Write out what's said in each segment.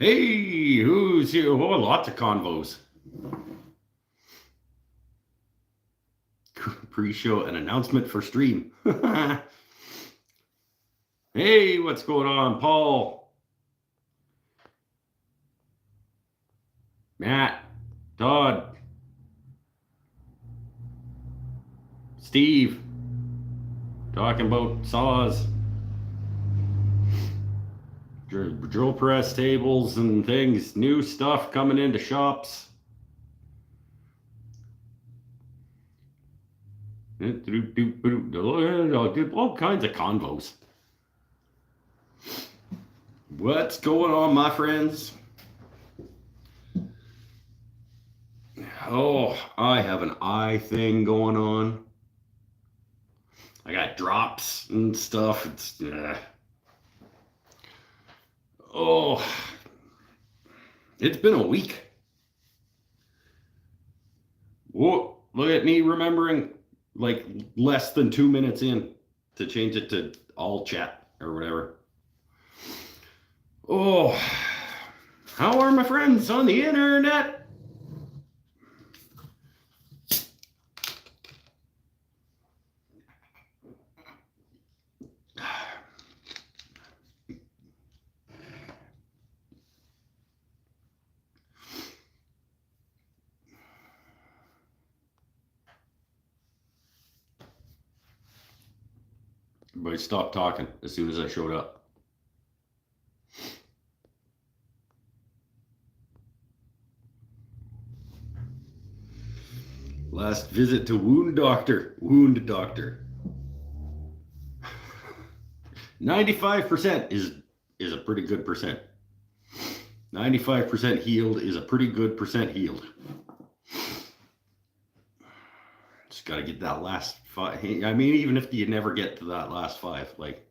Hey, who's here? Oh, lots of convos. Pre-show an announcement for stream. Hey, what's going on, Paul? Matt, Todd, Steve, talking about saws, drill press tables and things, new stuff coming into shops. All kinds of convos. What's going on, my friends? Oh, I have an eye thing going on. I got drops and stuff. Oh, it's been a week. Whoa, look at me remembering like less than 2 minutes in to change it to all chat or whatever. Oh, how are my friends on the internet? Everybody stopped talking as soon as I showed up. Last visit to wound doctor. 95% is a pretty good percent. 95% healed is a pretty good percent healed. Just got to get that last 5. I mean, even if you never get to that last 5, like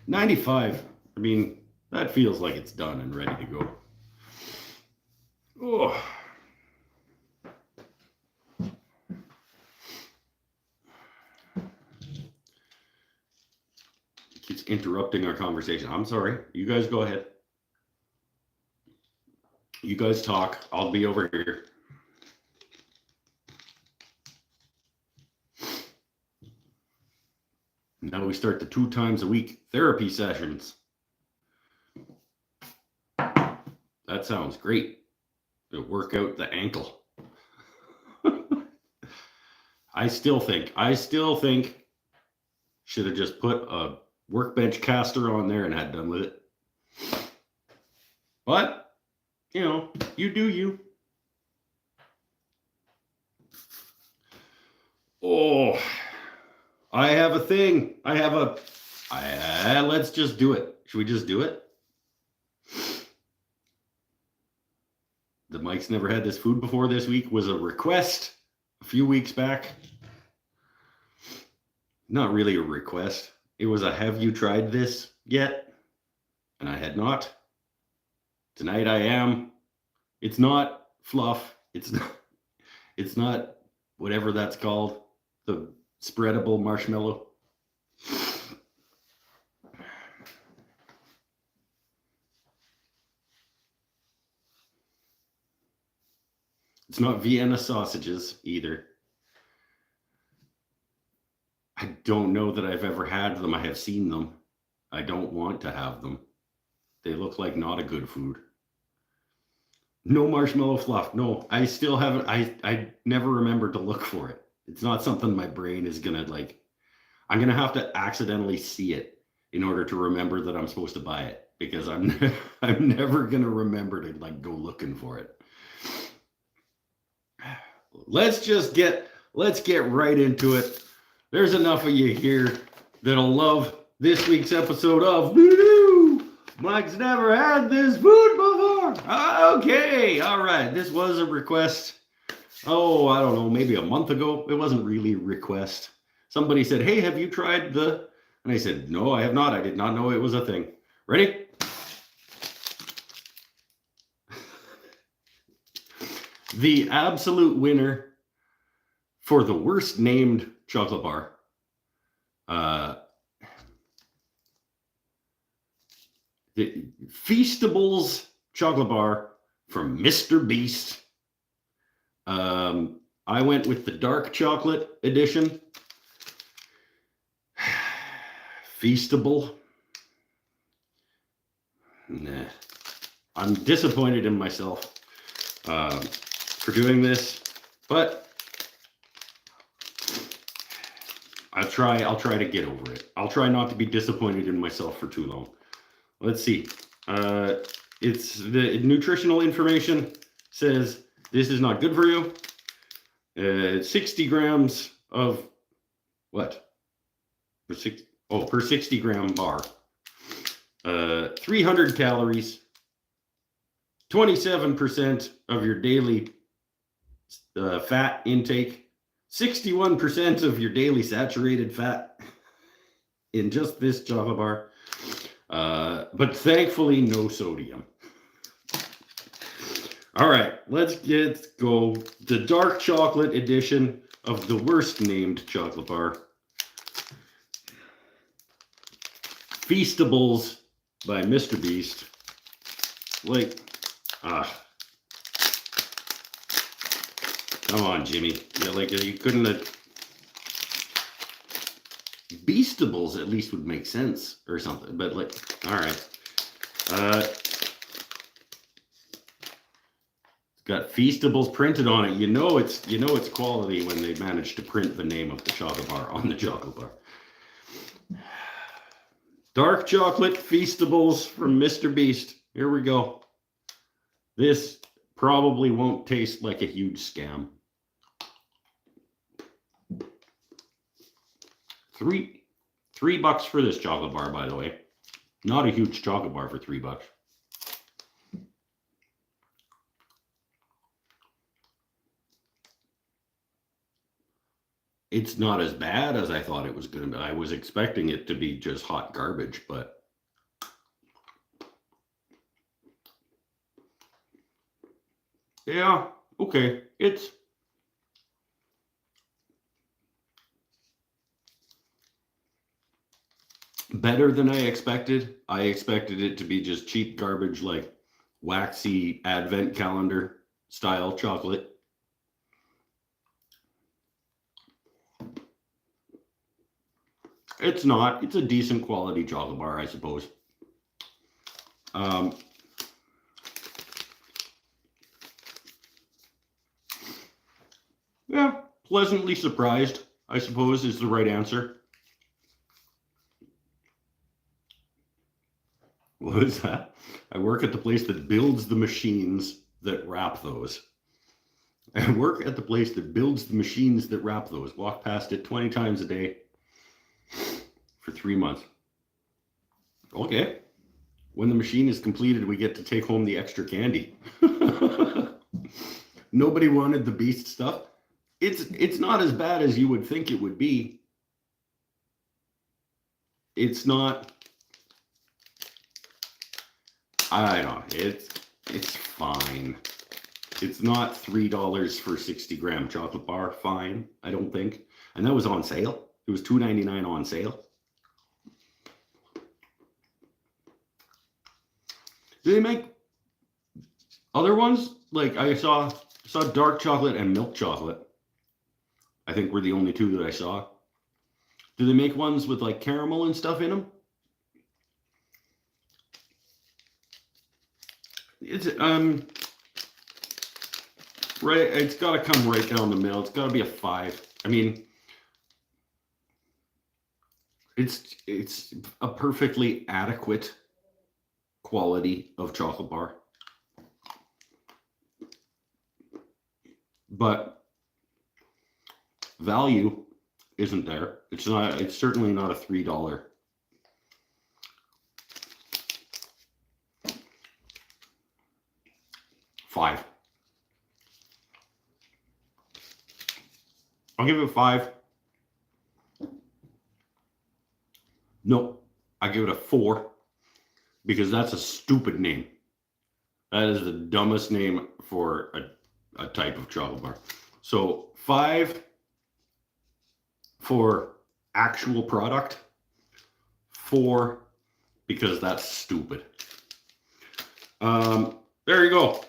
95, I mean, that feels like it's done and ready to go. Oh. Keeps interrupting our conversation. I'm sorry. You guys go ahead. You guys talk. I'll be over here. Now we start the 2 times a week therapy sessions. That sounds great. To work out the ankle. I still think should have just put a workbench caster on there and had done with it. But, you know, you do you. Oh, I have a thing. Let's just do it. Should we just do it? The Mike's never had this food before this week was a request a few weeks back. Not really a request. It was a have you tried this yet? And I had not. Tonight I am. It's not fluff. It's not whatever that's called. The spreadable marshmallow. It's not Vienna sausages either. I don't know that I've ever had them. I have seen them. I don't want to have them. They look like not a good food. No marshmallow fluff. No, I still haven't. I never remembered to look for it. It's not something my brain is going to like. I'm going to have to accidentally see it in order to remember that I'm supposed to buy it, because I'm never going to remember to like go looking for it. Let's get right into it. There's enough of you here that'll love this week's episode of Mike's never had this food before. Okay, all right. This was a request. Oh, I don't know, maybe a month ago. It wasn't really a request. Somebody said, hey, have you tried the... And I said, no, I have not. I did not know it was a thing. Ready? The absolute winner for the worst named chocolate bar. The Feastables chocolate bar from Mr. Beast. I went with the dark chocolate edition. Feastable. Nah. I'm disappointed in myself for doing this, but I'll try to get over it. I'll try not to be disappointed in myself for too long. Let's see. It's the nutritional information says this is not good for you. 60 grams of what? Per 60 gram bar. 300 calories. 27% of your daily fat intake. 61% of your daily saturated fat in just this chocolate bar. But thankfully, no sodium. All right, let's go. The dark chocolate edition of the worst named chocolate bar. Feastables by Mr. Beast. Like, come on, Jimmy. Yeah, like you couldn't have. Beastables at least would make sense or something, but like, all right. It's got Feastables printed on it. You know it's quality when they manage to print the name of the chocolate bar on the chocolate bar. Dark chocolate Feastables from Mr. Beast. Here we go. This probably won't taste like a huge scam. $3 for this chocolate bar, by the way. Not a huge chocolate bar for $3. It's not as bad as I thought it was going to be. I was expecting it to be just hot garbage, but yeah, okay. It's better than I expected. I expected it to be just cheap garbage, like waxy advent calendar style chocolate. It's not. It's a decent quality chocolate bar, I suppose. Yeah, pleasantly surprised, I suppose, is the right answer. What is that? I work at the place that builds the machines that wrap those. I work at the place that builds the machines that wrap those. Walk past it 20 times a day for 3 months. Okay. When the machine is completed, we get to take home the extra candy. Nobody wanted the Beast stuff. It's not as bad as you would think it would be. It's not. I don't know. It's fine. It's not $3 for 60 gram chocolate bar. Fine, I don't think. And that was on sale. It was $2.99 on sale. Do they make other ones? Like I saw dark chocolate and milk chocolate. I think were the only two that I saw. Do they make ones with like caramel and stuff in them? It's right. It's got to come right down the middle. It's got to be a 5. I mean, it's a perfectly adequate quality of chocolate bar, but value isn't there. It's not. It's certainly not a $3. $5. I'll give it a 5. No, I give it a 4 because that's a stupid name. That is the dumbest name for a type of chocolate bar. So 5 for actual product, 4 because that's stupid. There you go.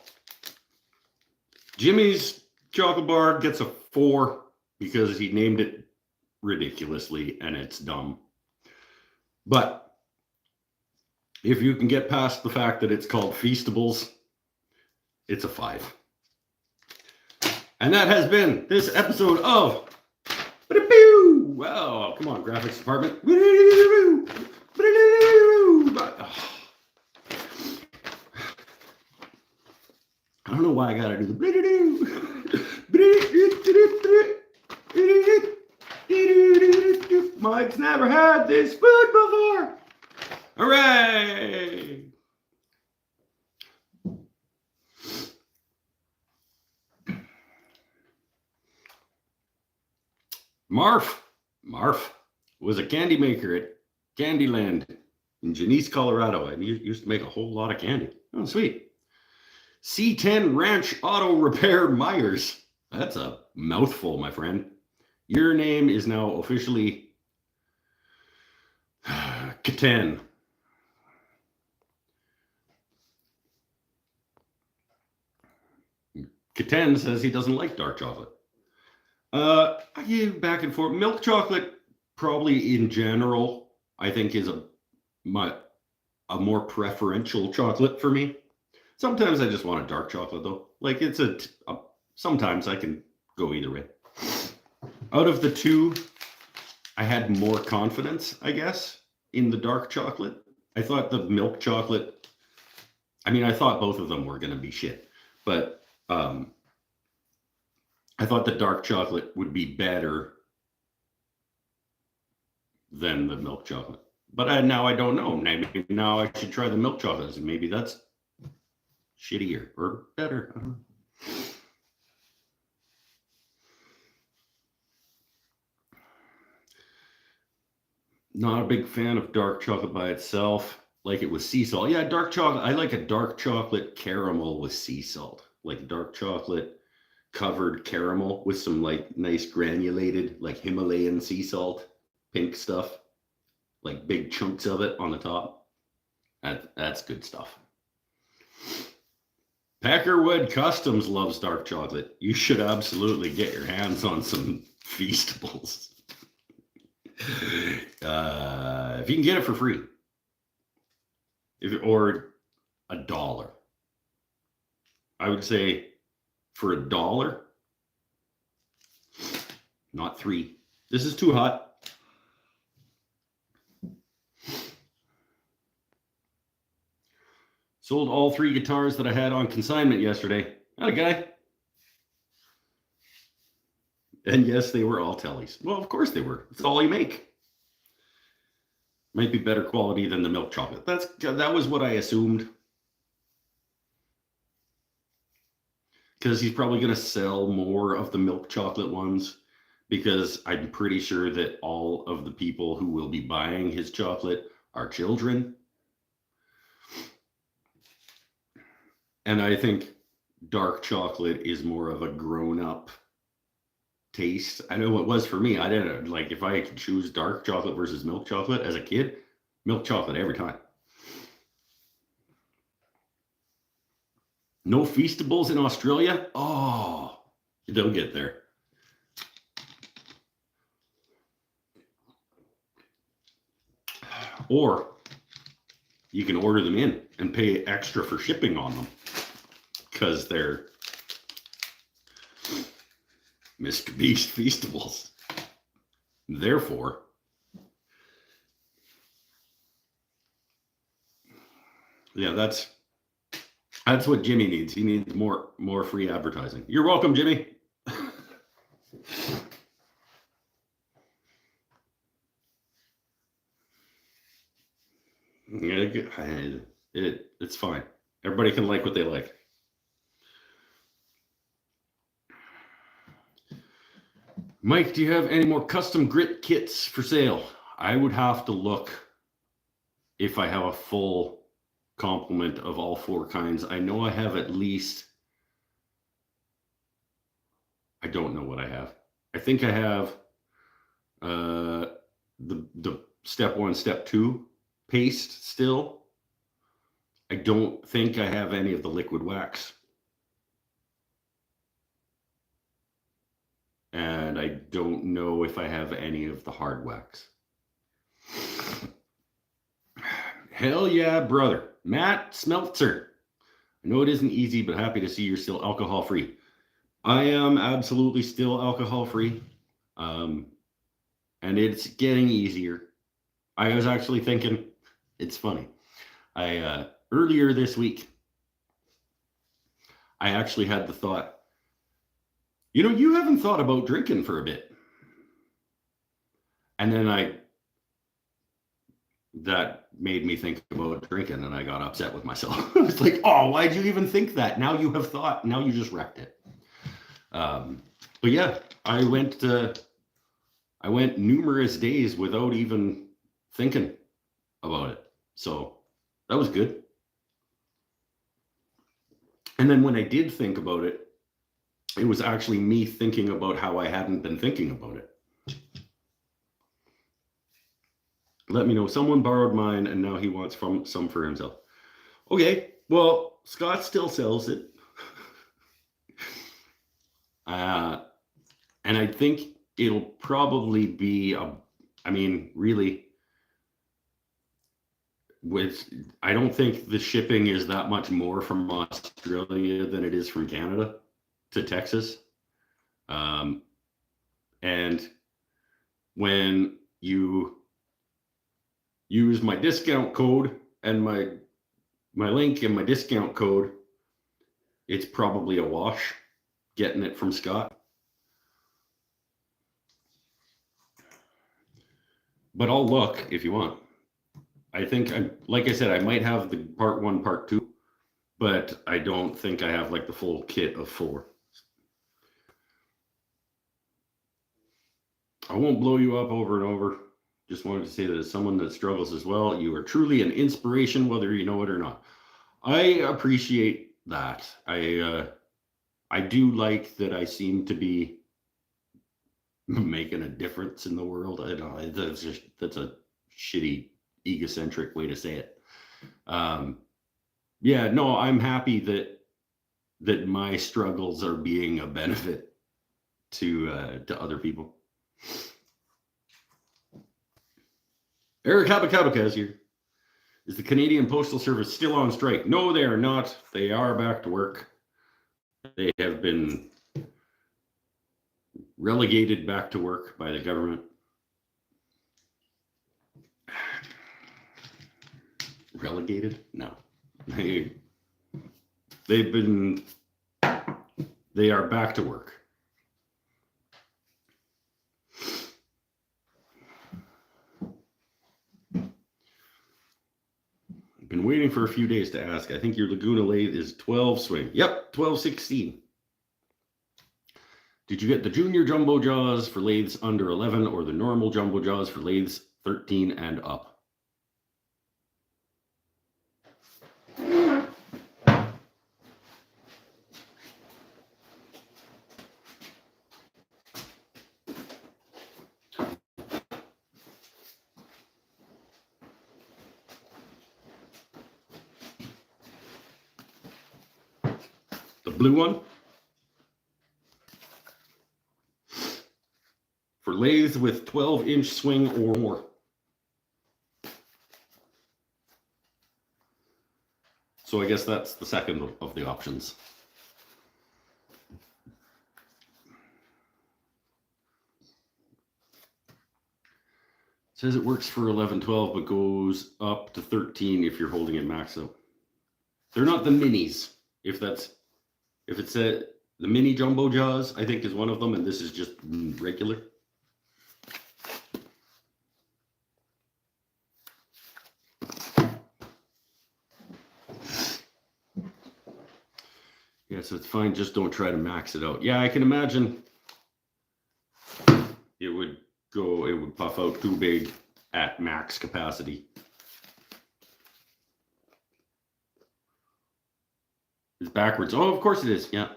Jimmy's chocolate bar gets a 4 because he named it ridiculously and it's dumb. But if you can get past the fact that it's called Feastables, it's a 5. And that has been this episode of Wow, come on, graphics department. I don't know why I gotta do the Mike's never had this food before. Hooray! Marf was a candy maker at Candyland in Janice, Colorado, and he used to make a whole lot of candy. Oh, sweet. C10 Ranch Auto Repair Myers. That's a mouthful, my friend. Your name is now officially Katan. Katan says he doesn't like dark chocolate. I give back and forth. Milk chocolate, probably in general, I think is a more preferential chocolate for me. Sometimes I just want a dark chocolate though. Like it's sometimes I can go either way. Out of the two, I had more confidence, I guess, in the dark chocolate. I thought the milk chocolate, I thought both of them were going to be shit, but I thought the dark chocolate would be better than the milk chocolate. But now I don't know. Maybe now I should try the milk chocolate. And maybe that's shittier or better. I don't know. Not a big fan of dark chocolate by itself. Like it with sea salt. Yeah, dark chocolate. I like a dark chocolate caramel with sea salt. Like dark chocolate covered caramel with some like nice granulated like Himalayan sea salt, pink stuff, like big chunks of it on the top. That's good stuff. Peckerwood Customs loves dark chocolate. You should absolutely get your hands on some Feastables. If you can get it for free, or $1, I would say for $1, not $3. This is too hot. Sold all 3 guitars that I had on consignment yesterday. Not a guy. And yes, they were all Tellys. Well, of course they were. It's all you make. Might be better quality than the milk chocolate. That was what I assumed. Because he's probably going to sell more of the milk chocolate ones, because I'm pretty sure that all of the people who will be buying his chocolate are children. And I think dark chocolate is more of a grown-up taste. I know it was for me. I didn't like, if I could choose dark chocolate versus milk chocolate as a kid, milk chocolate every time. No Feastables in Australia? Oh, they'll get there. Or you can order them in and pay extra for shipping on them because they're Mr. Beast Feastables. Therefore, yeah, that's what Jimmy needs. He needs more free advertising. You're welcome, Jimmy. It's fine. Everybody can like what they like. Mike, do you have any more custom grit kits for sale? I would have to look if I have a full complement of all 4 kinds. I know I have at least, I don't know what I have. I think I have the step 1, step 2 paste still. I don't think I have any of the liquid wax. And I don't know if I have any of the hard wax. Hell yeah, brother. Matt Smeltzer. I know it isn't easy, but happy to see you're still alcohol-free. I am absolutely still alcohol-free. And it's getting easier. I was actually thinking, it's funny. Earlier this week, I actually had the thought, you haven't thought about drinking for a bit. And then that made me think about drinking, and I got upset with myself. I was like, oh, why'd you even think that? Now you have thought, now you just wrecked it. But yeah, I went numerous days without even thinking about it. So that was good. And then when I did think about it, it was actually me thinking about how I hadn't been thinking about it. Let me know. Someone borrowed mine and now he wants some for himself. Okay, well, Scott still sells it. And I think it'll probably be really, I don't think the shipping is that much more from Australia than it is from Canada to Texas. And when you use my discount code and my link and my discount code, it's probably a wash getting it from Scott. But I'll look if you want. I think, like I said, I might have the part 1, part 2, but I don't think I have like the full kit of 4. I won't blow you up over and over. Just wanted to say that as someone that struggles as well, you are truly an inspiration, whether you know it or not. I appreciate that. I do like that I seem to be making a difference in the world. I don't know, that's a shitty, egocentric way to say it. Yeah, no, I'm happy that my struggles are being a benefit to other people. Eric Habakabaka here. Is the Canadian Postal Service still on strike? No, they are not. They are back to work. They have been relegated back to work by the government. Relegated? No. They are back to work. Been waiting for a few days to ask. I think your Laguna lathe is 12 swing. Yep, 1216. Did you get the junior jumbo jaws for lathes under 11 or the normal jumbo jaws for lathes 13 and up? The blue one? For lathes with 12-inch swing or more. So I guess that's the second of the options. It says it works for 11, 12, but goes up to 13 if you're holding it max out. They're not the minis. If it's the mini jumbo jaws, I think is one of them, and this is just regular. Yeah, so it's fine. Just don't try to max it out. Yeah, I can imagine it would puff out too big at max capacity. It's backwards. Oh, of course it is. Yeah.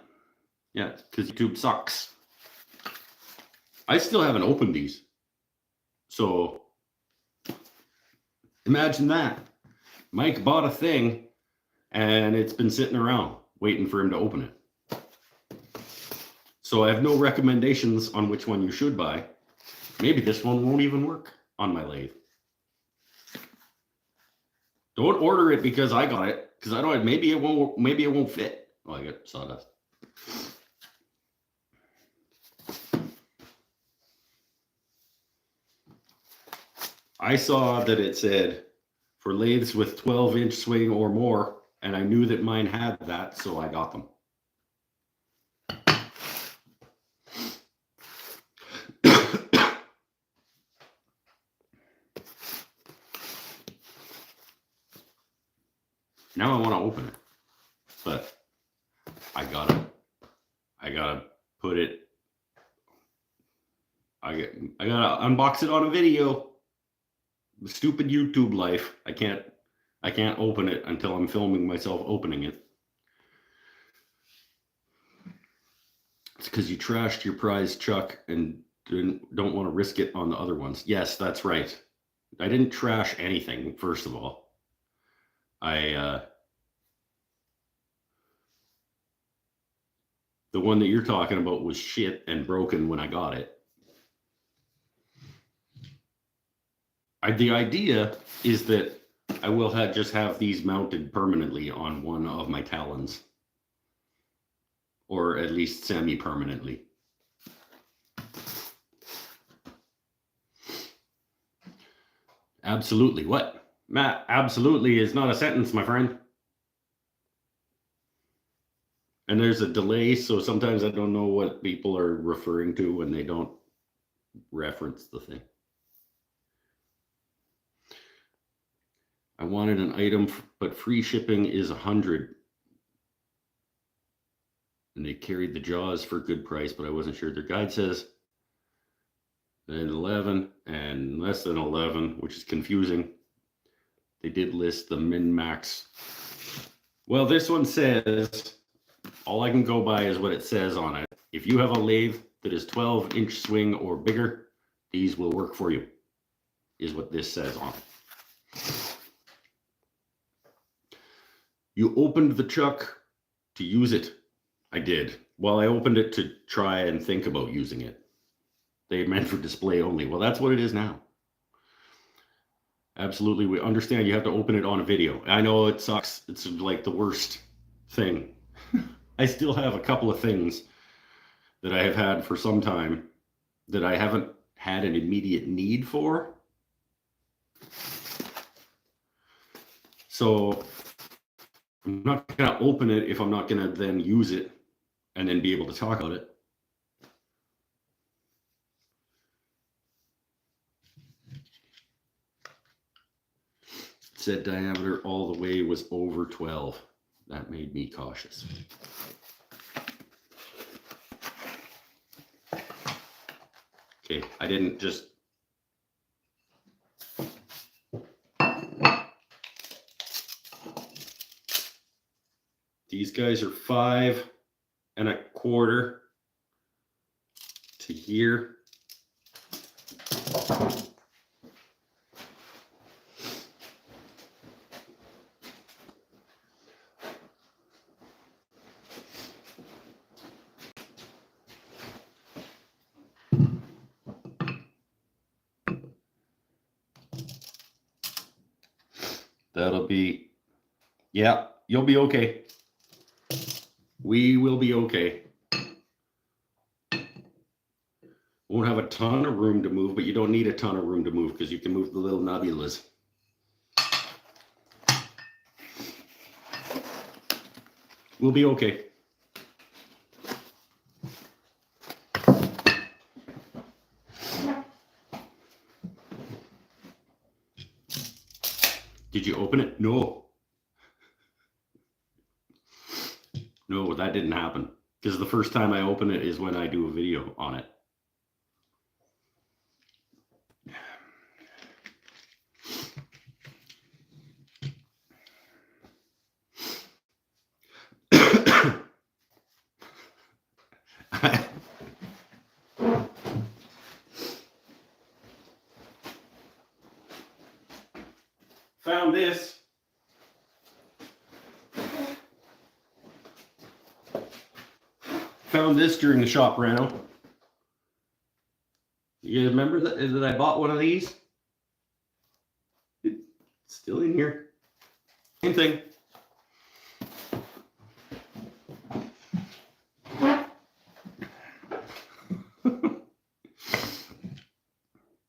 Yeah, because YouTube sucks. I still haven't opened these. So imagine that. Mike bought a thing and it's been sitting around waiting for him to open it. So I have no recommendations on which one you should buy. Maybe this one won't even work on my lathe. Don't order it because I got it, because I don't. Maybe it won't fit. Oh, I got sawdust. I saw that it said for lathes with 12-inch swing or more, and I knew that mine had that, so I got them. Now I want to open it, but I gotta put it. I gotta unbox it on a video. The stupid YouTube life. I can't open it until I'm filming myself opening it. It's because you trashed your prize chuck and don't want to risk it on the other ones. Yes, that's right. I didn't trash anything, first of all. The one that you're talking about was shit and broken when I got it. The idea is that I will just have these mounted permanently on one of my talons, or at least semi-permanently. Absolutely. What? Matt, absolutely is not a sentence, my friend. And there's a delay, so sometimes I don't know what people are referring to when they don't reference the thing. I wanted an item, but free shipping is $100. And they carried the jaws for a good price, but I wasn't sure. Their guide says an 11 and less than 11, which is confusing. They did list the min-max. Well, this one says, all I can go by is what it says on it. If you have a lathe that is 12-inch swing or bigger, these will work for you, is what this says on it. You opened the chuck to use it. I did. Well, I opened it to try and think about using it. They meant for display only. Well, that's what it is now. Absolutely. We understand you have to open it on a video. I know it sucks. It's like the worst thing. I still have a couple of things that I have had for some time that I haven't had an immediate need for. So I'm not going to open it if I'm not going to then use it and then be able to talk about it. It said diameter all the way was over 12. That made me cautious. Okay, I didn't just... These guys are 5 1/4 to here. That'll be, yeah, you'll be okay. We will be okay. Won't have a ton of room to move, but you don't need a ton of room to move because you can move the little nebulas. We'll be okay. Did you open it? No. No, that didn't happen. Because the first time I open it is when I do a video on it. Found this. Found this during the shop reno. You remember that I bought one of these? It's still in here. Same thing.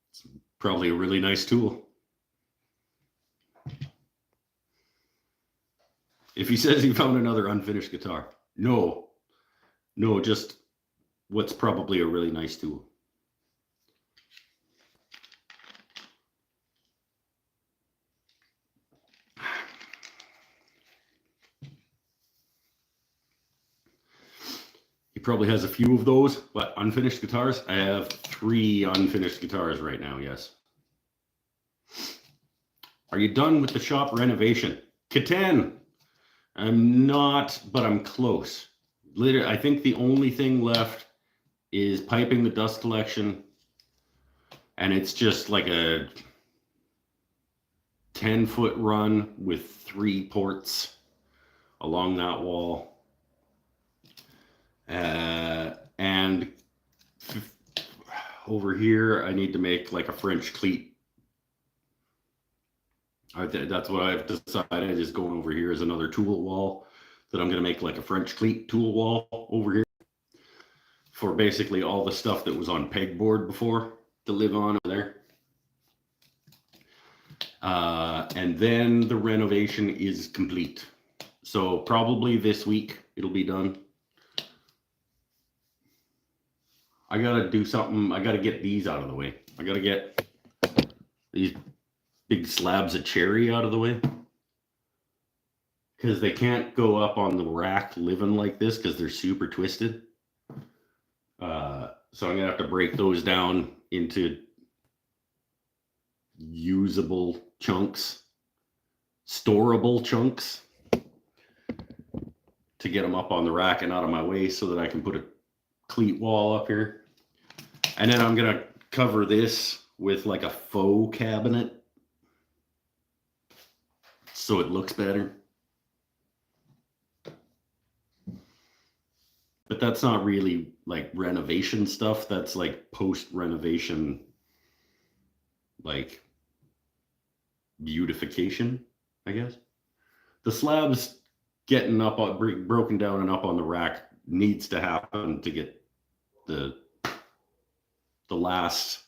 It's probably a really nice tool. If he says he found another unfinished guitar, no, just what's probably a really nice tool. He probably has a few of those. What, unfinished guitars? I have 3 unfinished guitars right now, yes. Are you done with the shop renovation? Katan. I'm not, but I'm close. Literally, I think the only thing left is piping the dust collection, and it's just like a 10-foot run with 3 ports along that wall. And over here, I need to make like a French cleat. That's what I've decided is going over here is another tool wall that I'm going to make like a French cleat tool wall over here for basically all the stuff that was on pegboard before to live on over there. And then the renovation is complete. So probably this week it'll be done. I gotta do something. I gotta get these out of the way. I gotta get these big slabs of cherry out of the way, because they can't go up on the rack living like this because they're super twisted. So I'm gonna have to break those down into usable chunks, storable chunks, to get them up on the rack and out of my way so that I can put a cleat wall up here. And then I'm gonna cover this with like a faux cabinet so it looks better. But that's not really like renovation stuff. That's like post-renovation, like beautification, I guess. The slabs getting up, broken down and up on the rack needs to happen to get the last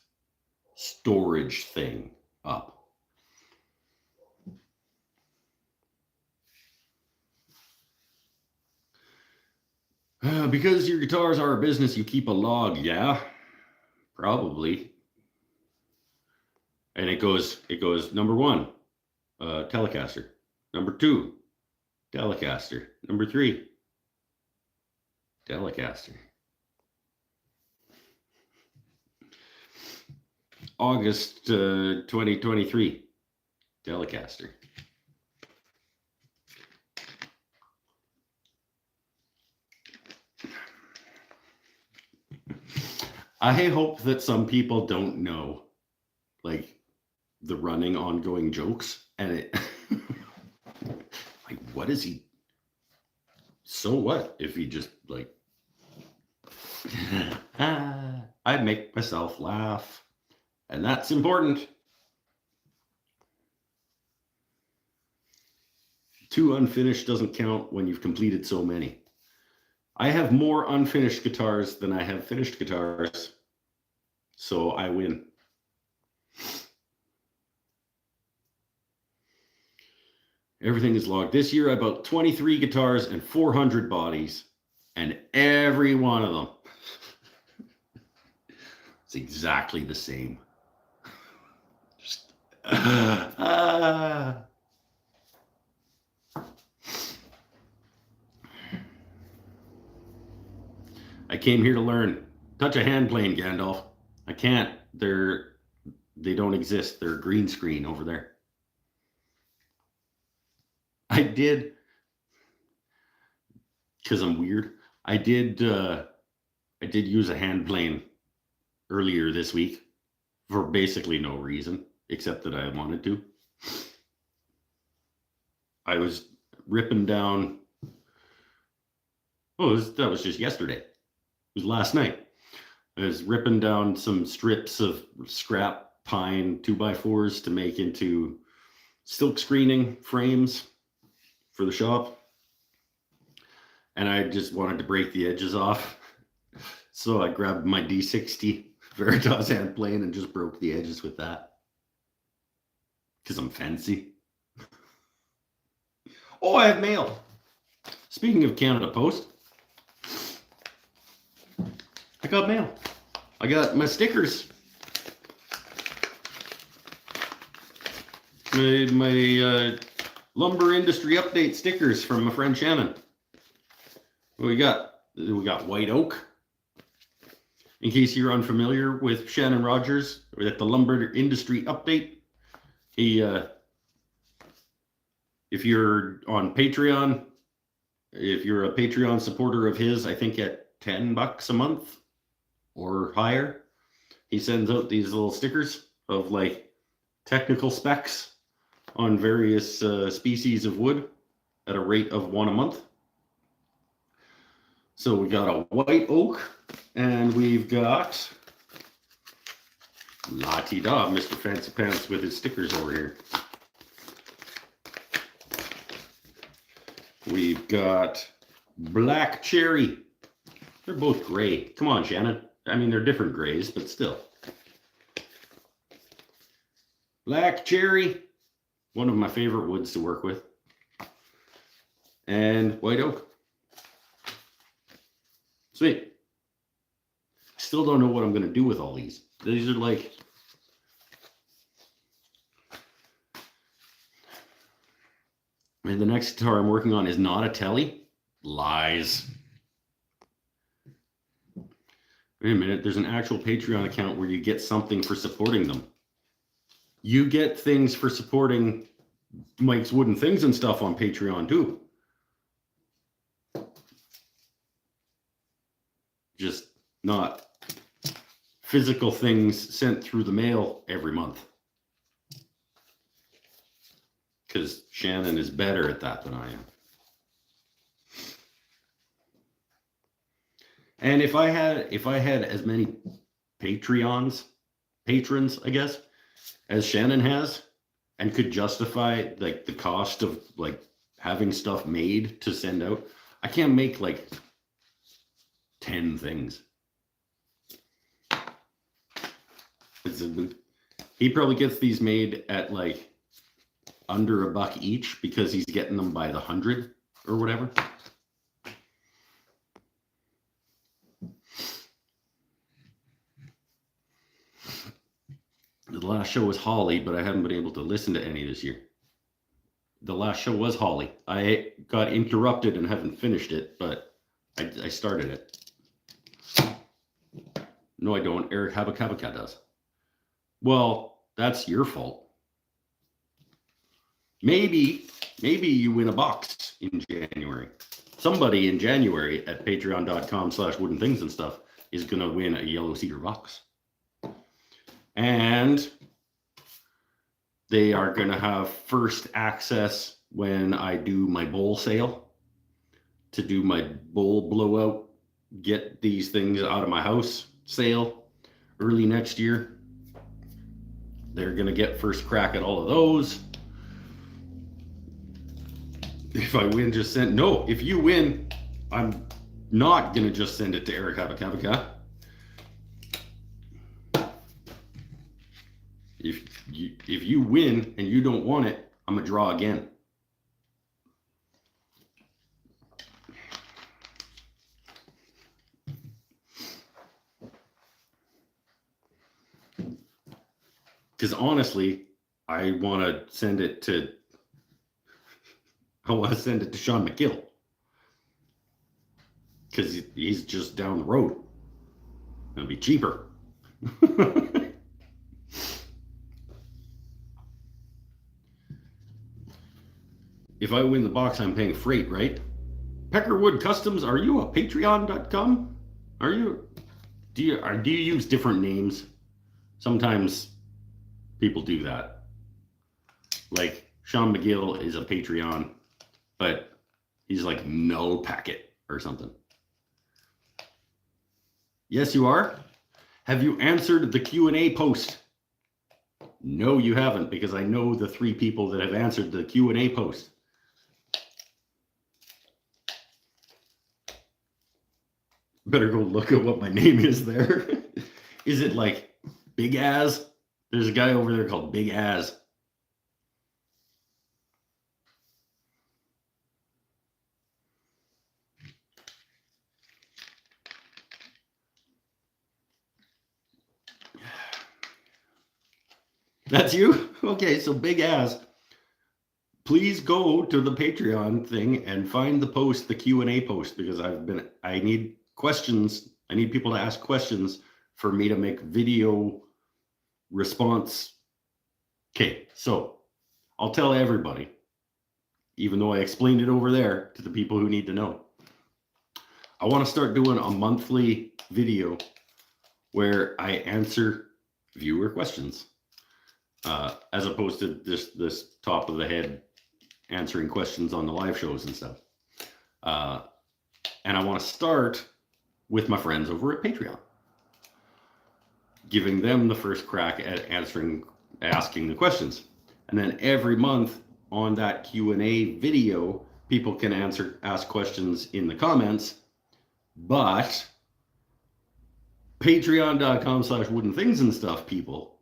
storage thing up. Because your guitars are a business, you keep a log. Yeah, probably. And it goes number 1, Telecaster. Number 2, Telecaster. Number 3, Telecaster. August 2023, Telecaster. I hope that some people don't know, like, the running ongoing jokes, and it like, what is he? So what if he just like I make myself laugh, and that's important. 2 unfinished doesn't count when you've completed so many. I have more unfinished guitars than I have finished guitars, so I win. Everything is logged. This year I bought 23 guitars and 400 bodies, and every one of them it's exactly the same. Just I came here to learn. Touch a hand plane, Gandalf. I can't. They don't exist. They're a green screen over there. I did, because I'm weird. I did use a hand plane earlier this week for basically no reason except that I wanted to. I was ripping down. Oh, that was just yesterday. was last night. I was ripping down some strips of scrap pine 2x4s to make into silk screening frames for the shop. And I just wanted to break the edges off. So I grabbed my D60 Veritas hand plane and just broke the edges with that. Because I'm fancy. Oh, I have mail. Speaking of Canada Post, I got mail. I got my stickers. My lumber industry update stickers from my friend Shannon. What we got? We got white oak. In case you're unfamiliar with Shannon Rogers, at the lumber industry update, he, if you're on Patreon, if you're a Patreon supporter of his, I think at $10 a month or higher, he sends out these little stickers of like technical specs on various species of wood at a rate of one a month. So we got a white oak, and we've got la-ti-da, Mr. Fancy Pants with his stickers over here. We've got black cherry. They're both gray. Come on, Shannon. I mean, they're different grays, but still. Black cherry, one of my favorite woods to work with. And white oak. Sweet. I still don't know what I'm going to do with all these. These are like... And the next guitar I'm working on is not a telly. Lies. Wait a minute, there's an actual Patreon account where you get something for supporting them. You get things for supporting Mike's Wooden Things and stuff on Patreon too. Just not physical things sent through the mail every month. Because Shannon is better at that than I am. And if I had as many patrons, I guess, as Shannon has, and could justify like the cost of like having stuff made to send out, I can't make like 10 things. He probably gets these made at like under $1 each because he's getting them by the 100 or whatever. The last show was Holly, but I haven't been able to listen to any this year. The last show was Holly. I got interrupted and haven't finished it, but I started it. No, I don't. Eric Habakabaka does. Well, that's your fault. Maybe you win a box in January. Somebody in January at patreon.com/wooden things and stuff is going to win a yellow cedar box. And they are going to have first access when I do my bowl sale to do my bowl blowout, get these things out of my house sale early next year. They're going to get first crack at all of those. If I win, just send... No, if you win, I'm not going to just send it to Eric Habakabaka. If you win and you don't want it, I'm going to draw again. Because honestly, I want to send it to Sean McGill. Because he's just down the road. It'll be cheaper. If I win the box, I'm paying freight, right? Peckerwood Customs, are you a patreon.com? Do you use different names? Sometimes people do that. Like Sean McGill is a Patreon, but he's like no packet or something. Yes, you are. Have you answered the Q&A post? No, you haven't, because I know the 3 people that have answered the Q&A post. Better go look at what my name is there. Is it like Big Az? There's a guy over there called Big Az. That's you? Okay, so Big Az. Please go to the Patreon thing and find the post, the Q&A post, because I need questions. I need people to ask questions for me to make video response. Okay, so I'll tell everybody, even though I explained it over there to the people who need to know. I want to start doing a monthly video where I answer viewer questions, as opposed to this top of the head answering questions on the live shows and stuff. And I want to start with my friends over at Patreon, giving them the first crack at asking the questions. And then every month on that Q&A video, people can ask questions in the comments, but patreon.com/woodenthings-and-stuff people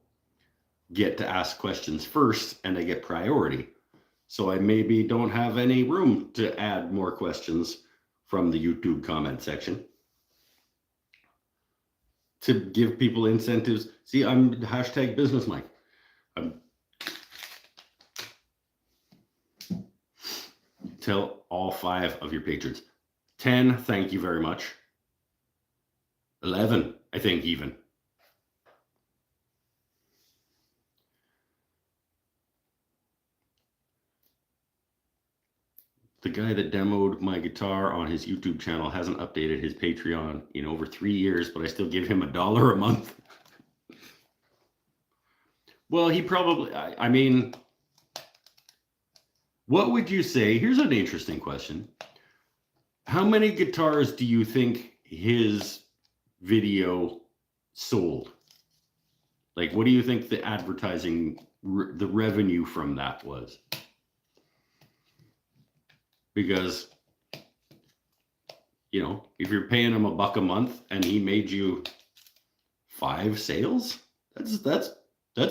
get to ask questions first, and they get priority. So I maybe don't have any room to add more questions from the YouTube comment section to give people incentives. See, I'm #business Mike. Tell all 5 of your patrons. 10, thank you very much. 11, I think even. The guy that demoed my guitar on his YouTube channel hasn't updated his Patreon in over 3 years, but I still give him $1 a month. Well, he probably, I mean, what would you say? Here's an interesting question. How many guitars do you think his video sold? Like, what do you think the advertising, the revenue from that was? Because, you know, if you're paying him $1 a month and he made you 5 sales, that's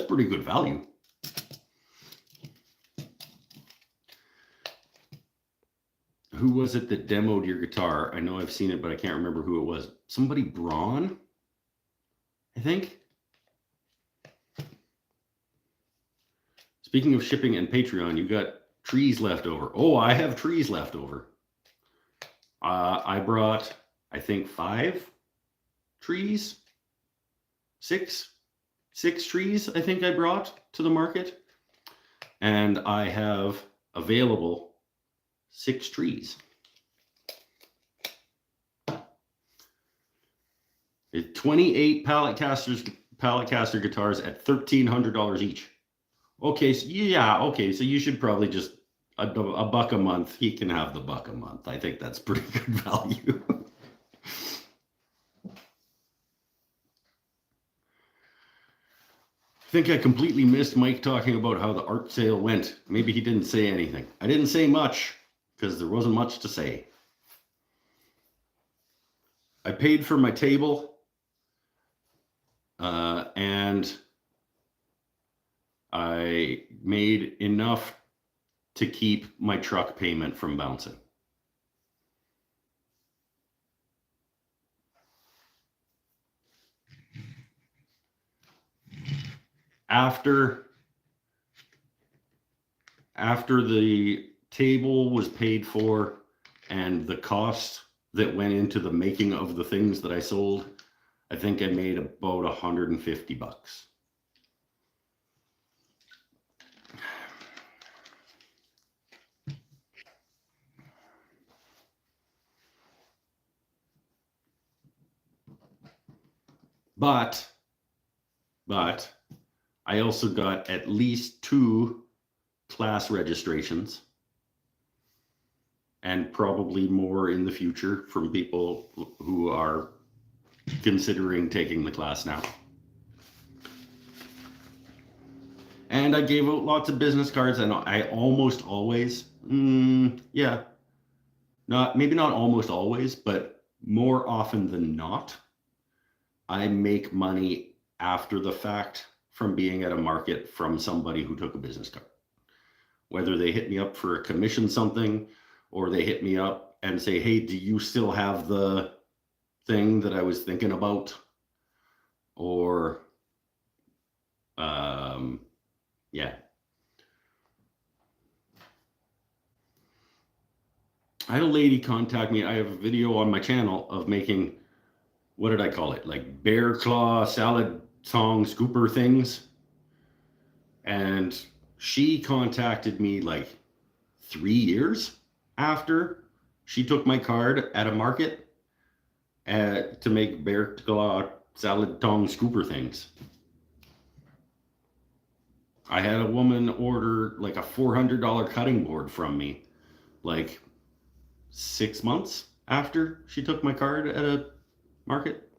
pretty good value. Who was it that demoed your guitar? I know I've seen it, but I can't remember who it was. Somebody Braun, I think. Speaking of shipping and Patreon, you got trees left over. Oh, I have trees left over. I brought, I think, 5 trees, 6 trees, I think I brought to the market. And I have available 6 trees. It's 28 pallet caster guitars at $1,300 each. Okay, so yeah, okay, so you should probably just $1 a month. He can have the $1 a month. I think that's pretty good value. I think I completely missed Mike talking about how the art sale went. Maybe he didn't say anything. I didn't say much because there wasn't much to say. I paid for my table, and I made enough to keep my truck payment from bouncing. After the table was paid for and the cost that went into the making of the things that I sold, I think I made about $150. But I also got at least 2 class registrations, and probably more in the future from people who are considering taking the class now. And I gave out lots of business cards, and I almost always, yeah, maybe not almost always, but more often than not, I make money after the fact from being at a market from somebody who took a business card. Whether they hit me up for a commission something, or they hit me up and say, hey, do you still have the thing that I was thinking about? Or, yeah. I had a lady contact me. I have a video on my channel of making, what did I call it? Like bear claw salad tong scooper things. And she contacted me like 3 years after she took my card at a market to make bear claw salad tong scooper things. I had a woman order like a $400 cutting board from me like 6 months after she took my card at a market.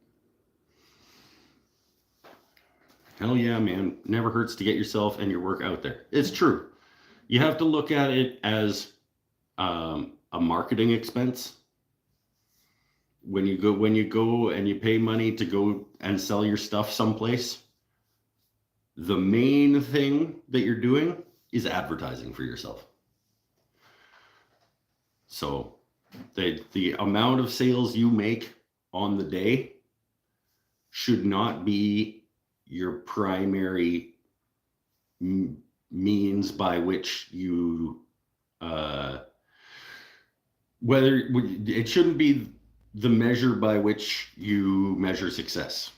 Hell yeah, man. Never hurts to get yourself and your work out there. It's true. You have to look at it as a marketing expense. When you go and you pay money to go and sell your stuff someplace, the main thing that you're doing is advertising for yourself. So the amount of sales you make on the day should not be your primary means by which you it shouldn't be the measure by which you measure success.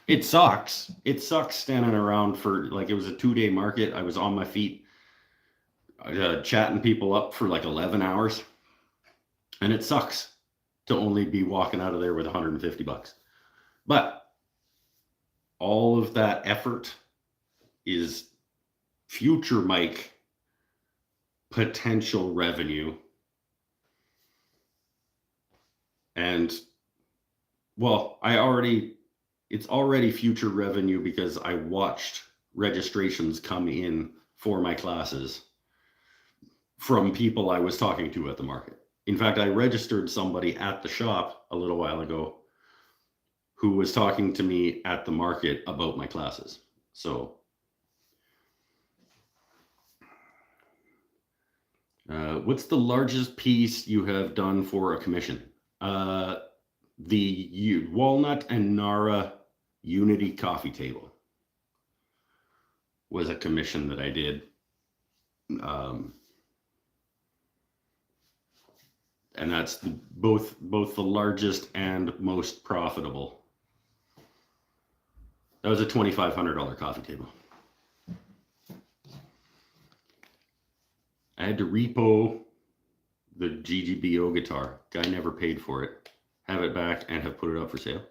It sucks. It sucks standing around for, like, it was a 2-day market. I was on my feet chatting people up for like 11 hours. And it sucks to only be walking out of there with $150. But all of that effort is future Mike potential revenue. And well, it's already future revenue because I watched registrations come in for my classes from people I was talking to at the market. In fact, I registered somebody at the shop a little while ago who was talking to me at the market about my classes. So what's the largest piece you have done for a commission? The Walnut and Nara Unity coffee table was a commission that I did. And that's both the largest and most profitable. That was a $2,500 coffee table. I had to repo the GGBO guitar. Guy never paid for it. Have it back and have put it up for sale.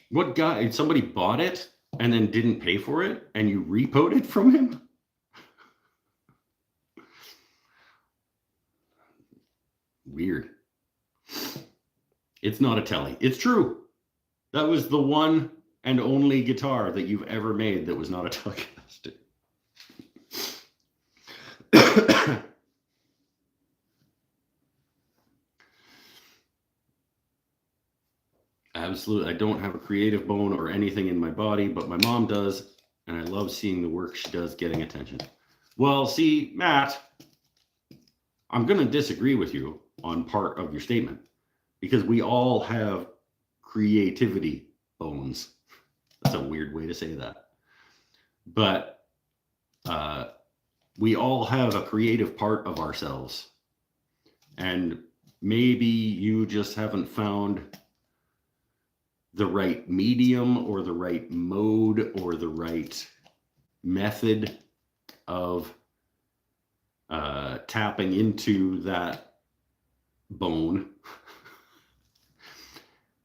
What guy? Somebody bought it and then didn't pay for it, and you repoed it from him? Weird. It's not a telly. It's true. That was the one and only guitar that you've ever made that was not a Telecaster. Absolutely. I don't have a creative bone or anything in my body, but my mom does, and I love seeing the work she does getting attention. Well, see, Matt, I'm going to disagree with you on part of your statement because we all have creativity bones. That's a weird way to say that. But we all have a creative part of ourselves. And maybe you just haven't found the right medium or the right mode or the right method of tapping into that bone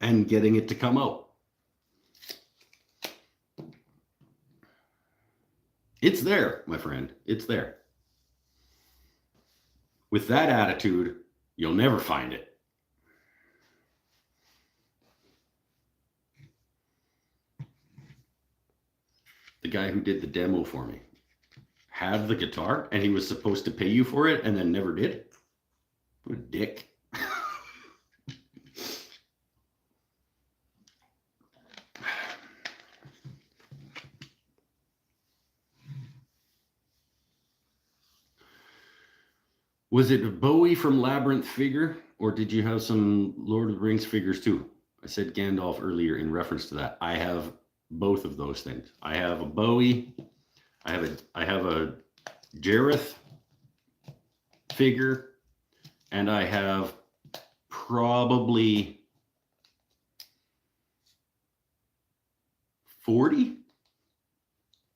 and getting it to come out. It's there, my friend. It's there. With that attitude, You'll never find it. The guy who did the demo for me had the guitar and he was supposed to pay you for it and then never did. What a dick. Was it a Bowie from Labyrinth figure, or did you have some Lord of the Rings figures too? I said Gandalf earlier in reference to that. I have both of those things. I have a Bowie. I have a Jareth figure, and I have probably 40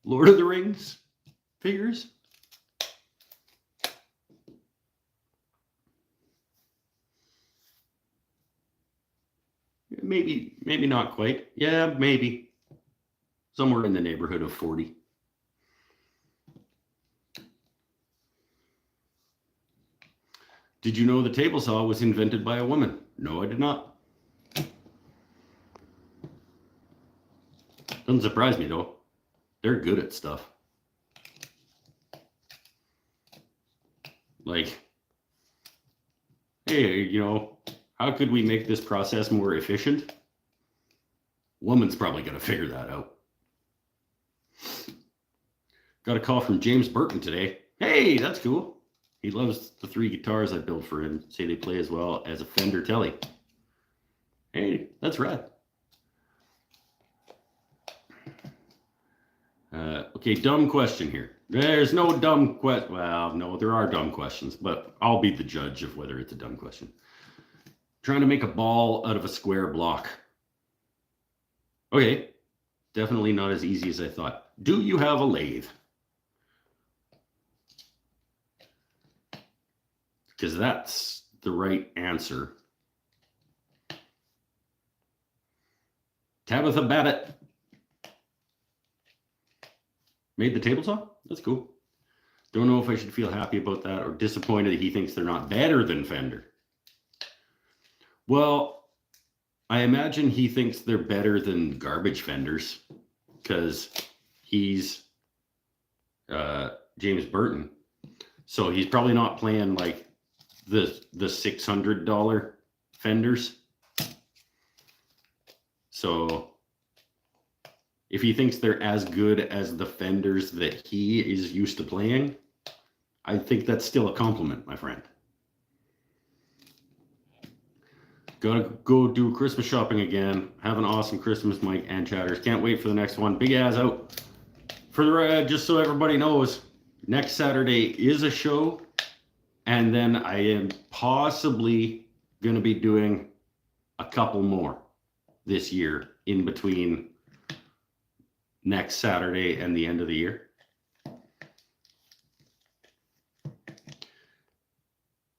Lord of the Rings figures. Maybe not quite. Yeah, maybe. Somewhere in the neighborhood of 40. Did you know the table saw was invented by a woman? No, I did not. Doesn't surprise me though. They're good at stuff. Like, hey, you know, how could we make this process more efficient? Woman's probably going to figure that out. Got a call from James Burton today. Hey, that's cool. He loves the 3 guitars I built for him. Say they play as well as a Fender Tele. Hey, that's rad. Okay, dumb question here. There's no dumb question. Well, no, there are dumb questions, but I'll be the judge of whether it's a dumb question. Trying to make a ball out of a square block. Okay, definitely not as easy as I thought. Do you have a lathe? Because that's the right answer. Tabitha Babbitt made the table saw? That's cool. Don't know if I should feel happy about that or disappointed that he thinks they're not better than Fender. Well, I imagine he thinks they're better than garbage Fenders because he's James Burton. So he's probably not playing like the $600 Fenders. So if he thinks they're as good as the Fenders that he is used to playing, I think that's still a compliment, my friend. Gotta go do Christmas shopping again. Have an awesome Christmas, Mike and Chatters. Can't wait for the next one. Big ass out. For the just so everybody knows, next Saturday is a show, and then I am possibly going to be doing a couple more this year in between next Saturday and the end of the year.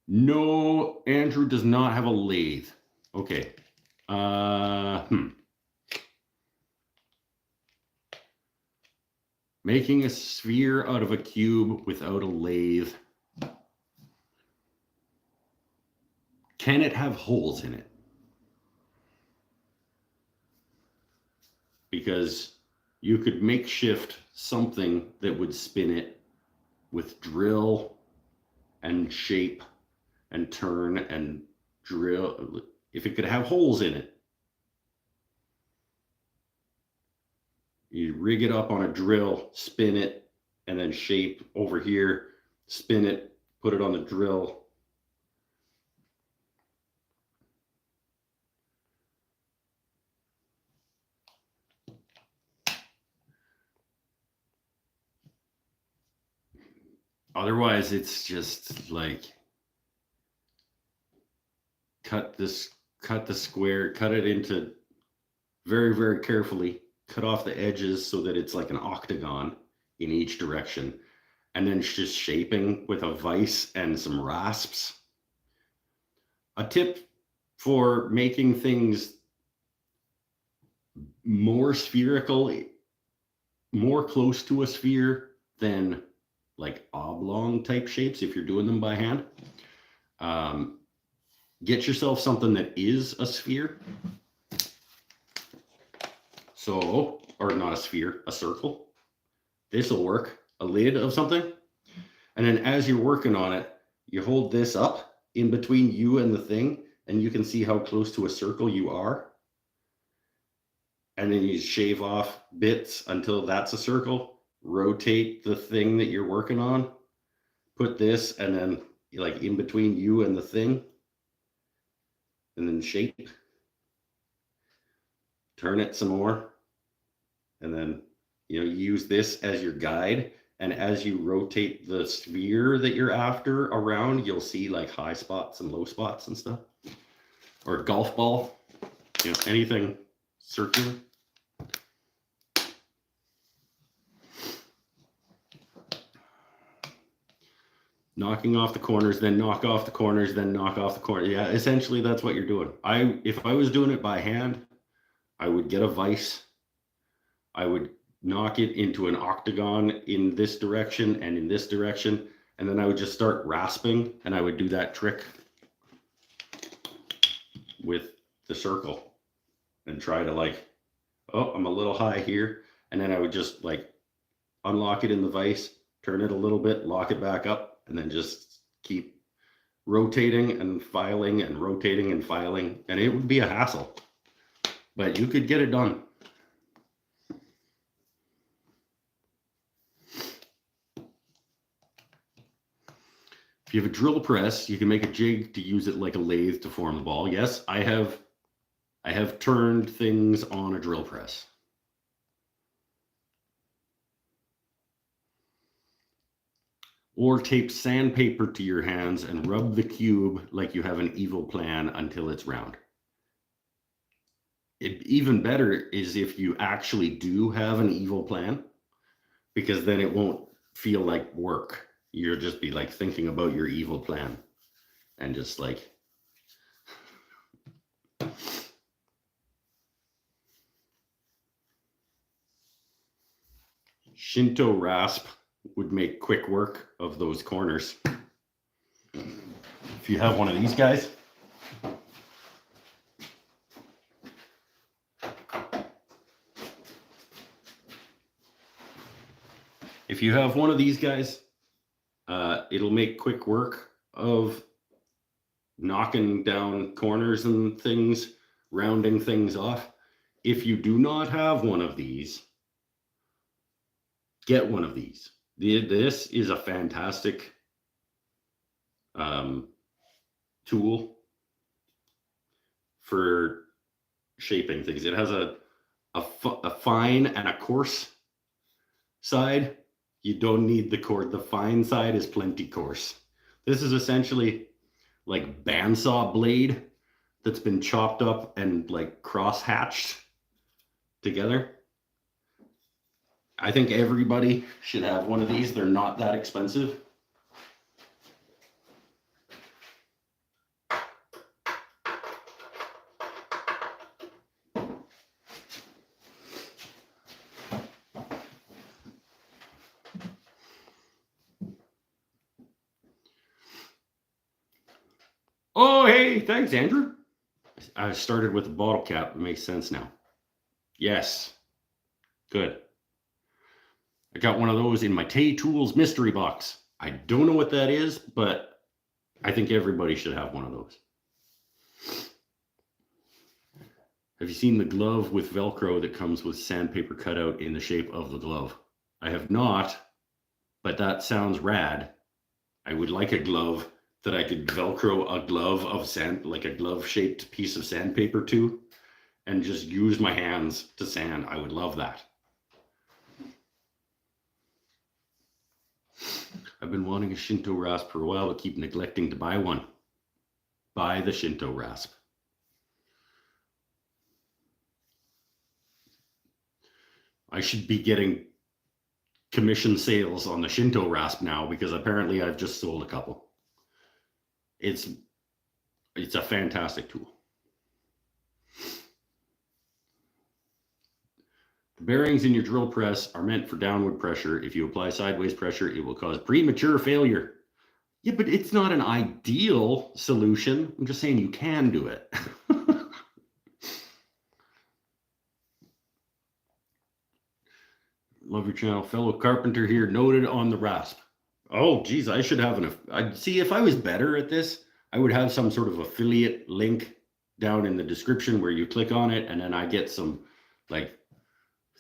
No, Andrew does not have a lathe. Okay. Making a sphere out of a cube without a lathe. Can it have holes in it? Because you could makeshift something that would spin it with drill and shape and turn and drill. If it could have holes in it, you rig it up on a drill, spin it, and then shape over here, spin it, put it on the drill. Otherwise, it's just like cut the square, cut it into very, very carefully, cut off the edges so that it's like an octagon in each direction, and then just shaping with a vise and some rasps. A tip for making things more spherical, more close to a sphere than like oblong type shapes if you're doing them by hand. get yourself something that is a sphere. So, or not a sphere, a circle. This will work. A lid of something. And then as you're working on it, you hold this up in between you and the thing, and you can see how close to a circle you are. And then you shave off bits until that's a circle. Rotate the thing that you're working on. Put this, and then like in between you and the thing. And then shape. Turn it some more. And then, use this as your guide. And as you rotate the sphere that you're after around, you'll see like high spots and low spots and stuff. Or a golf ball, anything circular. Knocking off the corners, then knock off the corners, then knock off the corners. Yeah, essentially that's what you're doing. If I was doing it by hand, I would get a vise. I would knock it into an octagon in this direction and in this direction, and then I would just start rasping, and I would do that trick with the circle and try to like, oh, I'm a little high here, and then I would just like unlock it in the vise, turn it a little bit, lock it back up, and then just keep rotating and filing and rotating and filing, and it would be a hassle, but you could get it done. If you have a drill press, you can make a jig to use it like a lathe to form the ball. Yes, I have turned things on a drill press. Or tape sandpaper to your hands and rub the cube like you have an evil plan until it's round. Even better is if you actually do have an evil plan, because then it won't feel like work. You'll just be like thinking about your evil plan and just like Shinto rasp would make quick work of those corners. If you have one of these guys, it'll make quick work of knocking down corners and things, rounding things off. If you do not have one of these, get one of these. This is a fantastic tool for shaping things. It has a fine and a coarse side. You don't need the coarse. The fine side is plenty coarse. This is essentially like bandsaw blade that's been chopped up and like cross hatched together. I think everybody should have one of these. They're not that expensive. Oh, hey, thanks, Andrew. I started with a bottle cap. It makes sense now. Yes. Good. I got one of those in my Tay Tools mystery box. I don't know what that is, but I think everybody should have one of those. Have you seen the glove with Velcro that comes with sandpaper cutout in the shape of the glove? I have not, but that sounds rad. I would like a glove that I could Velcro a glove of sand, like a glove-shaped piece of sandpaper to, and just use my hands to sand. I would love that. I've been wanting a Shinto rasp for a while, but keep neglecting to buy one. Buy the Shinto rasp. I should be getting commission sales on the Shinto rasp now, because apparently I've just sold a couple. It's a fantastic tool. The bearings in your drill press are meant for downward pressure. If you apply sideways pressure, it will cause premature failure. Yeah, but it's not an ideal solution. I'm just saying you can do it. Love your channel. Fellow carpenter here, noted on the rasp. Oh, geez, I should have I'd see if I was better at this, I would have some sort of affiliate link down in the description where you click on it and then I get some like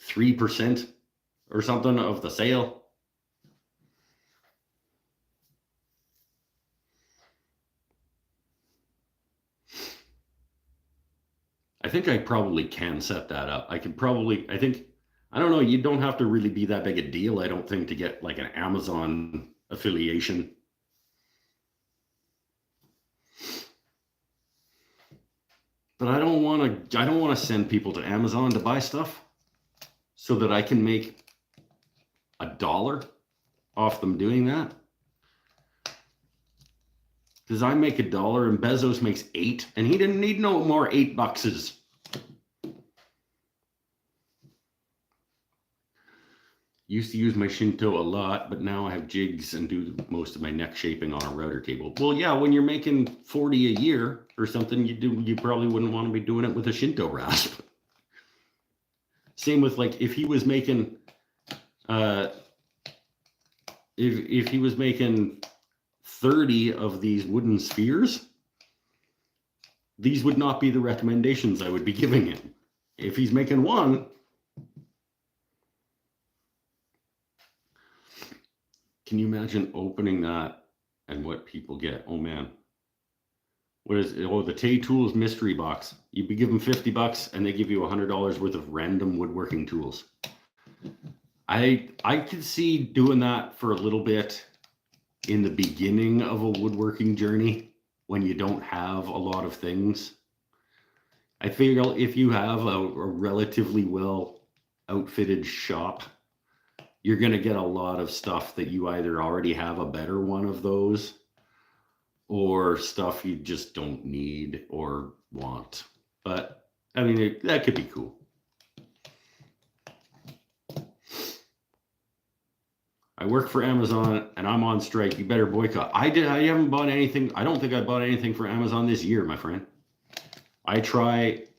3% or something of the sale. I think I probably can set that up. I think, I don't know, you don't have to really be that big a deal, I don't think, to get like an Amazon affiliation. But I don't want to send people to Amazon to buy stuff so that I can make $1 off them doing that. Because I make $1 and Bezos makes 8, and he didn't need no more $8. Used to use my Shinto a lot, but now I have jigs and do most of my neck shaping on a router table. Well, yeah, when you're making 40 a year or something, you probably wouldn't want to be doing it with a Shinto rasp. Same with like if he was making if he was making 30 of these wooden spheres, these would not be the recommendations I would be giving him. If he's making one, can you imagine opening that and what people get? Oh man. What is it? Oh, the Tay Tools mystery box. You'd be given $50 and they give you $100 worth of random woodworking tools. I could see doing that for a little bit in the beginning of a woodworking journey when you don't have a lot of things. I figure if you have a relatively well outfitted shop, you're going to get a lot of stuff that you either already have a better one of those or stuff you just don't need or want. But I mean, that could be cool. I work for Amazon and I'm on strike. You better boycott. I haven't bought anything. I don't think I bought anything for Amazon this year, my friend. I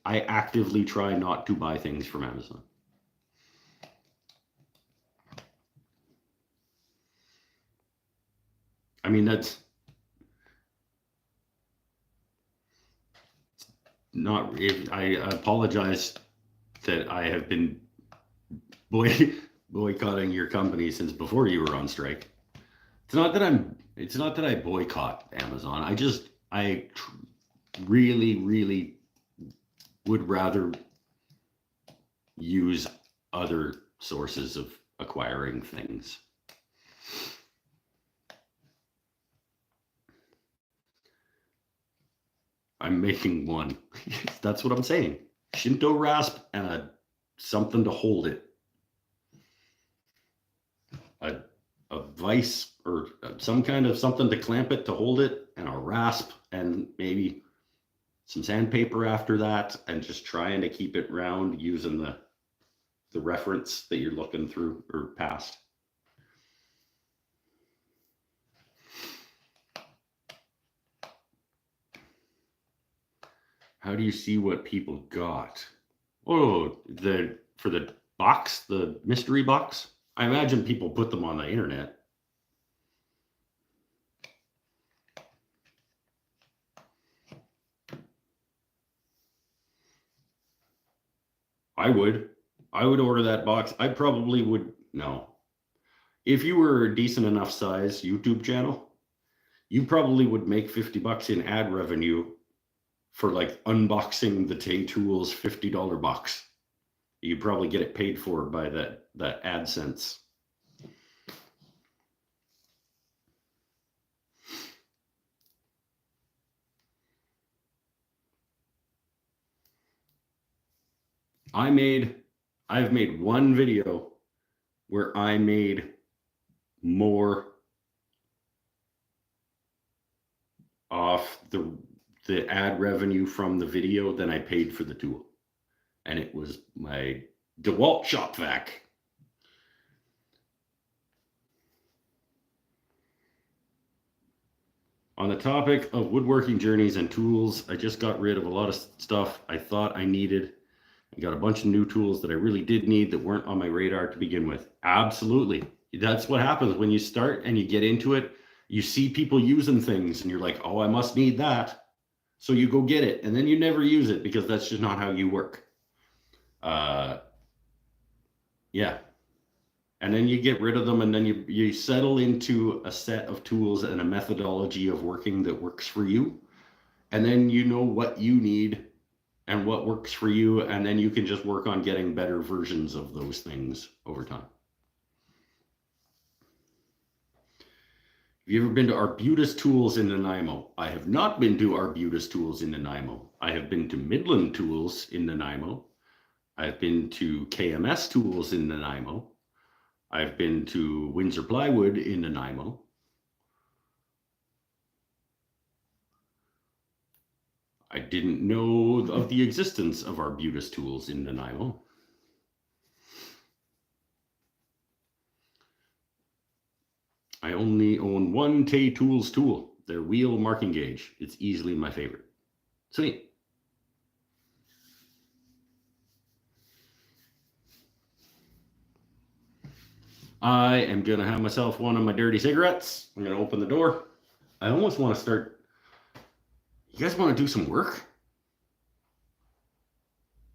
actively try not to buy things from Amazon. I mean, that's not, I apologize that I have been boycotting your company since before you were on strike. It's not that I boycott Amazon. I really would rather use other sources of acquiring things. I'm making one. That's what I'm saying. Shinto rasp and something to hold it. A vise or some kind of something to clamp it to hold it, and a rasp, and maybe some sandpaper after that, and just trying to keep it round using the reference that you're looking through or past. How do you see what people got? Oh, for the box, the mystery box. I imagine people put them on the internet. I would order that box. I probably would. No. If you were a decent enough size YouTube channel, you probably would make $50 in ad revenue for like unboxing the Tay Tools $50 box. You probably get it paid for by that AdSense. I've made one video where I made more off the ad revenue from the video than I paid for the tool. And it was my DeWalt shop vac. On the topic of woodworking journeys and tools, I just got rid of a lot of stuff I thought I needed. I got a bunch of new tools that I really did need that weren't on my radar to begin with. Absolutely. That's what happens when you start and you get into it. You see people using things and you're like, oh, I must need that. So you go get it and then you never use it because that's just not how you work. Yeah. And then you get rid of them and then you settle into a set of tools and a methodology of working that works for you. And then you know what you need and what works for you. And then you can just work on getting better versions of those things over time. Have you ever been to Arbutus Tools in Nanaimo? I have not been to Arbutus Tools in Nanaimo. I have been to Midland Tools in Nanaimo. I've been to KMS Tools in Nanaimo. I've been to Windsor Plywood in Nanaimo. I didn't know of the existence of Arbutus Tools in Nanaimo. I only own one Tay Tools tool, their wheel marking gauge. It's easily my favorite. Sweet. I am going to have myself one of my dirty cigarettes. I'm going to open the door. I almost want to start. You guys want to do some work?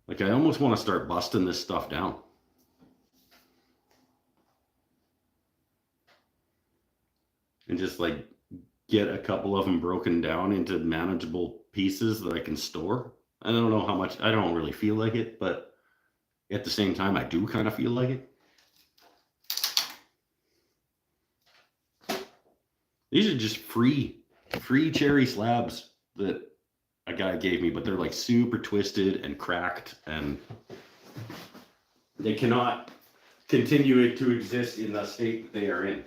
Like, I almost want to start busting this stuff down. And just like get a couple of them broken down into manageable pieces that I can store. I don't know how much, I don't really feel like it, but at the same time, I do kind of feel like it. These are just free cherry slabs that a guy gave me, but they're like super twisted and cracked, and they cannot continue to exist in the state that they are in.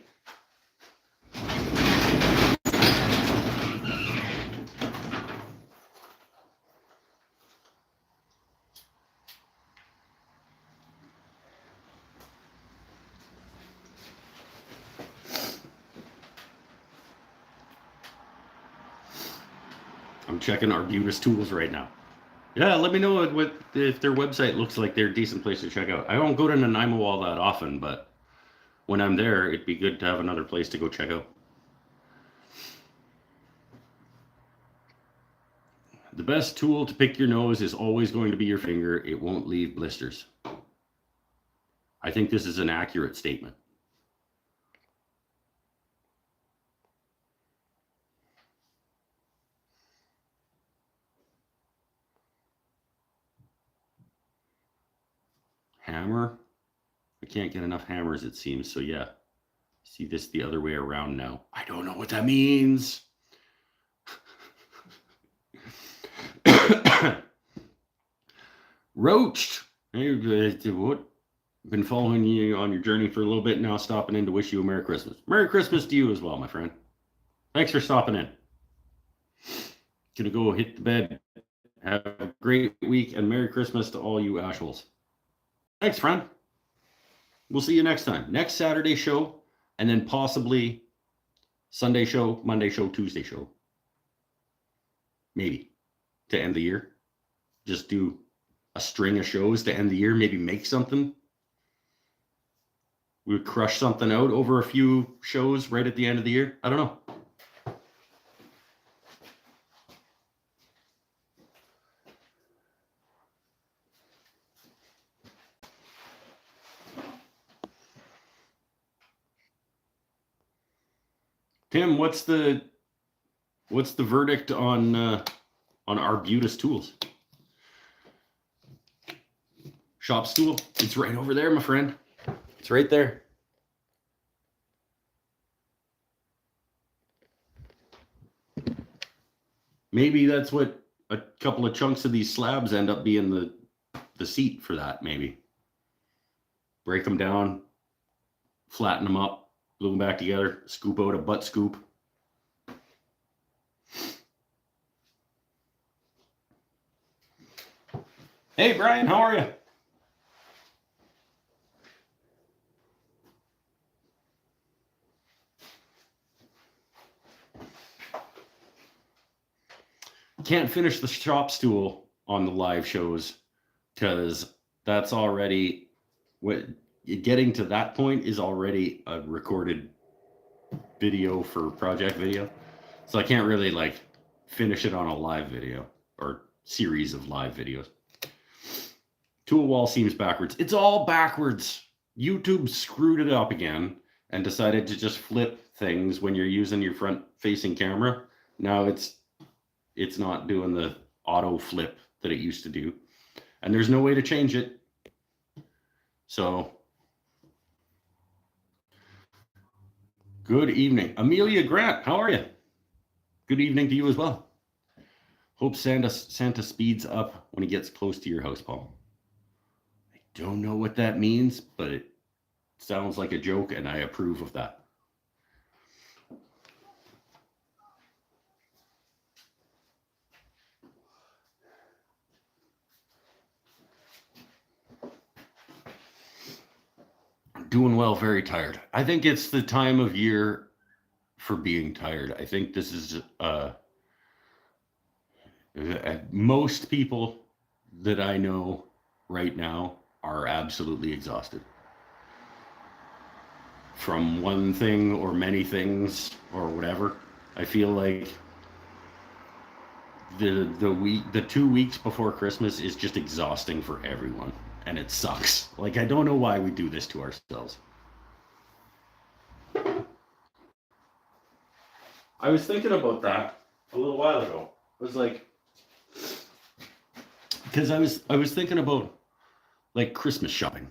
I'm checking Arbutus Tools right now. Yeah, let me know if their website looks like they're a decent place to check out. I don't go to Nanaimo all that often, but when I'm there, it'd be good to have another place to go check out. The best tool to pick your nose is always going to be your finger. It won't leave blisters. I think this is an accurate statement. Hammer. I can't get enough hammers, it seems. So yeah, see this the other way around now. I don't know what that means. Roached. Hey, what? Been following you on your journey for a little bit now, stopping in to wish you a Merry Christmas. Merry Christmas to you as well, my friend. Thanks for stopping in. Gonna go hit the bed. Have a great week and Merry Christmas to all you assholes. Thanks, friend. We'll see you next time. Next Saturday show, and then possibly Sunday show, Monday show, Tuesday show. Maybe to end the year. Just do a string of shows to end the year. Maybe make something. We would crush something out over a few shows right at the end of the year. I don't know. Tim, what's the verdict on Arbutus Tools? Shop stool. It's right over there, my friend. It's right there. Maybe that's what a couple of chunks of these slabs end up being the seat for that, maybe. Break them down, flatten them up, glue them back together, scoop out a butt scoop. Hey, Brian, how are you? can't finish the shop stool on the live shows because that's already what getting to that point is already a recorded video for project video. So I can't really like finish it on a live video or series of live videos. Tool wall seems backwards. It's all backwards. YouTube screwed it up again and decided to just flip things when you're using your front facing camera. Now it's not doing the auto flip that it used to do. And there's no way to change it. So good evening. Amelia Grant, how are you? Good evening to you as well. Hope Santa speeds up when he gets close to your house, Paul. I don't know what that means, but it sounds like a joke, and I approve of that. Doing well, very tired. I think it's the time of year for being tired. I think this is most people that I know right now are absolutely exhausted from one thing or many things or whatever. I feel like the 2 weeks before Christmas is just exhausting for everyone, and it sucks. Like, I don't know why we do this to ourselves. I was thinking about that a little while ago. I was like, because I was thinking about like Christmas shopping,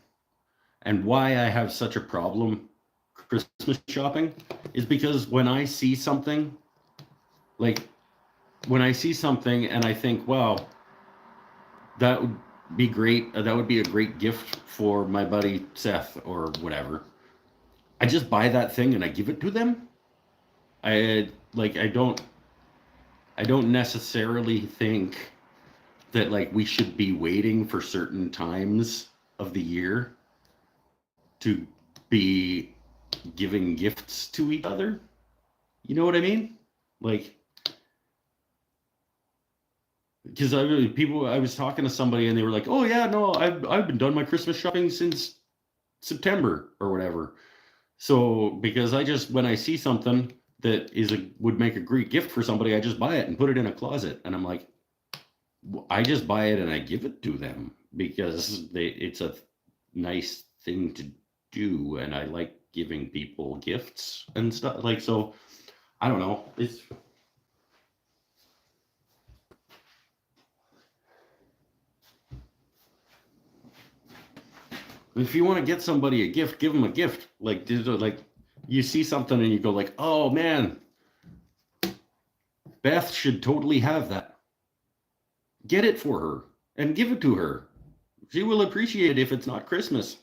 and why I have such a problem Christmas shopping is because when I see something, and I think, wow, that would be great. That would be a great gift for my buddy Seth or whatever. I just buy that thing and I give it to them. I don't necessarily think that like we should be waiting for certain times of the year to be giving gifts to each other. You know what I mean? Like, because I was talking to somebody and they were like, "Oh yeah, no, I've been done my Christmas shopping since September or whatever." So because when I see something that would make a great gift for somebody, I just buy it and put it in a closet, and I'm like, I just buy it and I give it to them because it's a nice thing to do, and I like giving people gifts and stuff. Like, so I don't know. If you want to get somebody a gift, give them a gift. Like you see something and you go like, "Oh man, Beth should totally have that." Get it for her and give it to her. She will appreciate it if it's not Christmas.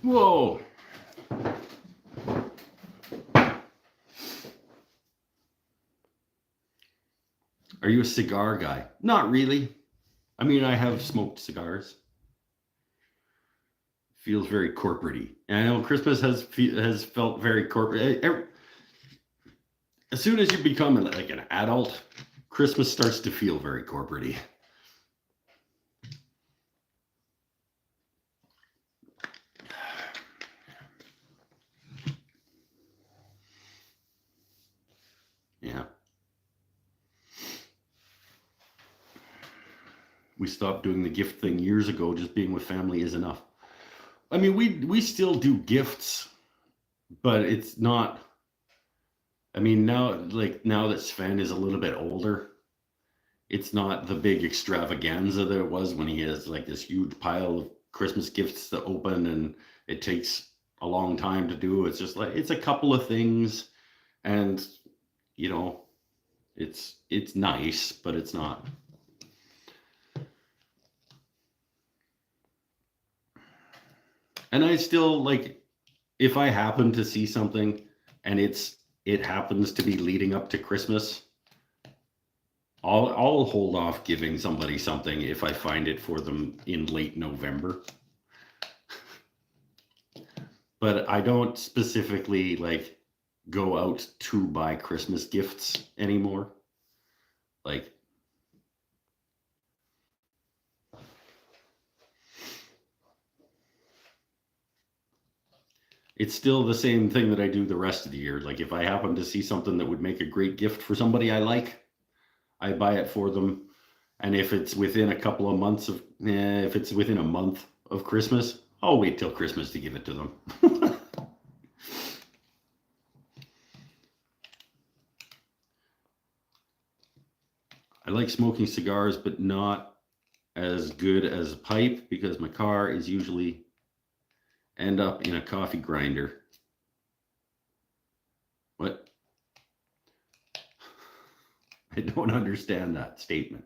Whoa. Are you a cigar guy? Not really. I mean, I have smoked cigars. Feels very corporate-y. And I know Christmas has felt very corporate. As soon as you become like an adult, Christmas starts to feel very corporate-y. Yeah. We stopped doing the gift thing years ago. Just being with family is enough. I mean, we still do gifts, but it's not. I mean, now that Sven is a little bit older, it's not the big extravaganza that it was when he has like this huge pile of Christmas gifts to open, and it takes a long time to do. It's just like it's a couple of things, and you know, it's nice, but it's not. And I still like, if I happen to see something and it happens to be leading up to Christmas, I'll hold off giving somebody something if I find it for them in late November. But I don't specifically like go out to buy Christmas gifts anymore. Like, it's still the same thing that I do the rest of the year. Like, if I happen to see something that would make a great gift for somebody I like, I buy it for them. And if it's within a couple of months of, if it's within a month of Christmas, I'll wait till Christmas to give it to them. I like smoking cigars, but not as good as a pipe because my car is usually end up in a coffee grinder. What? I don't understand that statement.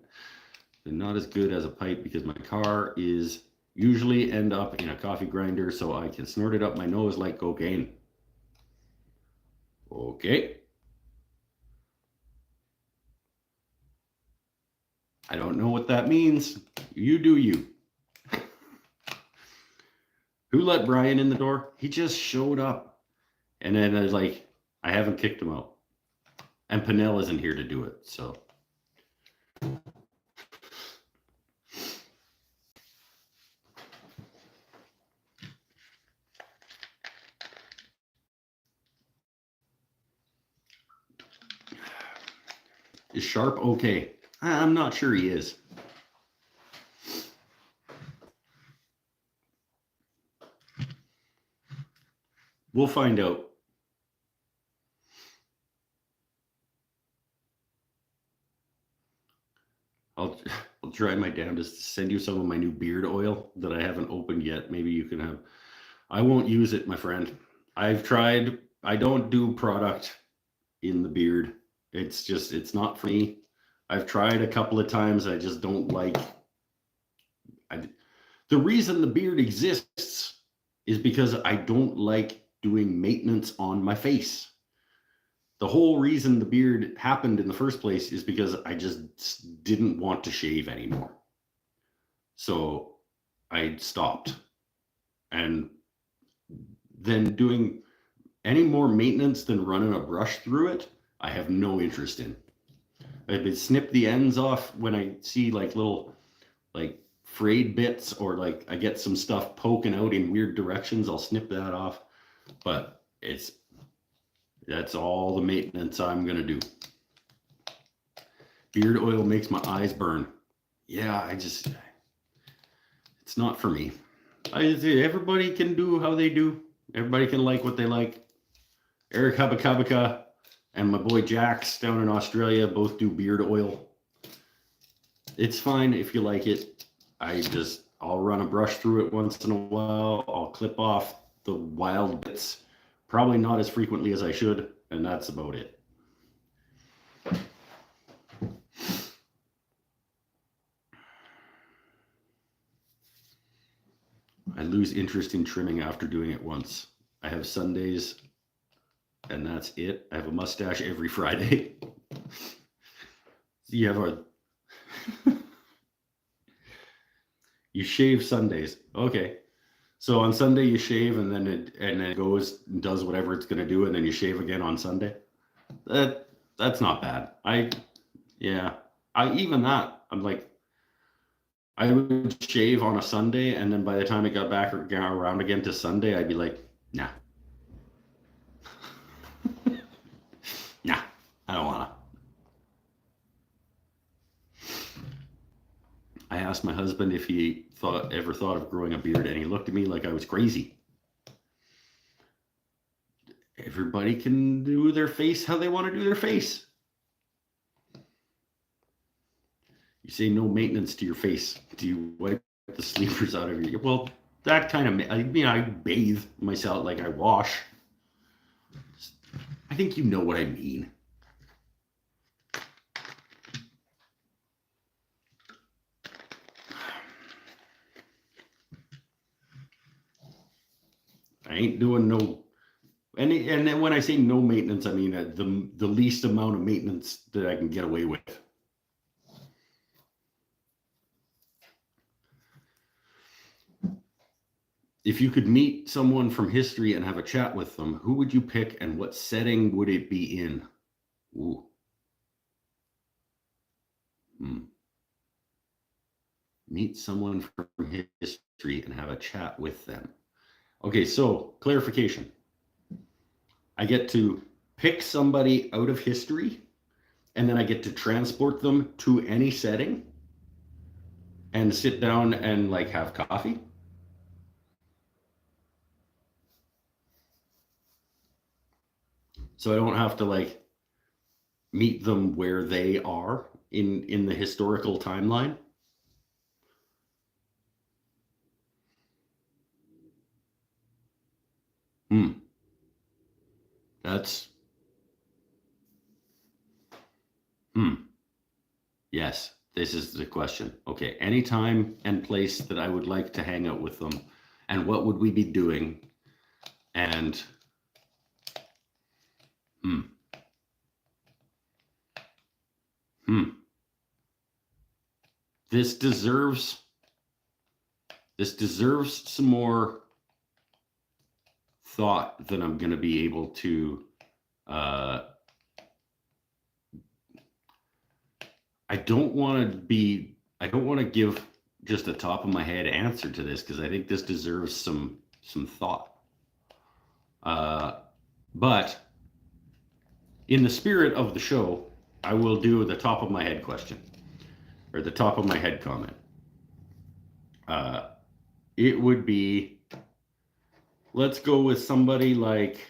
They're not as good as a pipe because my car is usually end up in a coffee grinder so I can snort it up my nose like cocaine. Okay. I don't know what that means. You do you. Who let Brian in the door? He just showed up. And then I was like, I haven't kicked him out. And Pinnell isn't here to do it, so. Is Sharp okay? I'm not sure he is. We'll find out. I'll try my damnedest to send you some of my new beard oil that I haven't opened yet. Maybe you can have. I won't use it, my friend. I've tried. I don't do product in the beard. It's just, it's not for me. I've tried a couple of times. I just don't like. The reason the beard exists is because I don't like doing maintenance on my face. The whole reason the beard happened in the first place is because I just didn't want to shave anymore. So I stopped. And then doing any more maintenance than running a brush through it, I have no interest in. I've been snip the ends off when I see like little like frayed bits or like I get some stuff poking out in weird directions. I'll snip that off. But that's all the maintenance I'm going to do. Beard oil makes my eyes burn. Yeah, it's not for me. Everybody can do how they do. Everybody can like what they like. Eric Habakabaka and my boy Jax down in Australia both do beard oil. It's fine if you like it. I'll run a brush through it once in a while. I'll clip off the wild bits. Probably not as frequently as I should, and that's about it. I lose interest in trimming after doing it once. I have Sundays, and that's it. I have a mustache every Friday. You have you shave Sundays. Okay. So on Sunday you shave and then it goes and does whatever it's going to do and then you shave again on Sunday. That's not bad. I'm like, I would shave on a Sunday and then by the time it got back around again to Sunday, I'd be like, nah. Nah, I don't wanna. I asked my husband if he ever thought of growing a beard and he looked at me like I was crazy. Everybody can do their face how they want to do their face. You say no maintenance to your face. Do you wipe the sleepers out of your? Well, that kind of. I bathe myself, like I wash. I think you know what I mean. I ain't doing no. And then when I say no maintenance, I mean the least amount of maintenance that I can get away with. If you could meet someone from history and have a chat with them, who would you pick and what setting would it be in? Ooh. Meet someone from history and have a chat with them. Okay, so clarification. I get to pick somebody out of history and then I get to transport them to any setting and sit down and like have coffee. So I don't have to like meet them where they are in the historical timeline. That's yes, this is the question. Okay, any time and place that I would like to hang out with them, and what would we be doing? And hmm, hmm, this deserves some more thought than I'm going to be able to. I don't want to give just a top of my head answer to this because I think this deserves some thought. But in the spirit of the show, I will do the top of my head question or the top of my head comment. It would be, let's go with somebody like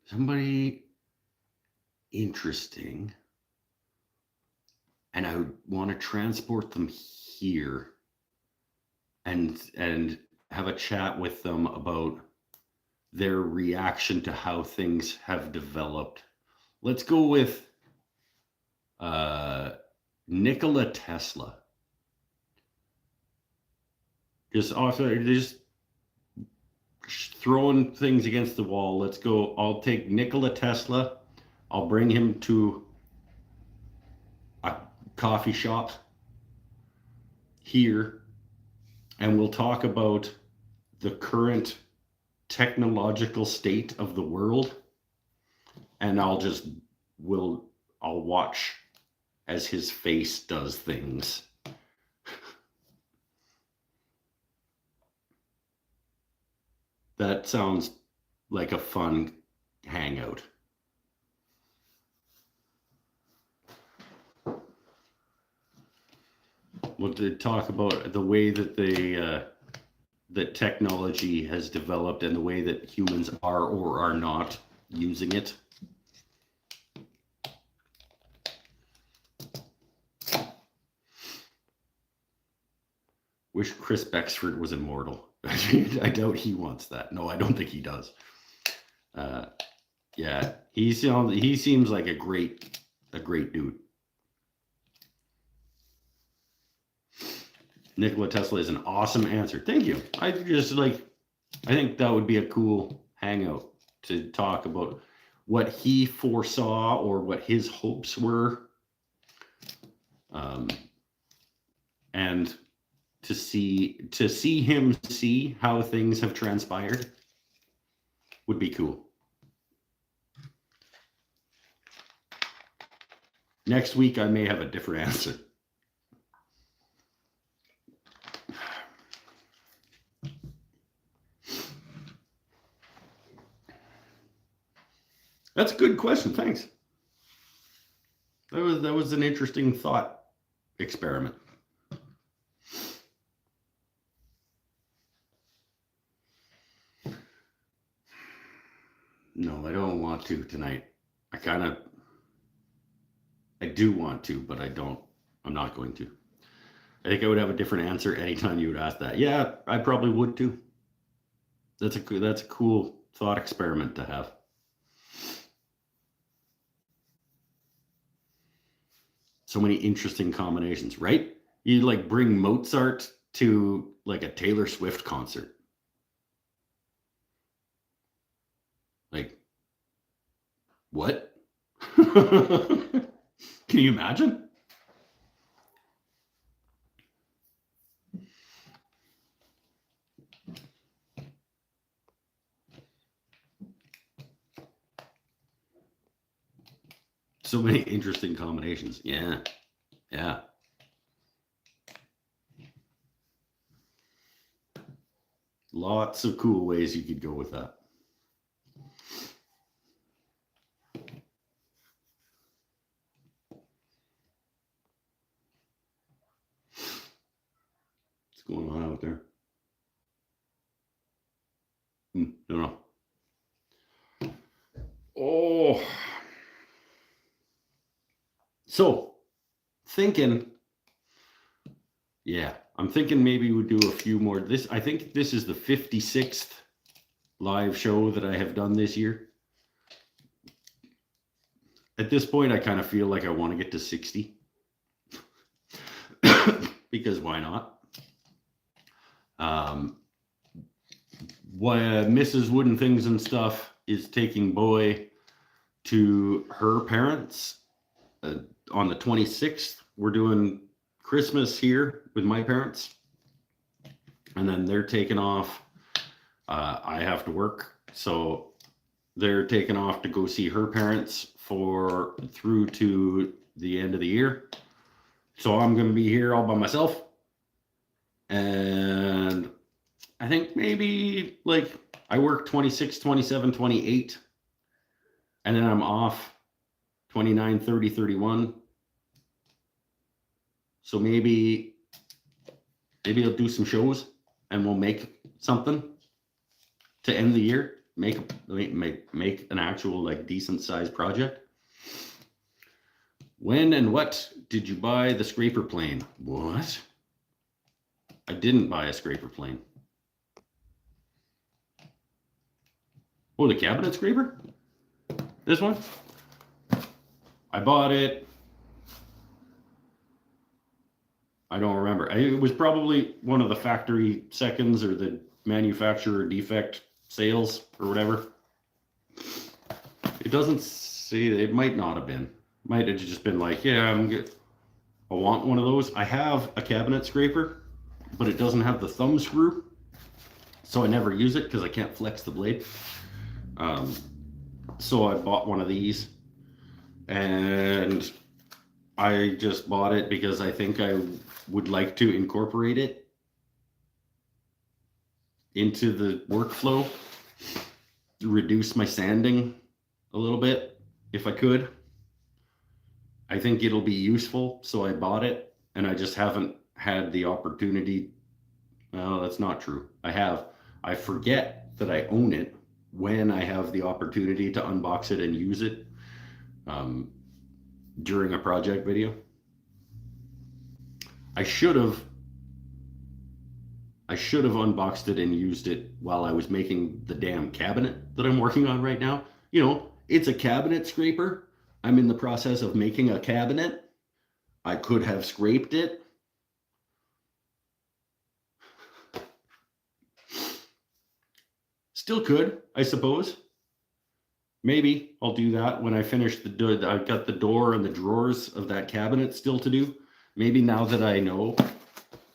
somebody interesting, and I would want to transport them here and have a chat with them about their reaction to how things have developed. Let's go with Nikola Tesla. Just throwing things against the wall. Let's go. I'll take Nikola Tesla. I'll bring him to a coffee shop here, and we'll talk about the current technological state of the world. And I'll watch as his face does things. That sounds like a fun hangout. We'll talk about the way that that technology has developed and the way that humans are or are not using it. Wish Chris Becksford was immortal. I doubt he wants that. No, I don't think he does. Yeah, he seems like a great dude. Nikola Tesla is an awesome answer. Thank you. I think that would be a cool hangout to talk about what he foresaw or what his hopes were. And to see him see how things have transpired would be cool. Next week, I may have a different answer. That's a good question. Thanks. That was an interesting thought experiment. No, I don't want to tonight. I do want to, but I don't. I'm not going to. I think I would have a different answer anytime you would ask that. Yeah, I probably would too. That's a cool thought experiment to have. So many interesting combinations, right? You like bring Mozart to like a Taylor Swift concert. Like, what? Can you imagine? So many interesting combinations. Yeah. Yeah. Lots of cool ways you could go with that. What's going on out there? Don't know. Oh. So, thinking, yeah, I'm thinking maybe we'd do a few more. I think this is the 56th live show that I have done this year. At this point, I kind of feel like I want to get to 60. Because why not? Mrs. Wooden Things and Stuff is taking Boy to her parents on the 26th. We're doing Christmas here with my parents, and then they're taking off. I have to work, so they're taking off to go see her parents through to the end of the year. So I'm going to be here all by myself, and I think maybe like I work 26, 27, 28, and then I'm off 29, 30, 31. So maybe I'll do some shows and we'll make something to end the year. Make an actual like decent sized project. When and what did you buy the scraper plane? What? I didn't buy a scraper plane. Oh, the cabinet scraper? This one? I bought it. I don't remember. It was probably one of the factory seconds or the manufacturer defect sales or whatever. It doesn't say, it might not have been. Might have just been like, yeah, I want one of those. I have a cabinet scraper, but it doesn't have the thumb screw. So I never use it because I can't flex the blade. So I bought one of these, and I just bought it because I think I would like to incorporate it into the workflow, reduce my sanding a little bit if I could. I think it'll be useful, so I bought it, and I just haven't had the opportunity. Well, that's not true. I forget that I own it when I have the opportunity to unbox it and use it during a project video. I should have unboxed it and used it while I was making the damn cabinet that I'm working on right now. You know, it's a cabinet scraper. I'm in the process of making a cabinet. I could have scraped it. Still could, I suppose. Maybe I'll do that when I finish I've got the door and the drawers of that cabinet still to do. Maybe now that I know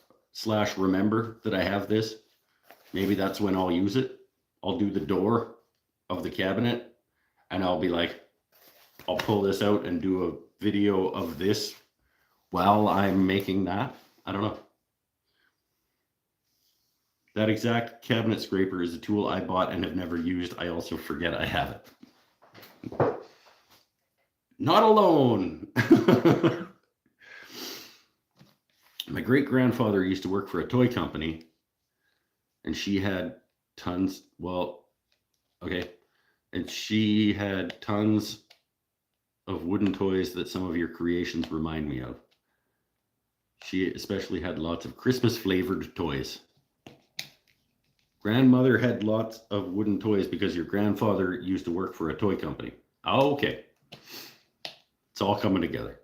/ remember that I have this, maybe that's when I'll use it. I'll do the door of the cabinet, and I'll be like, I'll pull this out and do a video of this while I'm making that. I don't know. That exact cabinet scraper is a tool I bought and have never used. I also forget I have it. Not alone. My great-grandfather used to work for a toy company, and she had tons, and she had tons of wooden toys that some of your creations remind me of. She especially had lots of Christmas-flavored toys. Grandmother had lots of wooden toys because your grandfather used to work for a toy company. Oh, okay. It's all coming together.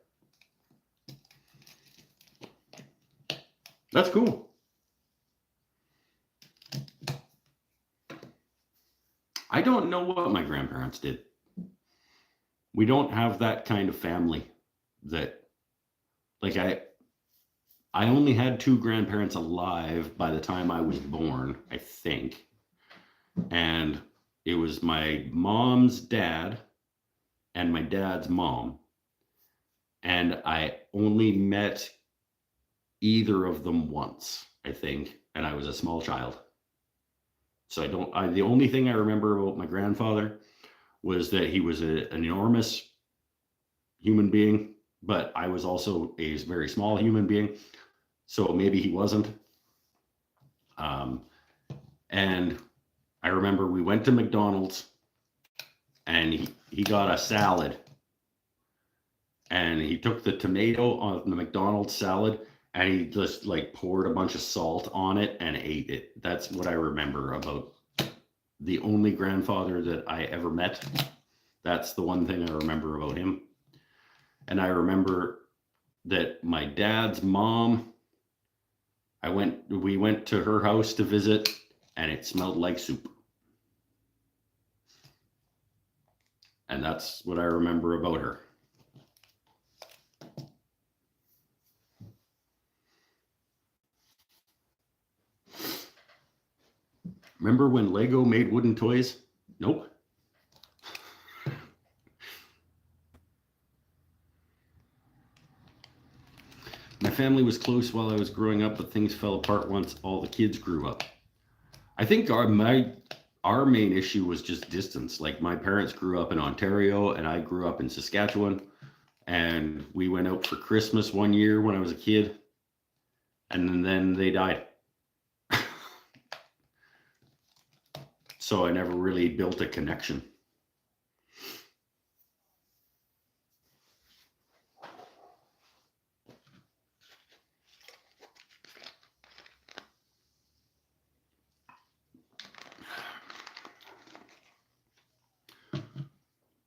That's cool. I don't know what my grandparents did. We don't have that kind of family that, like, I only had two grandparents alive by the time I was born, I think. And it was my mom's dad and my dad's mom. And I only met either of them once, I think, and I was a small child. So the only thing I remember about my grandfather was that he was an enormous human being, but I was also a very small human being. So maybe he wasn't. And I remember we went to McDonald's and he got a salad, and he took the tomato on the McDonald's salad and he just like poured a bunch of salt on it and ate it. That's what I remember about the only grandfather that I ever met. That's the one thing I remember about him. And I remember that my dad's mom, we went to her house to visit, and it smelled like soup. And that's what I remember about her. Remember when Lego made wooden toys? Nope. My family was close while I was growing up, but things fell apart once all the kids grew up. I think our main issue was just distance. Like, my parents grew up in Ontario and I grew up in Saskatchewan, and we went out for Christmas one year when I was a kid, and then they died. So I never really built a connection.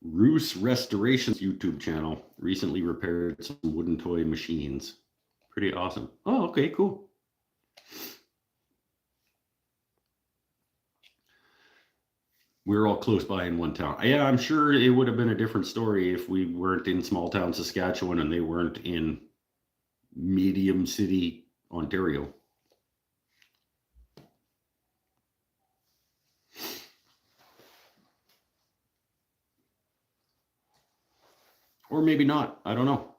Roos Restoration's YouTube channel recently repaired some wooden toy machines. Pretty awesome. Oh, okay, cool. We were all close by in one town. Yeah, I'm sure it would have been a different story if we weren't in small town Saskatchewan and they weren't in medium city Ontario. Or maybe not. I don't know.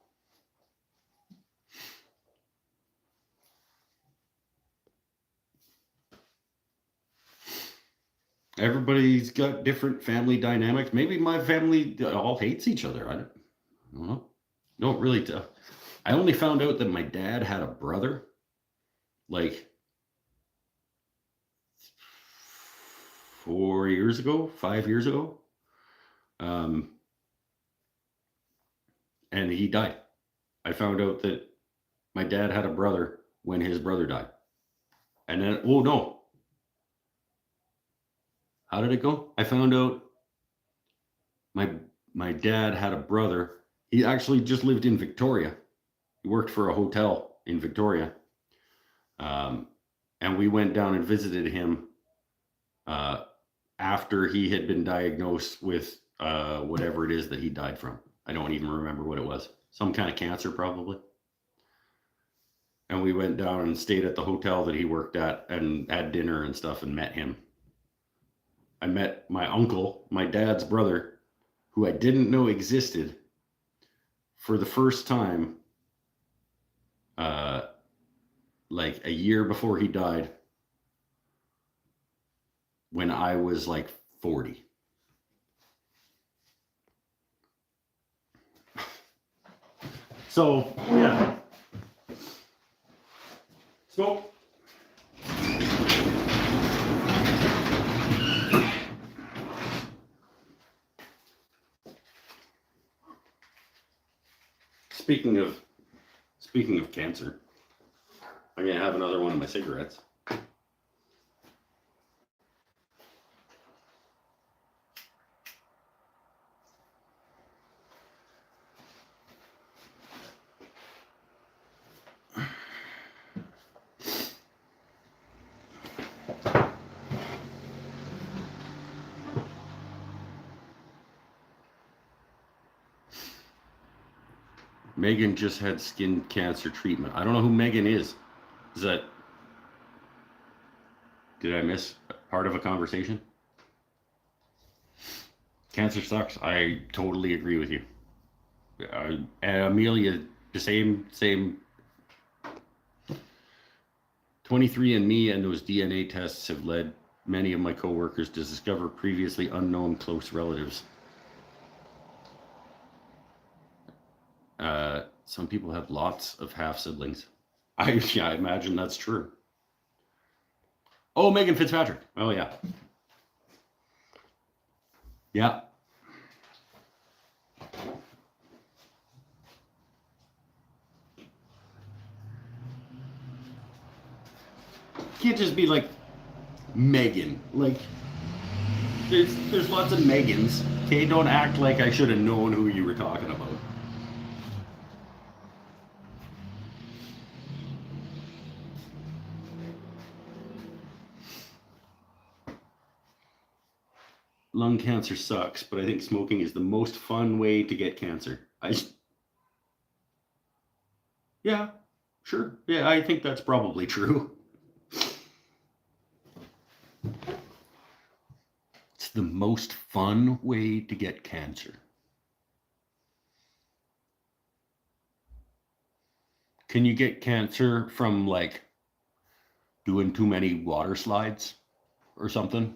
Everybody's got different family dynamics. Maybe my family all hates each other. I don't know. Don't really. I only found out that my dad had a brother, like 5 years ago. And he died. I found out that my dad had a brother when his brother died. And then, oh no. How did it go? I found out my dad had a brother. He actually just lived in Victoria. He worked for a hotel in Victoria. And we went down and visited him after he had been diagnosed with whatever it is that he died from. I don't even remember what it was. Some kind of cancer, probably. And we went down and stayed at the hotel that he worked at and had dinner and stuff and met him. I met my uncle, my dad's brother, who I didn't know existed, for the first time, like a year before he died, when I was like 40. So, yeah. So, speaking of cancer, I'm gonna have another one of my cigarettes. Megan just had skin cancer treatment. I don't know who Megan is. Is that... Did I miss part of a conversation? Cancer sucks. I totally agree with you. And Amelia, the same. 23andMe and those DNA tests have led many of my coworkers to discover previously unknown close relatives. Some people have lots of half siblings. I imagine that's true. Oh, Megan Fitzpatrick. Oh yeah. Yeah. Can't just be like Megan. Like there's lots of Megans. Okay, don't act like I should have known who you were talking about. Lung cancer sucks, but I think smoking is the most fun way to get cancer. Yeah, sure. Yeah, I think that's probably true. It's the most fun way to get cancer. Can you get cancer from like doing too many water slides or something?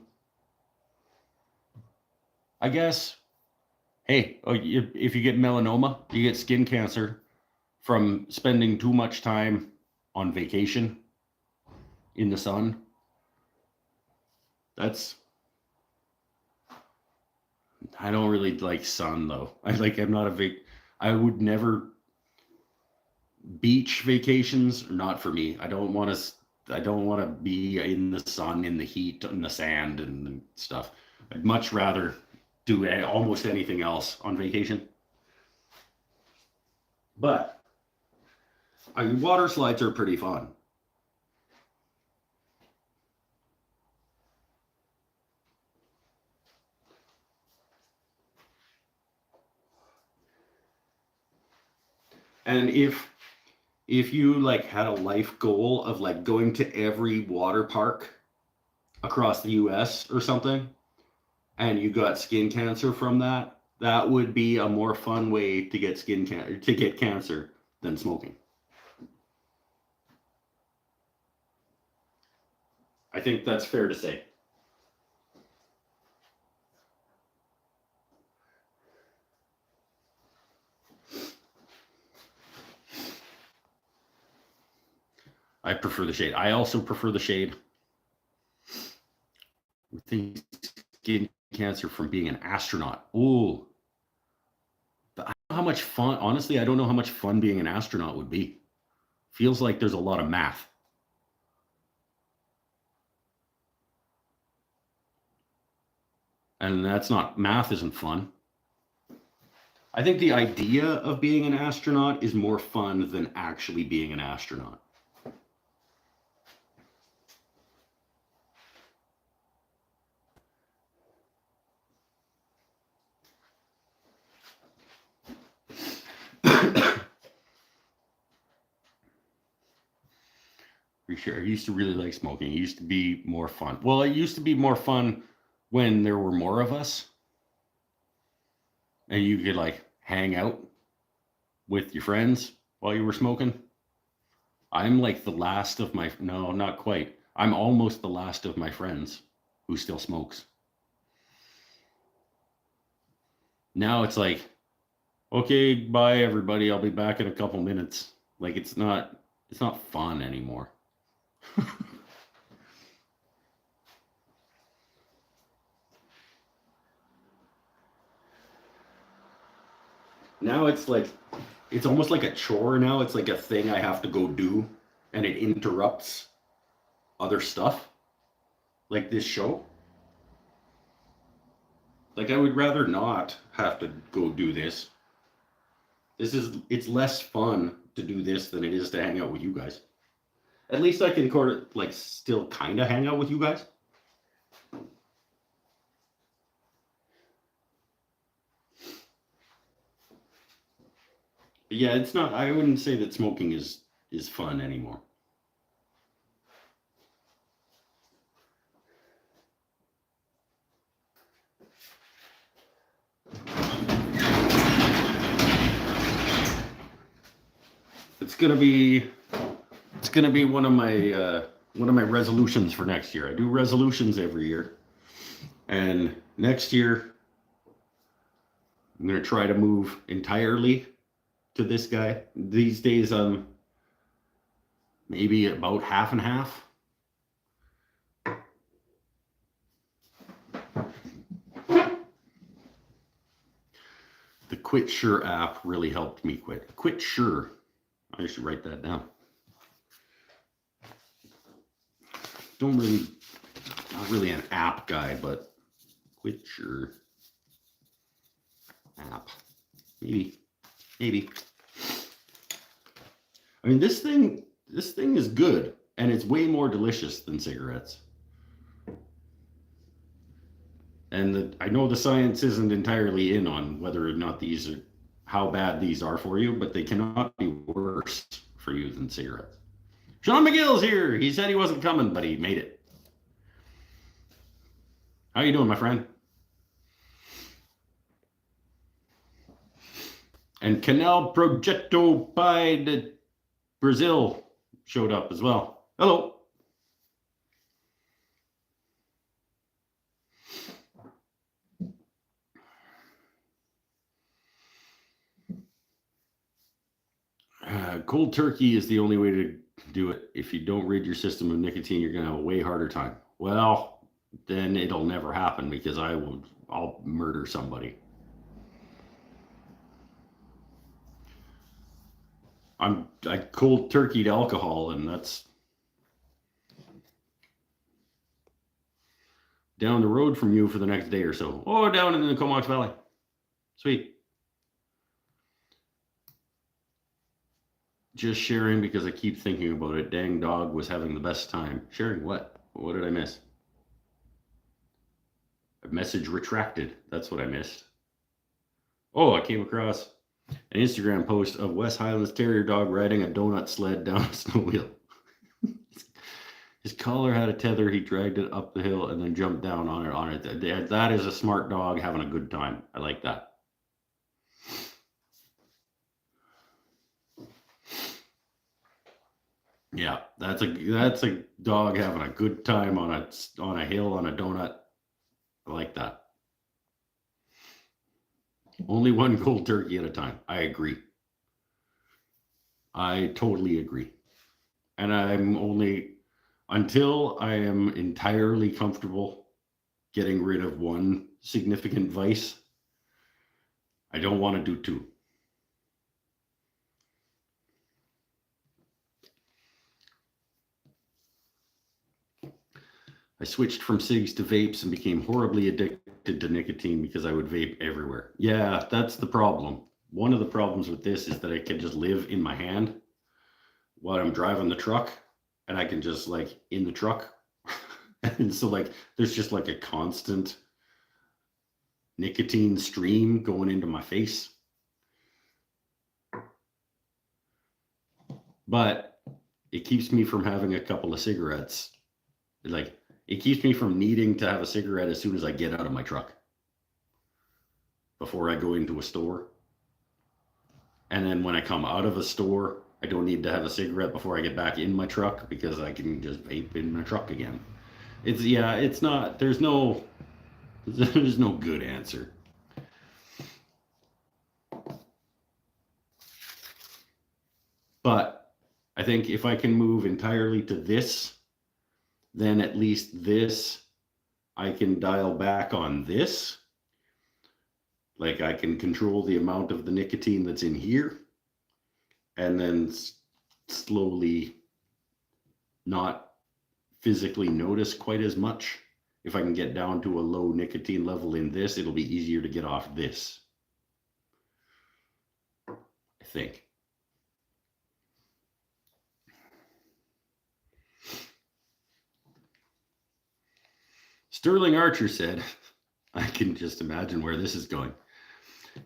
I guess. Hey, if you get melanoma, you get skin cancer from spending too much time on vacation in the sun. I don't really like sun though. I'm not I would never... Beach vacations are not for me. I don't want to be in the sun, in the heat, in the sand and stuff. I'd much rather do almost anything else on vacation. But water slides are pretty fun. And if you like had a life goal of like going to every water park across the US or something, and you got skin cancer from that, that would be a more fun way to get cancer than smoking. I think that's fair to say. I prefer the shade. I also prefer the shade. I think skin cancer from being an astronaut. Ooh. But I don't know how much fun, honestly, I don't know how much fun being an astronaut would be. Feels like there's a lot of math. And math isn't fun. I think the idea of being an astronaut is more fun than actually being an astronaut. For sure. I used to really like smoking. It used to be more fun. Well, it used to be more fun when there were more of us and you could like hang out with your friends while you were smoking. I'm like the last of my... No, not quite. I'm almost the last of my friends who still smokes. Now it's like, okay, bye everybody. I'll be back in a couple minutes. Like it's not fun anymore. Now it's like, it's almost like a chore now. It's like a thing I have to go do, and it interrupts other stuff, like this show. Like I would rather not have to go do this. It's less fun to do this than it is to hang out with you guys. At least I can like still kind of hang out with you guys. Yeah, it's not. I wouldn't say that smoking is fun anymore. It's gonna be one of my resolutions for next year. I do resolutions every year, and next year I'm gonna try to move entirely to this guy. These days I'm maybe about half and half. The Quit Sure app really helped me quit. Quit Sure. I should write that down. Not really an app guy, but Quit Sure app. Maybe. I mean, this thing is good, and it's way more delicious than cigarettes. And I know the science isn't entirely in on whether or not how bad these are for you, but they cannot be worse for you than cigarettes. Sean McGill's here. He said he wasn't coming, but he made it. How you doing, my friend? And Canal Progetto by Brazil showed up as well. Hello. Cold turkey is the only way to do it. If you don't rid your system of nicotine, you're going to have a way harder time. Well, then it'll never happen because I'll murder somebody. I cold turkeyed alcohol, and that's down the road from you for the next day or so. Oh, down in the Comox Valley. Sweet. Just sharing because I keep thinking about it. Dang dog was having the best time. Sharing what? What did I miss? A message retracted. That's what I missed. Oh, I came across an Instagram post of West Highlands Terrier dog riding a donut sled down a snow hill. His collar had a tether. He dragged it up the hill and then jumped down on it. That is a smart dog having a good time. I like that. Yeah, that's a dog having a good time on a hill on a donut. I like that. Only one cold turkey at a time. I agree. I totally agree. And until I am entirely comfortable getting rid of one significant vice, I don't want to do two. I switched from cigs to vapes and became horribly addicted to nicotine because I would vape everywhere. Yeah, that's the problem. One of the problems with this is that I can just live in my hand while I'm driving the truck, and I can just in the truck. And so there's just a constant nicotine stream going into my face. But it keeps me from having a couple of cigarettes. It keeps me from needing to have a cigarette as soon as I get out of my truck before I go into a store. And then when I come out of a store, I don't need to have a cigarette before I get back in my truck because I can just vape in my truck again. There's no good answer. But I think if I can move entirely to this, then at least this, I can dial back on this. I can control the amount of the nicotine that's in here, and then slowly not physically notice quite as much. If I can get down to a low nicotine level in this, it'll be easier to get off this, I think. Sterling Archer said, I can just imagine where this is going.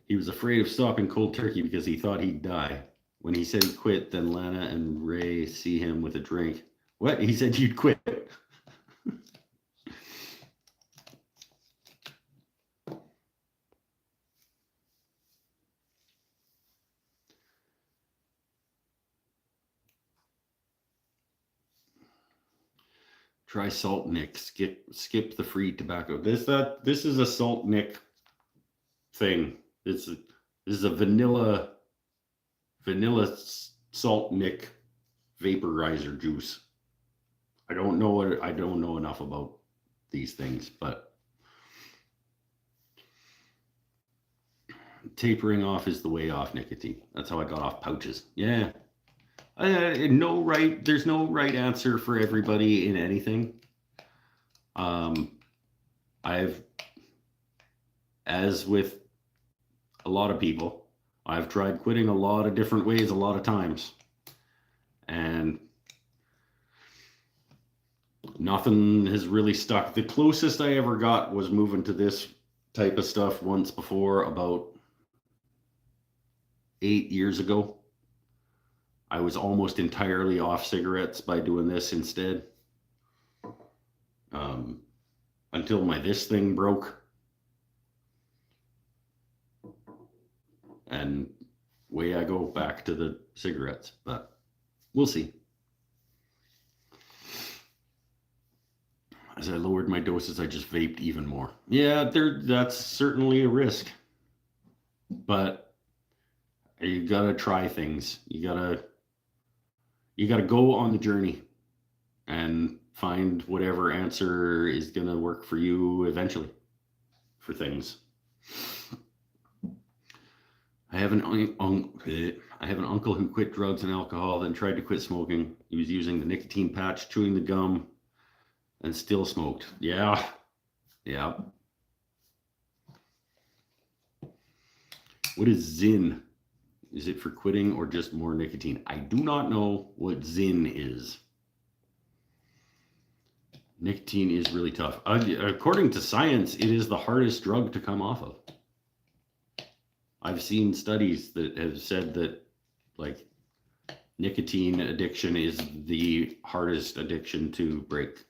He was afraid of stopping cold turkey because he thought he'd die. When he said he quit, then Lana and Ray see him with a drink. What? He said you'd quit. Try Salt Nick. Skip the free tobacco. This is a Salt Nick thing. This is a vanilla Salt Nick vaporizer juice. I don't know enough about these things, but tapering off is the way off nicotine. That's how I got off pouches. Yeah. There's no right answer for everybody in anything. As with a lot of people, I've tried quitting a lot of different ways a lot of times, and nothing has really stuck. The closest I ever got was moving to this type of stuff once before, about 8 years ago. I was almost entirely off cigarettes by doing this instead. Until this thing broke. And way I go back to the cigarettes, but we'll see. As I lowered my doses, I just vaped even more. Yeah, that's certainly a risk. But you gotta try things. You gotta go on the journey and find whatever answer is gonna work for you eventually for things. I have an uncle who quit drugs and alcohol, then tried to quit smoking. He was using the nicotine patch, chewing the gum, and still smoked. Yeah. What is Zyn? Is it for quitting or just more nicotine? I do not know what Zyn is. Nicotine is really tough. According to science, it is the hardest drug to come off of. I've seen studies that have said that, like, nicotine addiction is the hardest addiction to break.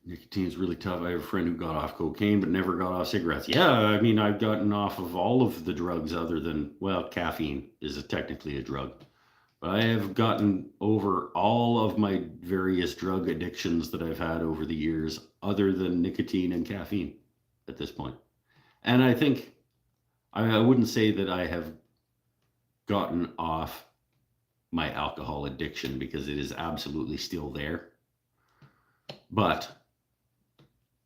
Nicotine is really tough. I have a friend who got off cocaine but never got off cigarettes. Yeah, I mean, I've gotten off of all of the drugs other than, well, caffeine is technically a drug. But I have gotten over all of my various drug addictions that I've had over the years, other than nicotine and caffeine at this point. And I think I wouldn't say that I have gotten off my alcohol addiction, because it is absolutely still there. But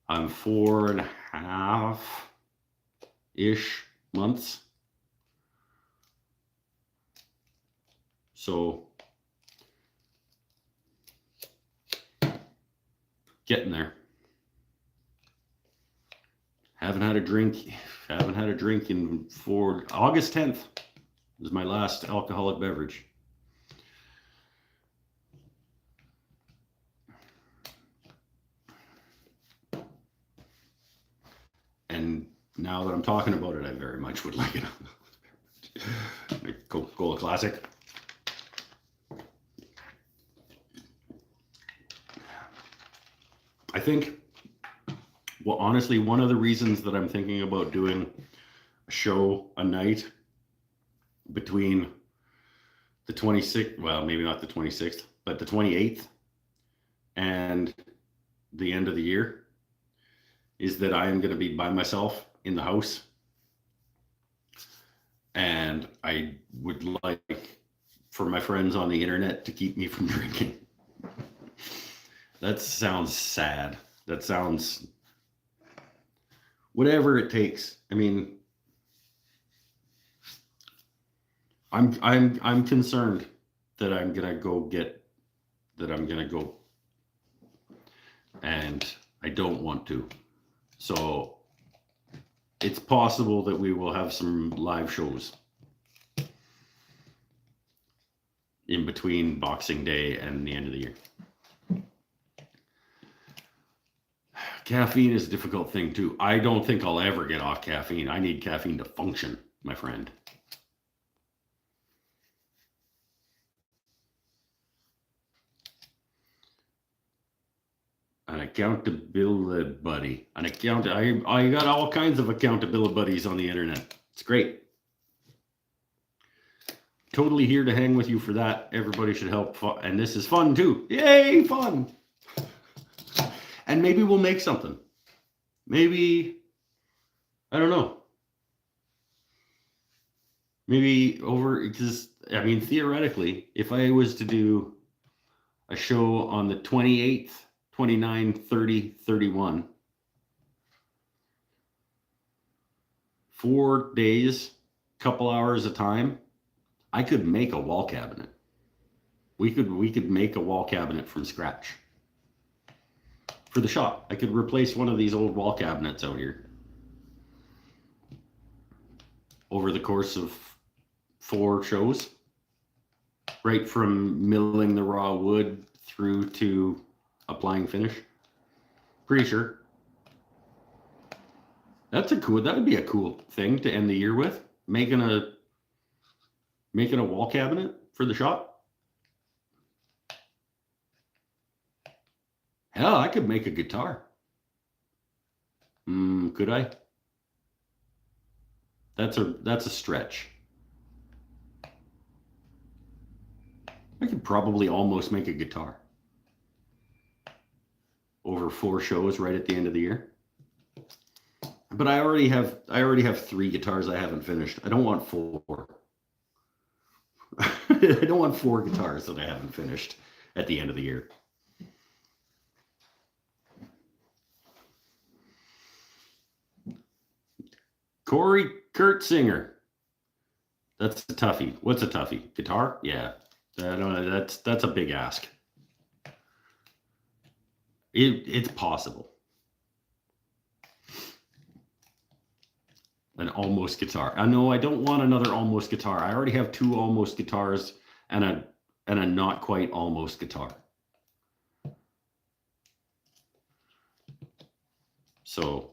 I'm 4.5-ish months. So getting there. Haven't had a drink in August 10th was my last alcoholic beverage. And now that I'm talking about it, I very much would like it. Coca-Cola Classic. I think, well, honestly, one of the reasons that I'm thinking about doing a show a night between the 26th, well, maybe not the 26th, but the 28th and the end of the year, is that I am going to be by myself in the house. And I would like for my friends on the internet to keep me from drinking. That sounds sad. That sounds whatever it takes. I mean, I'm concerned that I'm gonna go, and I don't want to. So it's possible that we will have some live shows in between Boxing Day and the end of the year. Caffeine is a difficult thing too. I don't think I'll ever get off caffeine. I need caffeine to function, my friend. An accountability buddy. I got all kinds of accountability buddies on the internet. It's great. Totally here to hang with you for that. Everybody should help. And this is fun too. Yay, fun. And maybe we'll make something. Maybe, I don't know. Maybe because I mean, theoretically, if I was to do a show on the 28th, 29, 30, 31, 4 days, couple hours a time, I could make a wall cabinet. We could make a wall cabinet from scratch. For the shop, I could replace one of these old wall cabinets out here over the course of 4 shows, right from milling the raw wood through to applying finish. Pretty sure. That would be a cool thing to end the year with. Making a wall cabinet for the shop. Hell, I could make a guitar. Could I? That's a stretch. I could probably almost make a guitar over 4 shows right at the end of the year. But I already have 3 guitars I haven't finished. I don't want 4. I don't want 4 guitars that I haven't finished at the end of the year. Corey Kurtzinger. That's a toughie. What's a toughie? Guitar? Yeah. I don't know. That's a big ask. It's possible. An almost guitar. I know I don't want another almost guitar. I already have 2 almost guitars and a not quite almost guitar. So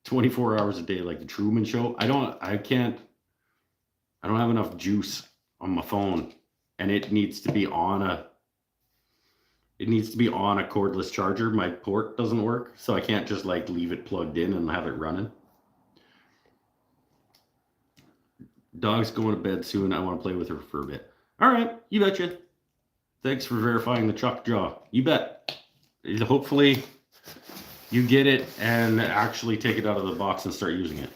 24 hours a day like the Truman Show. I don't have enough juice on my phone, and it needs to be on a cordless charger. My port doesn't work, so I can't just like leave it plugged in and have it running. Dog's going to bed soon. I want to play with her for a bit. All right, you betcha. Thanks for verifying the Chuck Jaw. You bet. Hopefully you get it and actually take it out of the box and start using it.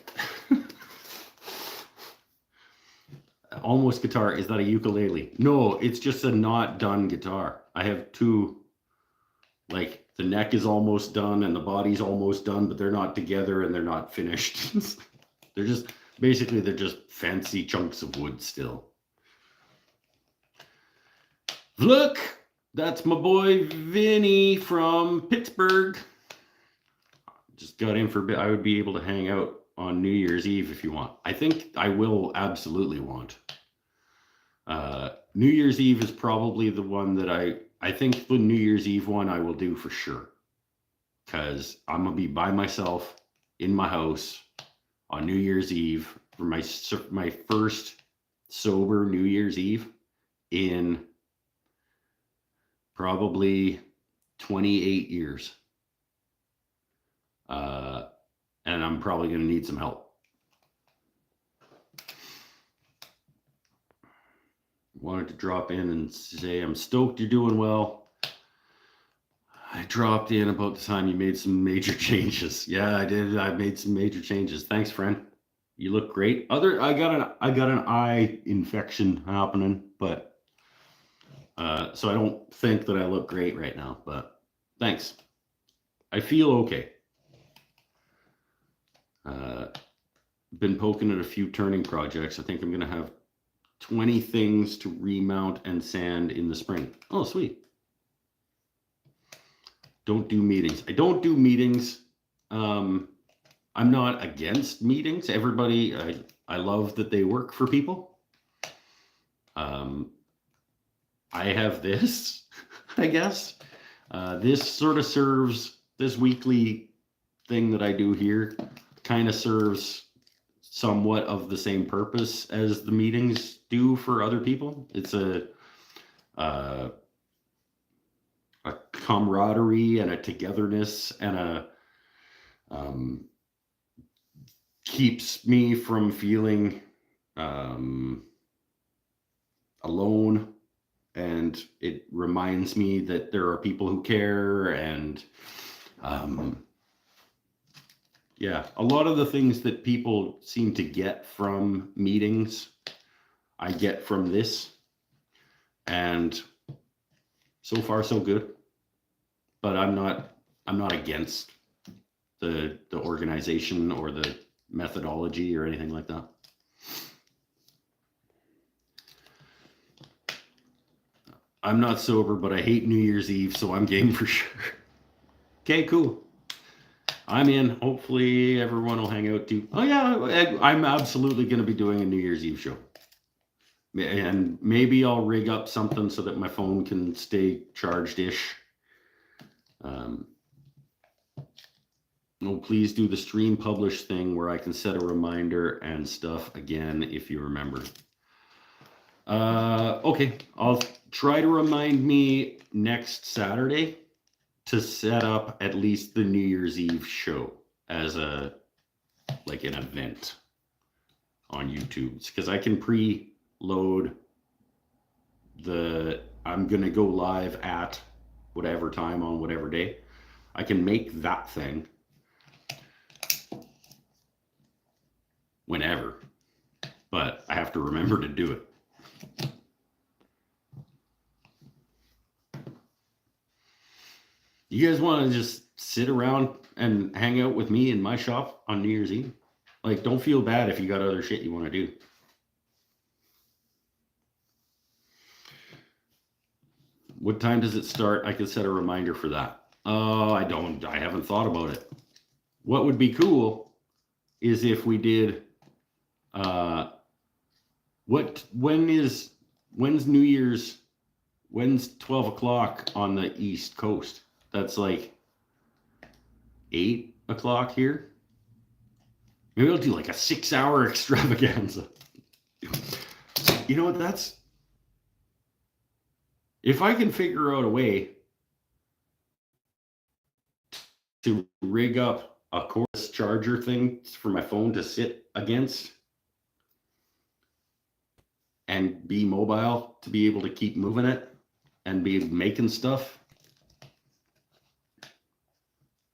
Almost guitar. Is that a ukulele? No, it's just a not done guitar. I have 2, like the neck is almost done and the body's almost done, but they're not together and they're not finished. they're just fancy chunks of wood still. Look, that's my boy Vinny from Pittsburgh. Just got in for a bit. I would be able to hang out on New Year's Eve if you want. I think I will absolutely want. New Year's Eve is probably the one that I think the New Year's Eve one I will do for sure. Because I'm going to be by myself in my house on New Year's Eve for my first sober New Year's Eve in probably 28 years. And I'm probably going to need some help. Wanted to drop in and say I'm stoked you're doing well. I dropped in about the time you made some major changes. Yeah, I did. I made some major changes. Thanks, friend. You look great. I got an eye infection happening, but so I don't think that I look great right now, but thanks. I feel okay. Been poking at a few turning projects. I think I'm going to have 20 things to remount and sand in the spring. Oh, sweet. Don't do meetings. I don't do meetings. I'm not against meetings. Everybody, I love that they work for people. I have this, I guess. This sort of serves, this weekly thing that I do here kind of serves somewhat of the same purpose as the meetings do for other people. It's a camaraderie and a togetherness and a keeps me from feeling alone, and it reminds me that there are people who care, and yeah, a lot of the things that people seem to get from meetings, I get from this, and so far so good. But I'm not against the organization or the methodology or anything like that. I'm not sober, but I hate New Year's Eve, so I'm game for sure. Okay, cool. I'm in. Hopefully everyone will hang out too. Oh yeah, I'm absolutely going to be doing a New Year's Eve show. And maybe I'll rig up something so that my phone can stay charged-ish. Oh, please do the stream publish thing where I can set a reminder and stuff again if you remember. Okay, I'll try to remind me next Saturday to set up at least the New Year's Eve show as an event on YouTube, because I can preload I'm gonna go live at whatever time on whatever day. I can make that thing whenever, but I have to remember to do it. You guys want to just sit around and hang out with me in my shop on New Year's Eve? Like, don't feel bad if you got other shit you want to do. What time does it start? I could set a reminder for that. I haven't thought about it. What would be cool is if we did, when's New Year's, when's 12 o'clock on the East Coast? That's like 8 o'clock here. Maybe I'll do like a 6-hour extravaganza. You know what, if I can figure out a way to rig up a cordless charger thing for my phone to sit against and be mobile, to be able to keep moving it and be making stuff.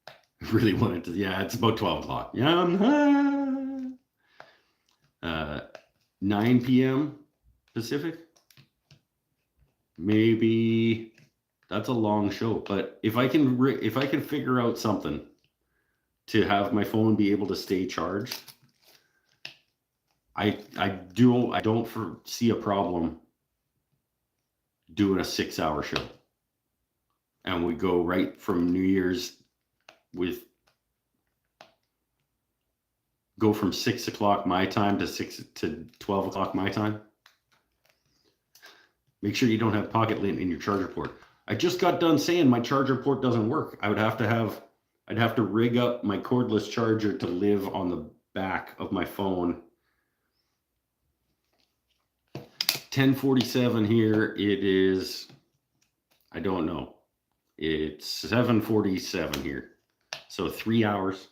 I really wanted to, yeah, it's about 12 o'clock. Yeah, 9 p.m. Pacific. Maybe that's a long show, but if I can figure out something to have my phone be able to stay charged, I don't foresee a problem doing a 6-hour show, and we go right from New Year's go from 6 o'clock my time to 12 o'clock my time. Make sure you don't have pocket lint in your charger port. I just got done saying my charger port doesn't work. I'd have to rig up my cordless charger to live on the back of my phone. 10:47 here. It is, I don't know. It's 7:47 here. So 3 hours.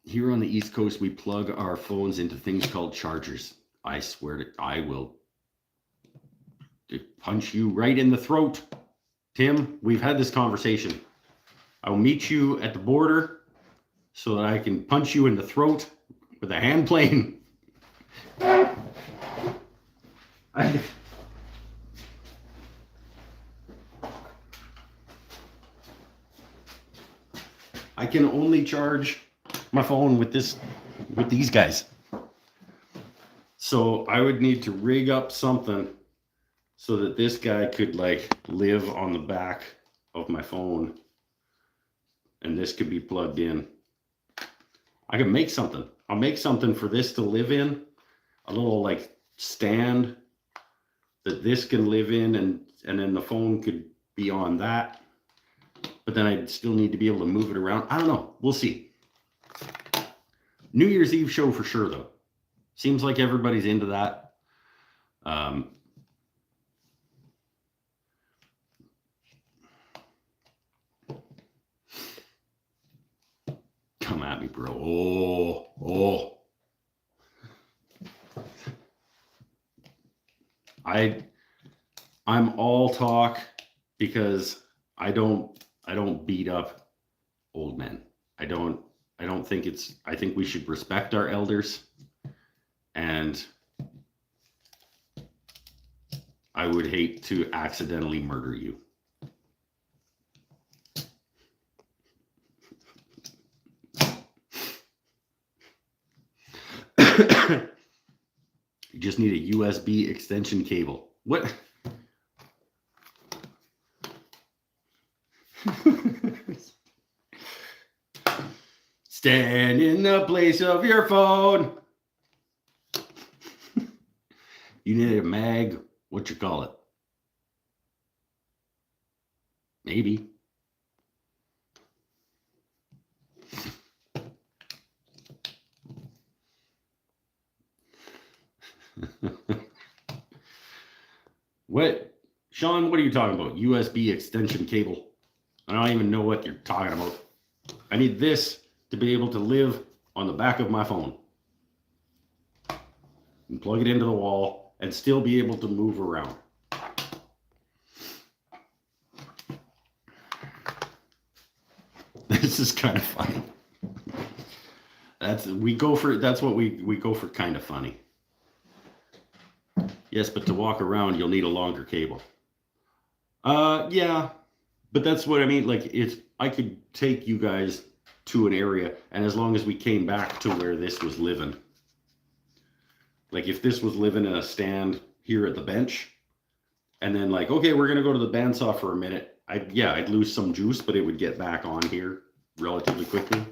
Here on the East Coast, we plug our phones into things called chargers. I swear I will punch you right in the throat. Tim, we've had this conversation. I will meet you at the border so that I can punch you in the throat with a hand plane. I can only charge my phone with these guys. So I would need to rig up something so that this guy could live on the back of my phone, and this could be plugged in. I can make something. I'll make something for this to live in, a little stand that this can live in, and then the phone could beyond that. But then I'd still need to be able to move it around. I don't know. We'll see. New Year's Eve show for sure, though. Seems like everybody's into that. Come at me, bro. Oh. I'm all talk because I don't beat up old men. I don't think I think we should respect our elders, and I would hate to accidentally murder you. You just need a USB extension cable. What? Stand in the place of your phone. You need a mag. What you call it? Maybe. What? Sean, what are you talking about? USB extension cable. I don't even know what you're talking about. I need this to be able to live on the back of my phone. And plug it into the wall and still be able to move around. This is kind of funny. That's what we go for, kind of funny. Yes, but to walk around you'll need a longer cable. Yeah. But that's what I mean. Like, I could take you guys to an area, and as long as we came back to where this was living, like if this was living in a stand here at the bench, and then like, okay, we're gonna go to the bandsaw for a minute. I'd lose some juice, but it would get back on here relatively quickly.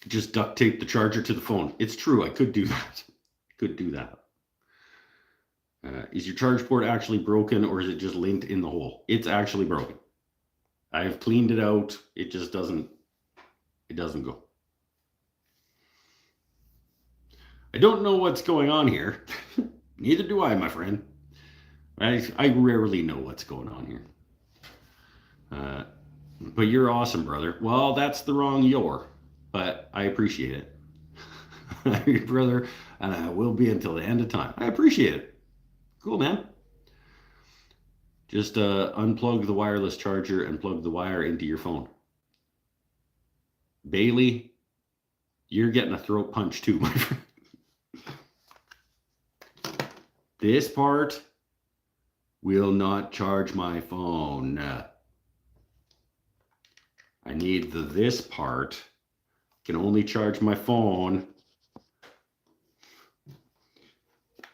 Just duct tape the charger to the phone. It's true. I could do that. Is your charge port actually broken, or is it just linked in the hole? It's actually broken. I've cleaned it out. It just doesn't go. I don't know what's going on here. Neither do I, my friend. I rarely know what's going on here. But you're awesome, brother. Well, that's the wrong "your," but I appreciate it. I'm your brother, and I will be until the end of time. I appreciate it. Cool, man. Just unplug the wireless charger and plug the wire into your phone. Bailey, you're getting a throat punch too, my friend. This part will not charge my phone. I need this part. Can only charge my phone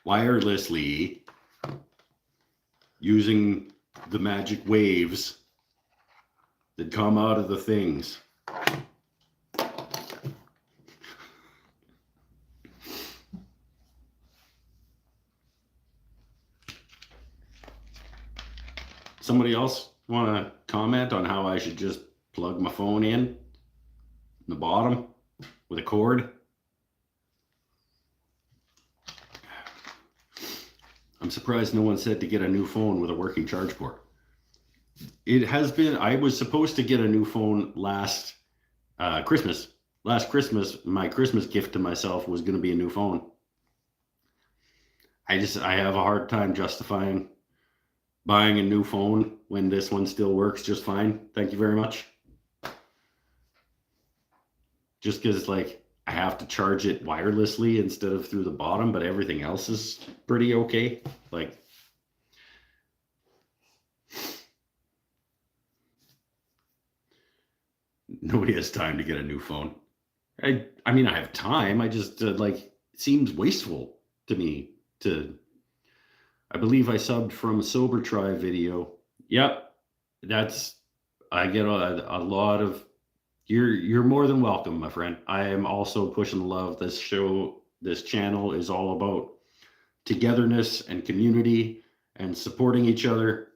wirelessly using the magic waves that come out of the things. Somebody else want to comment on how I should just plug my phone in the bottom with a cord? I'm surprised no one said to get a new phone with a working charge port. It has been, I was supposed to get a new phone last Christmas. Last Christmas, my Christmas gift to myself was going to be a new phone. I have a hard time justifying buying a new phone when this one still works just fine. Thank you very much. Just because, like, I have to charge it wirelessly instead of through the bottom, but everything else is pretty okay. Like, nobody has time to get a new phone. I mean, I have time. I just, like, it seems wasteful to me to, I believe I subbed from a Sober Try video. Yep. I get a lot of, you're more than welcome, my friend. I am also pushing the love. This channel is all about togetherness and community and supporting each other.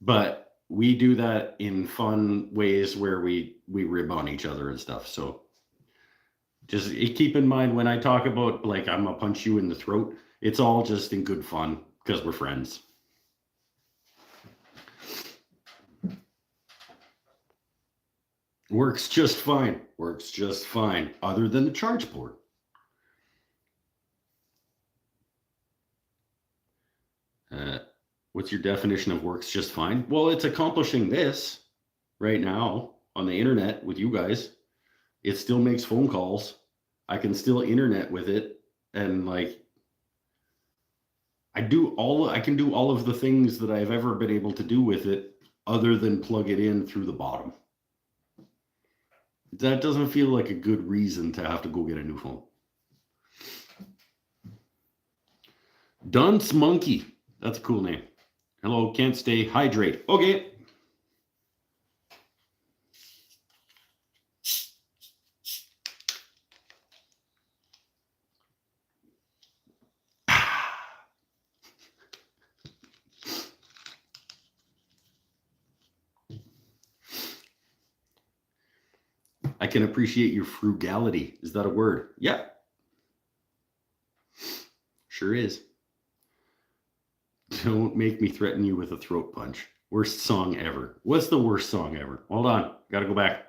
But we do that in fun ways where we rib on each other and stuff. So just keep in mind when I talk about like I'm gonna punch you in the throat, it's all just in good fun because we're friends. Works just fine. Works just fine, other than the charge port. What's your definition of works just fine? Well, it's accomplishing this right now on the internet with you guys. It still makes phone calls. I can still internet with it, and like I can do all of the things that I've ever been able to do with it, other than plug it in through the bottom. That doesn't feel like a good reason to have to go get a new phone. Dunce Monkey. That's a cool name. Hello, can't stay. Hydrate. Okay. I can appreciate your frugality. Is that a word? Yeah. Sure is. Don't make me threaten you with a throat punch. Worst song ever. What's the worst song ever? Hold on. Gotta go back.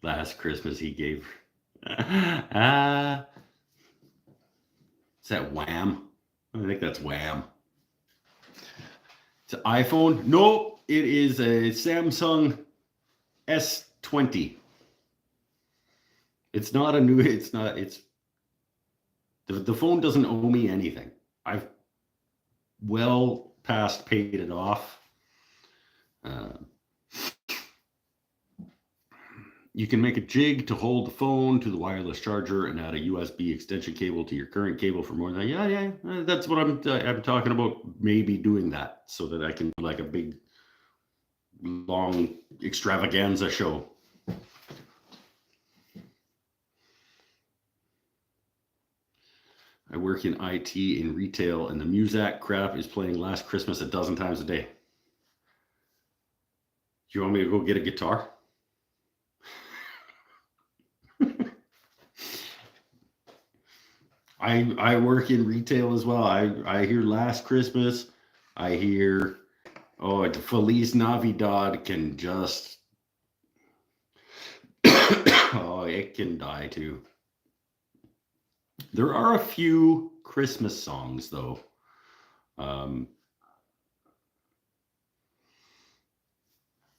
Last Christmas he gave. Is that Wham? I think that's Wham. It's an iPhone? No, it is a Samsung S20. It's not a new, the phone doesn't owe me anything. I've well past paid it off. You can make a jig to hold the phone to the wireless charger and add a USB extension cable to your current cable for more than yeah. That's what I'm talking about. Maybe doing that so that I can do like a big, long extravaganza show. I work in IT in retail, and the Muzak crap is playing Last Christmas a dozen times a day. Do you want me to go get a guitar? I work in retail as well. I hear Last Christmas. I hear, Feliz Navidad can just, it can die too. There are a few Christmas songs though.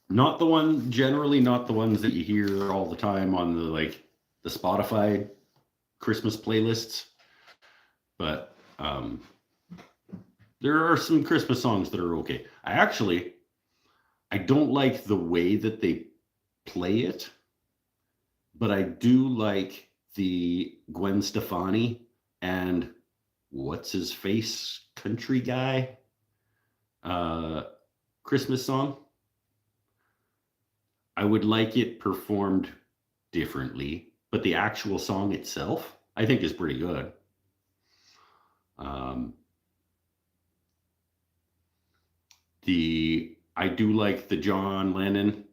Not the ones that you hear all the time on the Spotify Christmas playlists, but there are some Christmas songs that are okay. I don't like the way that they play it, but I do like the Gwen Stefani and what's his face country guy Christmas song. I would like it performed differently, but the actual song itself, I think, is pretty good. I do like the John Lennon.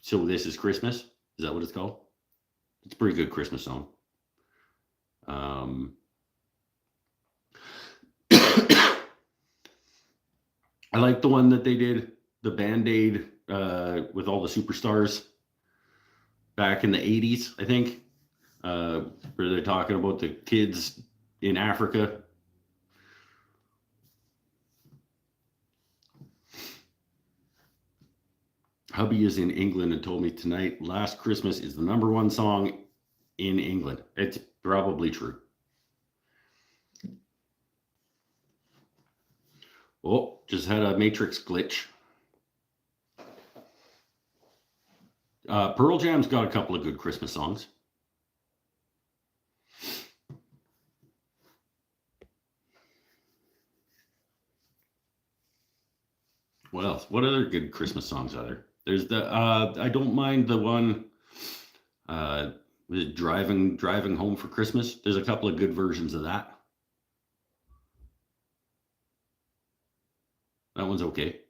So This Is Christmas. Is that what it's called? It's a pretty good Christmas song. I like the one that they did, the Band-Aid with all the superstars back in the 80s, I think, where they're talking about the kids in Africa. Hubby is in England and told me tonight Last Christmas is the #1 song in England. It's probably true. Oh, just had a matrix glitch. Pearl Jam's got a couple of good Christmas songs. What else? What other good Christmas songs are there? There's the I don't mind the one Was it driving home for Christmas? There's a couple of good versions of that. That one's okay.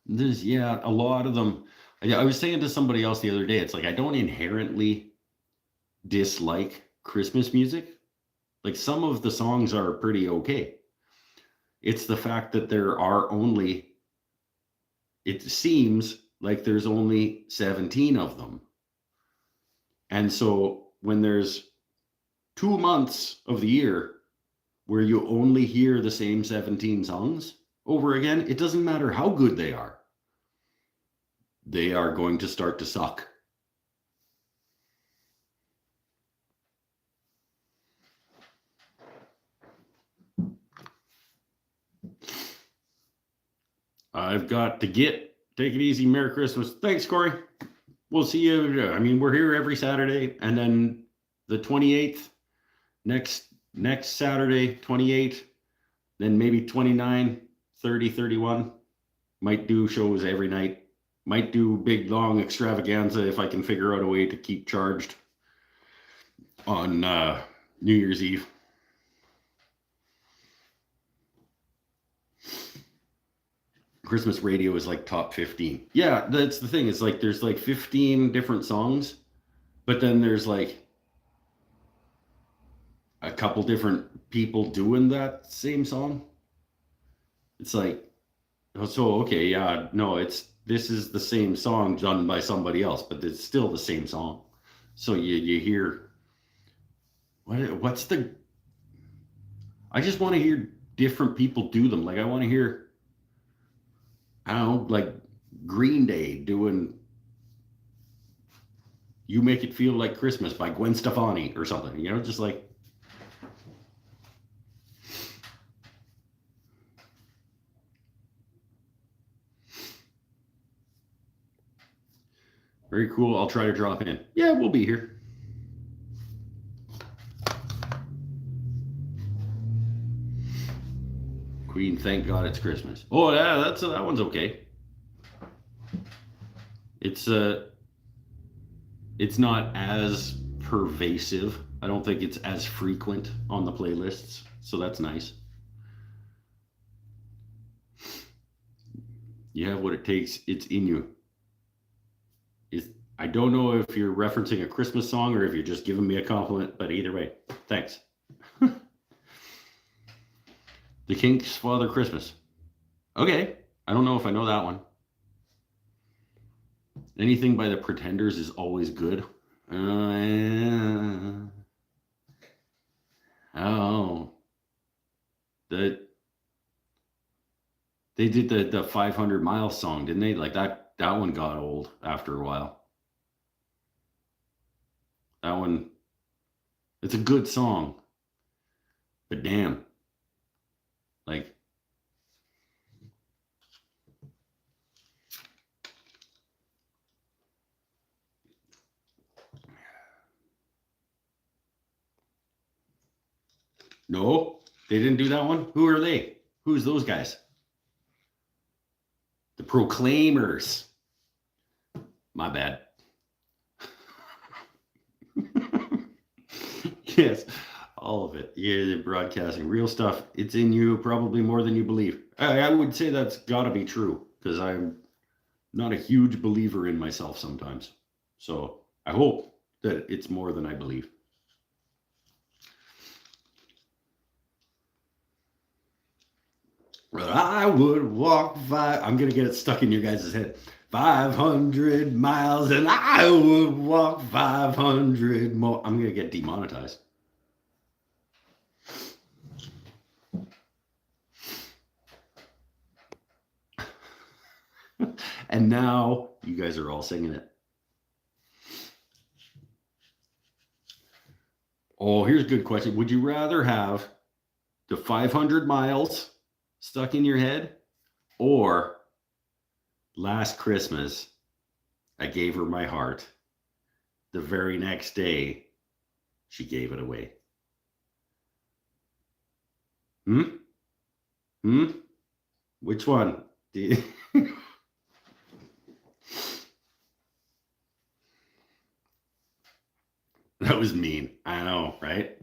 There's a lot of them. I was saying to somebody else the other day, it's like I don't inherently dislike Christmas music. Like some of the songs are pretty okay. It's the fact that it seems like there's only 17 of them. And so when there's 2 months of the year where you only hear the same 17 songs over again, it doesn't matter how good they are. They are going to start to suck. I've got to get. Take it easy. Merry Christmas. Thanks, Corey. We'll see you. I mean, we're here every Saturday, and then the 28th, next Saturday, 28th, then maybe 29, 30, 31. Might do shows every night. Might do big, long extravaganza if I can figure out a way to keep charged on New Year's Eve. Christmas radio is like top 15. Yeah, that's the thing. It's like there's like 15 different songs, but then there's like a couple different people doing that same song. It's like, so okay, yeah, no, this is the same song done by somebody else, but it's still the same song. So you hear what's the I just want to hear different people do them. Like I want to hear, I don't know, like Green Day doing You Make It Feel Like Christmas by Gwen Stefani or something, just like. Very cool. I'll try to drop in. Yeah, we'll be here. Queen, thank God it's Christmas. Oh, yeah, that one's okay. It's not as pervasive. I don't think it's as frequent on the playlists, so that's nice. You have what it takes. It's in you. I don't know if you're referencing a Christmas song or if you're just giving me a compliment, but either way, thanks. The Kinks' Father Christmas. Okay. I don't know if I know that one. Anything by the Pretenders is always good. They did the 500 Miles song, didn't they? Like that one got old after a while. That one, it's a good song, but damn, like no, they didn't do that one. Who are they? Who's those guys? The Proclaimers. My bad. Yes, all of it. Yeah, the broadcasting, real stuff. It's in you, probably more than you believe. I would say that's got to be true because I'm not a huge believer in myself sometimes. So I hope that it's more than I believe. I would walk I'm going to get it stuck in your guys' head. 500 miles and I would walk 500 more. I'm going to get demonetized. And now you guys are all singing it. Oh, here's a good question. Would you rather have the 500 miles stuck in your head or last Christmas, I gave her my heart. The very next day, she gave it away. Which one? That was mean. I know, right?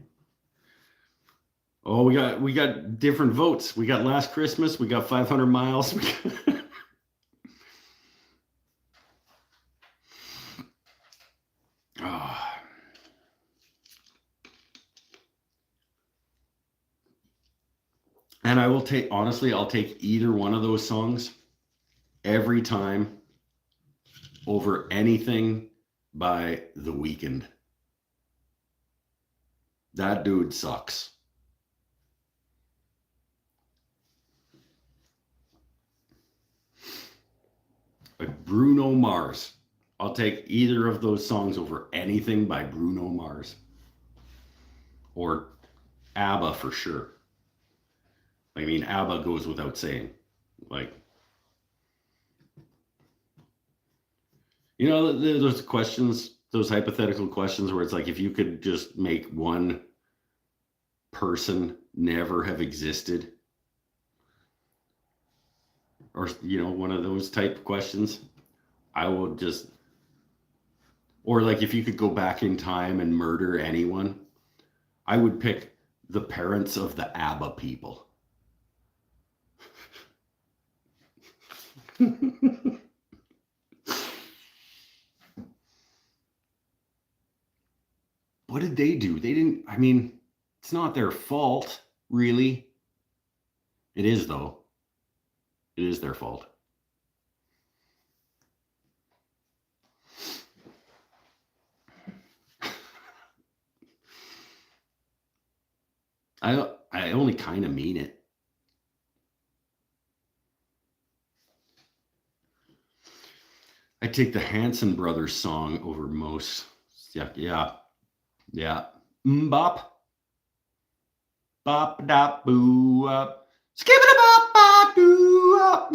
Oh, we got different votes. We got Last Christmas. We got 500 miles. Oh. And I will take, honestly, I'll take either one of those songs every time over anything by The Weeknd. That dude sucks. Like Bruno Mars. I'll take either of those songs over anything by Bruno Mars. Or ABBA for sure. I mean, ABBA goes without saying. Like, you know, those questions, those hypothetical questions where it's like, if you could just make one person never have existed, or, you know, one of those type questions, I will just, or like if you could go back in time and murder anyone, I would pick the parents of the ABBA people. What did they do? They didn't, I mean, it's not their fault, really. It is, though. It is their fault. I only kind of mean it. I take the Hanson Brothers song over most. Yeah. Bop. Bop da boo up. Skip it bop bop doo up.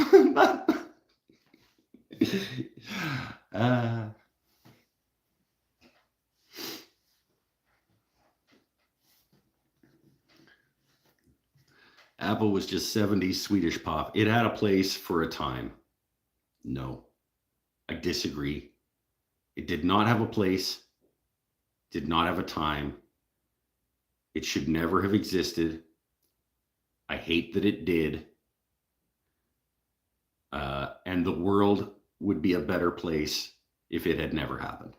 Apple was just 70s Swedish pop. It had a place for a time. No, I disagree. It did not have a place, did not have a time. It should never have existed. I hate that it did. And the world would be a better place if it had never happened.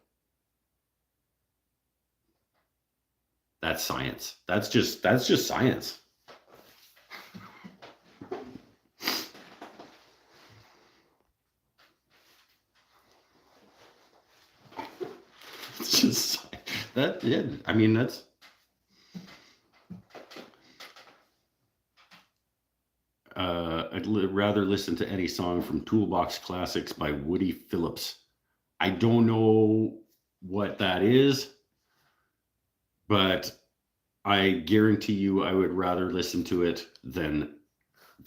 That's science. That's just science. It's just that, yeah, I mean, that's, I'd rather listen to any song from Toolbox Classics by Woody Phillips. I don't know what that is, but I guarantee you I would rather listen to it than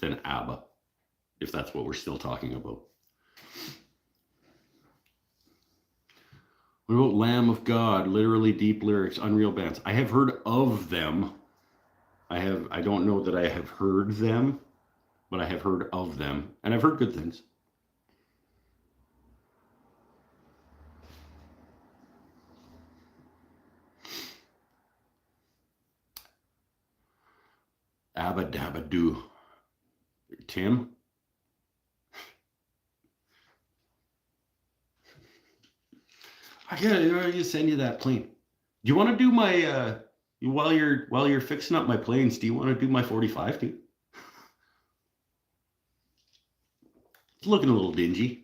ABBA, if that's what we're still talking about. What about Lamb of God? Literally deep lyrics, unreal bands. I have heard of them. I don't know that I have heard them, but I have heard of them, and I've heard good things. Abba Dabba Doo. Tim? I gotta send you that plane. Do you want to do my while you're fixing up my planes? Do you want to do my 45 too? It's looking a little dingy.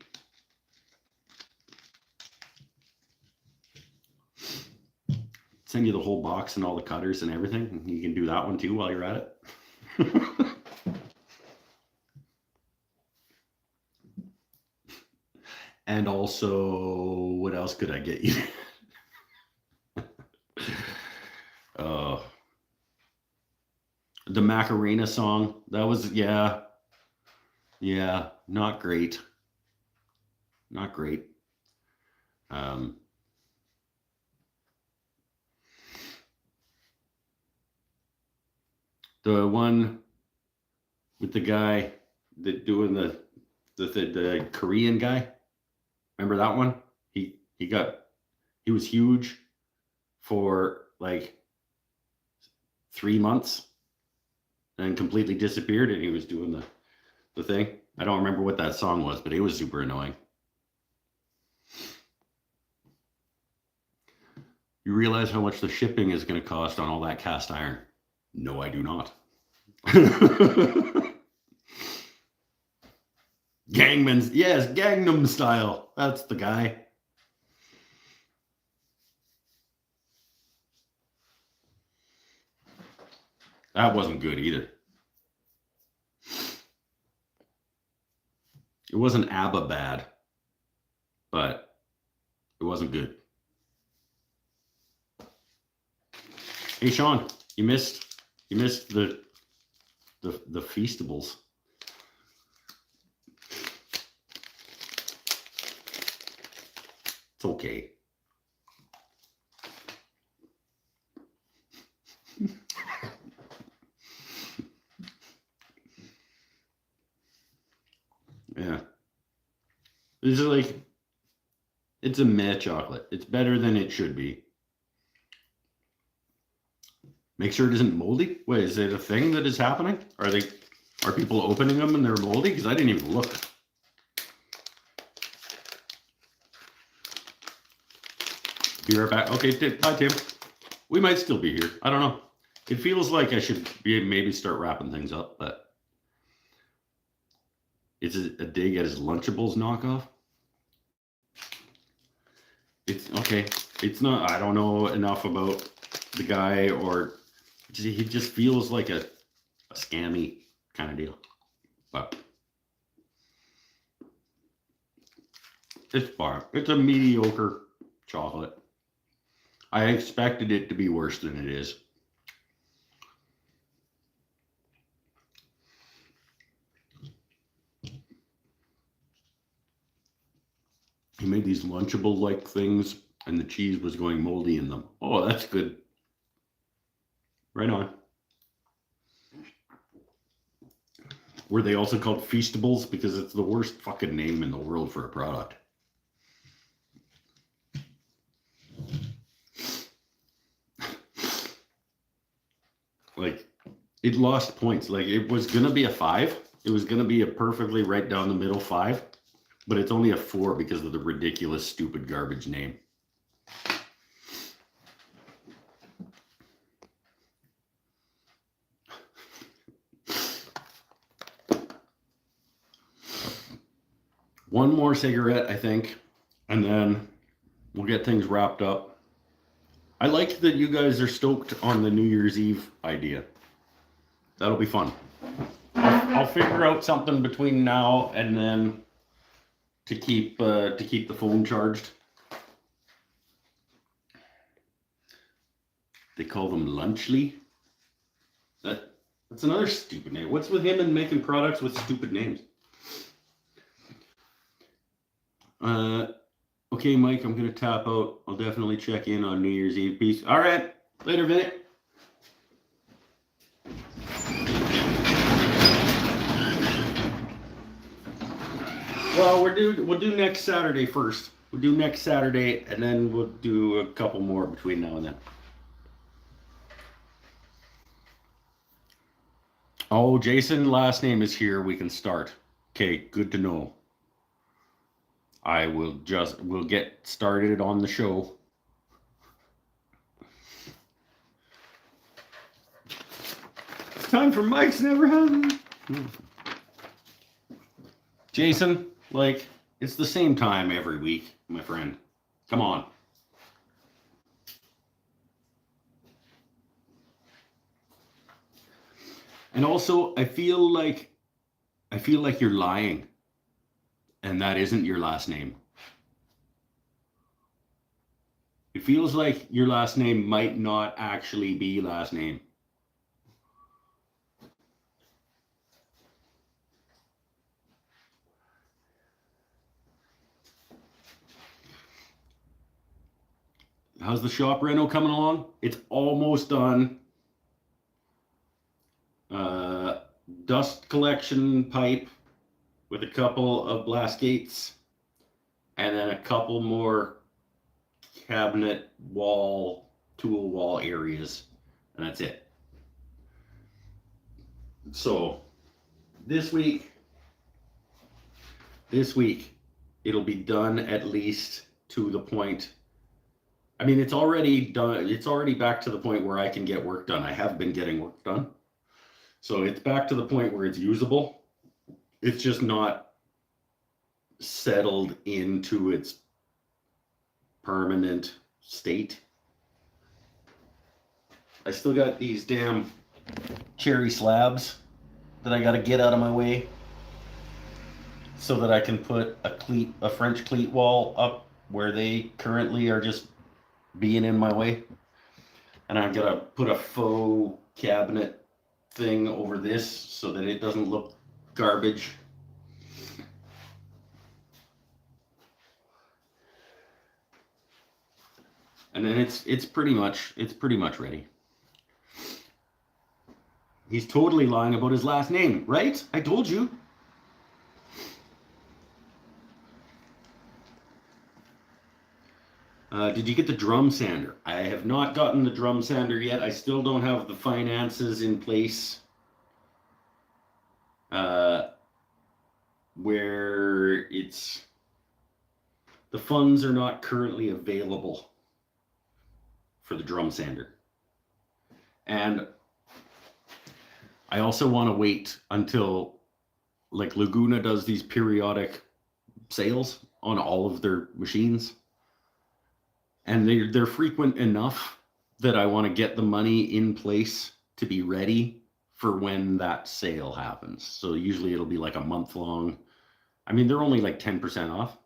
Send you the whole box and all the cutters and everything. You can do that one too while you're at it. And also, what else could I get you? The Macarena song. That was, yeah, not great. Not great. The one with the guy that doing the Korean guy. Remember that one? He was huge for like 3 months and completely disappeared, and he was doing the thing. I don't remember what that song was, but it was super annoying. You realize how much the shipping is going to cost on all that cast iron? No, I do not. Gangman's, yes, Gangnam Style. That's the guy. That wasn't good either. It wasn't ABBA bad, but it wasn't good. Hey Sean, you missed the Feastables. It's okay. Yeah. This is like, it's a meh chocolate. It's better than it should be. Make sure it isn't moldy. Wait, is it a thing that is happening? Are people opening them and they're moldy? Because I didn't even look. Be right back. Okay, bye Tim. We might still be here. I don't know. It feels like I should maybe start wrapping things up, but it's a dig at his Lunchables knockoff. It's okay. It's not. I don't know enough about the guy, or he just feels like a scammy kind of deal. But it's fine. It's a mediocre chocolate. I expected it to be worse than it is. He made these Lunchable-like things, and the cheese was going moldy in them. Oh, that's good. Right on. Were they also called Feastables? Because it's the worst fucking name in the world for a product. Like, it lost points. Like, it was going to be a 5. It was going to be a perfectly right down the middle 5. But it's only a 4 because of the ridiculous, stupid garbage name. One more cigarette, I think, and then we'll get things wrapped up. I like that you guys are stoked on the New Year's Eve idea. That'll be fun. I'll figure out something between now and then to keep the phone charged. They call them Lunchly. That's another stupid name. What's with him and making products with stupid names? Okay, Mike, I'm going to tap out. I'll definitely check in on New Year's Eve. Peace. All right. Later, Vinny. Well, we'll do next Saturday first. We'll do next Saturday, and then we'll do a couple more between now and then. Oh, Jason, last name is here. We can start. Okay, good to know. We'll get started on the show. It's time for Mike's Never Happened. Jason, like, it's the same time every week, my friend. Come on. And also, I feel like you're lying. And that isn't your last name. It feels like your last name might not actually be last name. How's the shop reno coming along? It's almost done. Dust collection pipe with a couple of blast gates, and then a couple more cabinet wall tool wall areas, and that's it. So this week, it'll be done at least to the point. I mean, it's already done. It's already back to the point where I can get work done. I have been getting work done. So it's back to the point where it's usable. It's just not settled into its permanent state. I still got these damn cherry slabs that I got to get out of my way so that I can put a French cleat wall up where they currently are just being in my way. And I'm gonna put a faux cabinet thing over this so that it doesn't look garbage. And then it's pretty much ready. He's totally lying about his last name, right? I told you. Did you get the drum sander? I have not gotten the drum sander yet. I still don't have the finances in place where the funds are not currently available for the drum sander. And I also want to wait until, like, Laguna does these periodic sales on all of their machines. And they're frequent enough that I want to get the money in place to be ready for when that sale happens. So usually it'll be like a month long. I mean, they're only like 10% off,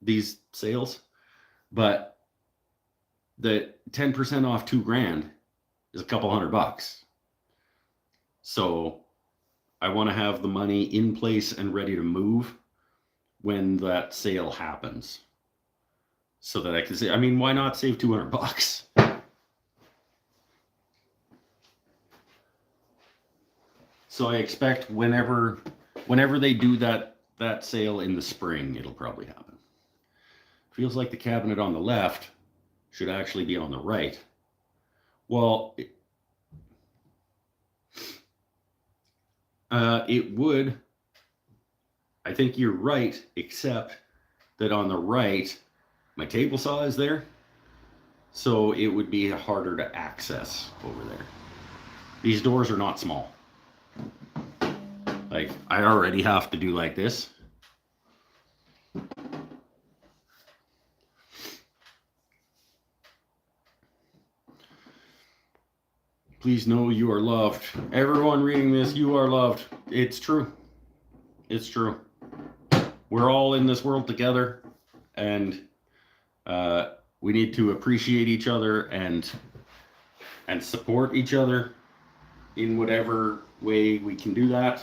these sales, but the 10% off $2,000 is a couple $100. So I want to have the money in place and ready to move when that sale happens, so that I can say, I mean, why not save $200? So I expect whenever they do that sale in the spring, it'll probably happen. Feels like the cabinet on the left should actually be on the right. Well, it would. I think you're right, except that on the right, my table saw is there, so it would be harder to access over there. These doors are not small. Like, I already have to do like this. Please know you are loved. Everyone reading this, you are loved. It's true. It's true. We're all in this world together, and we need to appreciate each other and support each other in whatever way we can do that.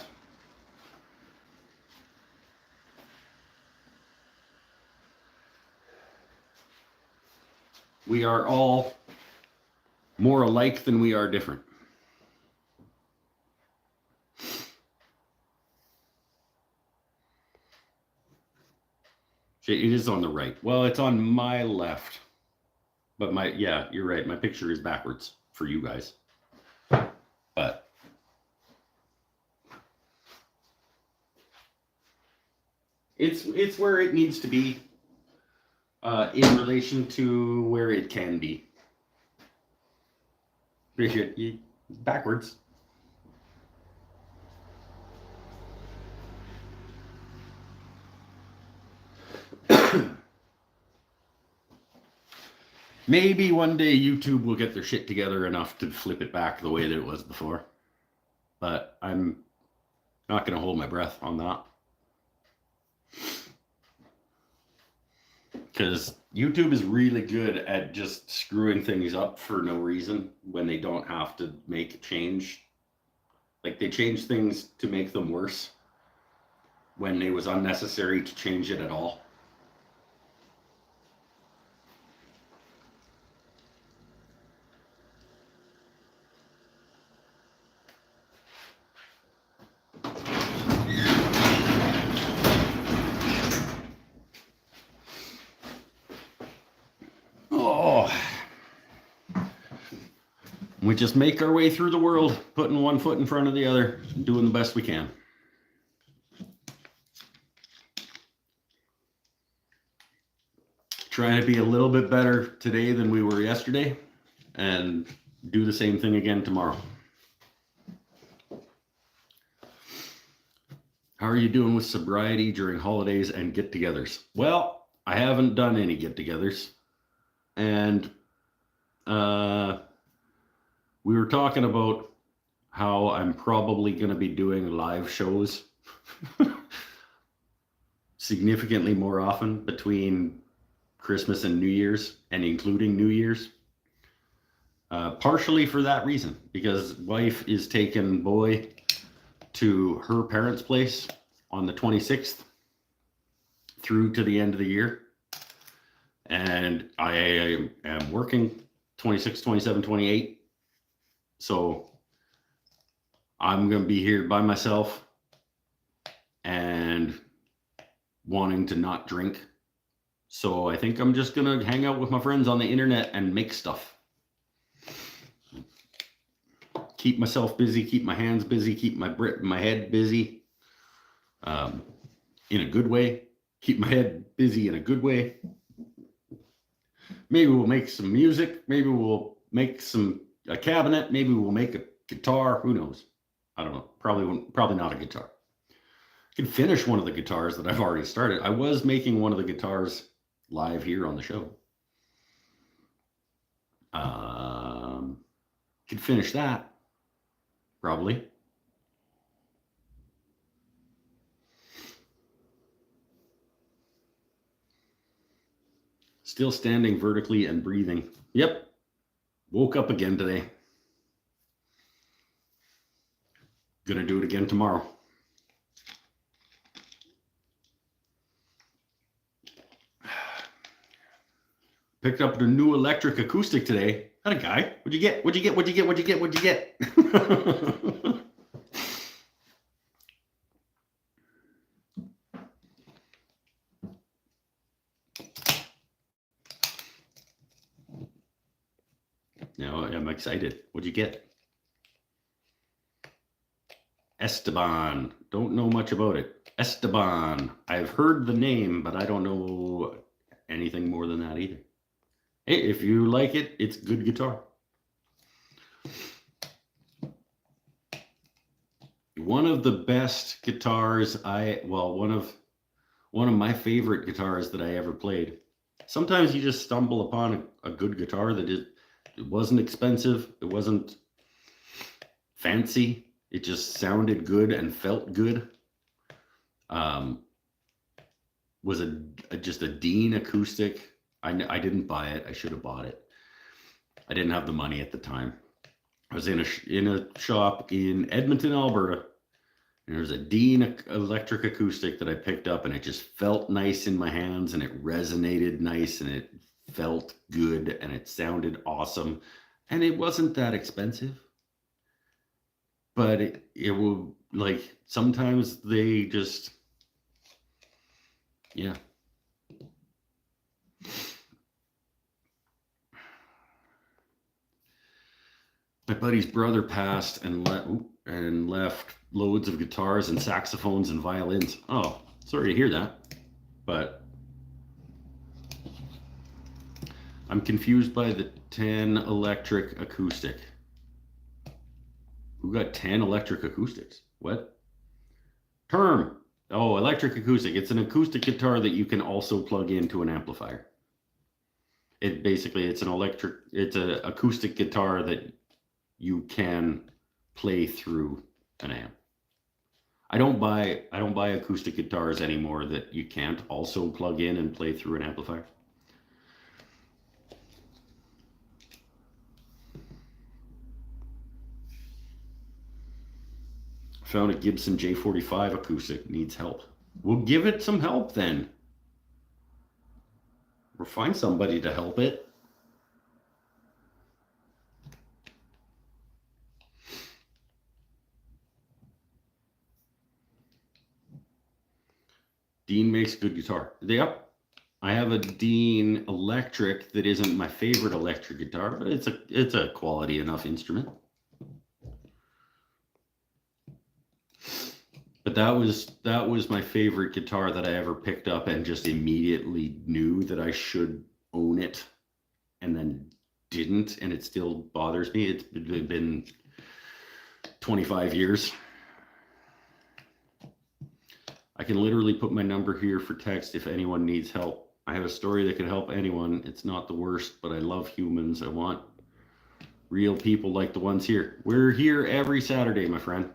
We are all more alike than we are different. It is on the right. Well, it's on my left. But yeah, you're right. My picture is backwards for you guys. But it's where it needs to be in relation to where it can be. Backwards. Maybe one day YouTube will get their shit together enough to flip it back the way that it was before. But I'm not going to hold my breath on that. Because YouTube is really good at just screwing things up for no reason when they don't have to make a change. Like, they change things to make them worse when it was unnecessary to change it at all. We just make our way through the world, putting one foot in front of the other, doing the best we can. Trying to be a little bit better today than we were yesterday, and do the same thing again tomorrow. How are you doing with sobriety during holidays and get-togethers? Well, I haven't done any get-togethers, and we were talking about how I'm probably going to be doing live shows significantly more often between Christmas and New Year's, and including New Year's. Partially for that reason, because wife is taking boy to her parents' place on the 26th through to the end of the year. And I am working 26, 27, 28. So I'm going to be here by myself and wanting to not drink. So I think I'm just going to hang out with my friends on the internet and make stuff. Keep myself busy, keep my hands busy, keep my head busy in a good way. Keep my head busy in a good way. Maybe we'll make some music. Maybe we'll make a cabinet. Maybe we'll make a guitar. Who knows? I don't know. Probably not a guitar. I can finish one of the guitars that I've already started. I was making one of the guitars live here on the show. Could finish that. Probably. Still standing vertically and breathing. Yep. Woke up again today. Gonna do it again tomorrow. Picked up the new electric acoustic today. That a guy. What'd you get? What'd you get? What'd you get? What'd you get? What'd you get? Now I'm excited. What'd you get? Esteban. Don't know much about it. Esteban. I've heard the name, but I don't know anything more than that either. Hey, if you like it, it's good guitar. One of the best guitars one of my favorite guitars that I ever played. Sometimes you just stumble upon a good guitar that it wasn't expensive, it wasn't fancy, it just sounded good and felt good. Was just a Dean acoustic. I didn't buy it. I should have bought it. I didn't have the money at the time. I was in a shop in Edmonton, Alberta, and there's a Dean electric acoustic that I picked up, and it just felt nice in my hands, and it resonated nice, and it felt good, and it sounded awesome, and it wasn't that expensive. But it will, like, sometimes they just, yeah. My buddy's brother passed and left loads of guitars and saxophones and violins. Oh, sorry to hear that. But I'm confused by the 10 electric acoustic. Who got 10 electric acoustics? What? Term. Oh, electric acoustic. It's an acoustic guitar that you can also plug into an amplifier. It's an acoustic guitar that you can play through an amp. I don't buy acoustic guitars anymore that you can't also plug in and play through an amplifier. Found a Gibson J45 acoustic, needs help. We'll give it some help then. Or find somebody to help it. Dean makes good guitar. Yep. I have a Dean electric that isn't my favorite electric guitar, but it's a quality enough instrument. But that was my favorite guitar that I ever picked up and just immediately knew that I should own it, and then didn't, and it still bothers me. It's been 25 years. I can literally put my number here for text if anyone needs help. I have a story that could help anyone. It's not the worst, but I love humans. I want real people like the ones here. We're here every Saturday, my friend.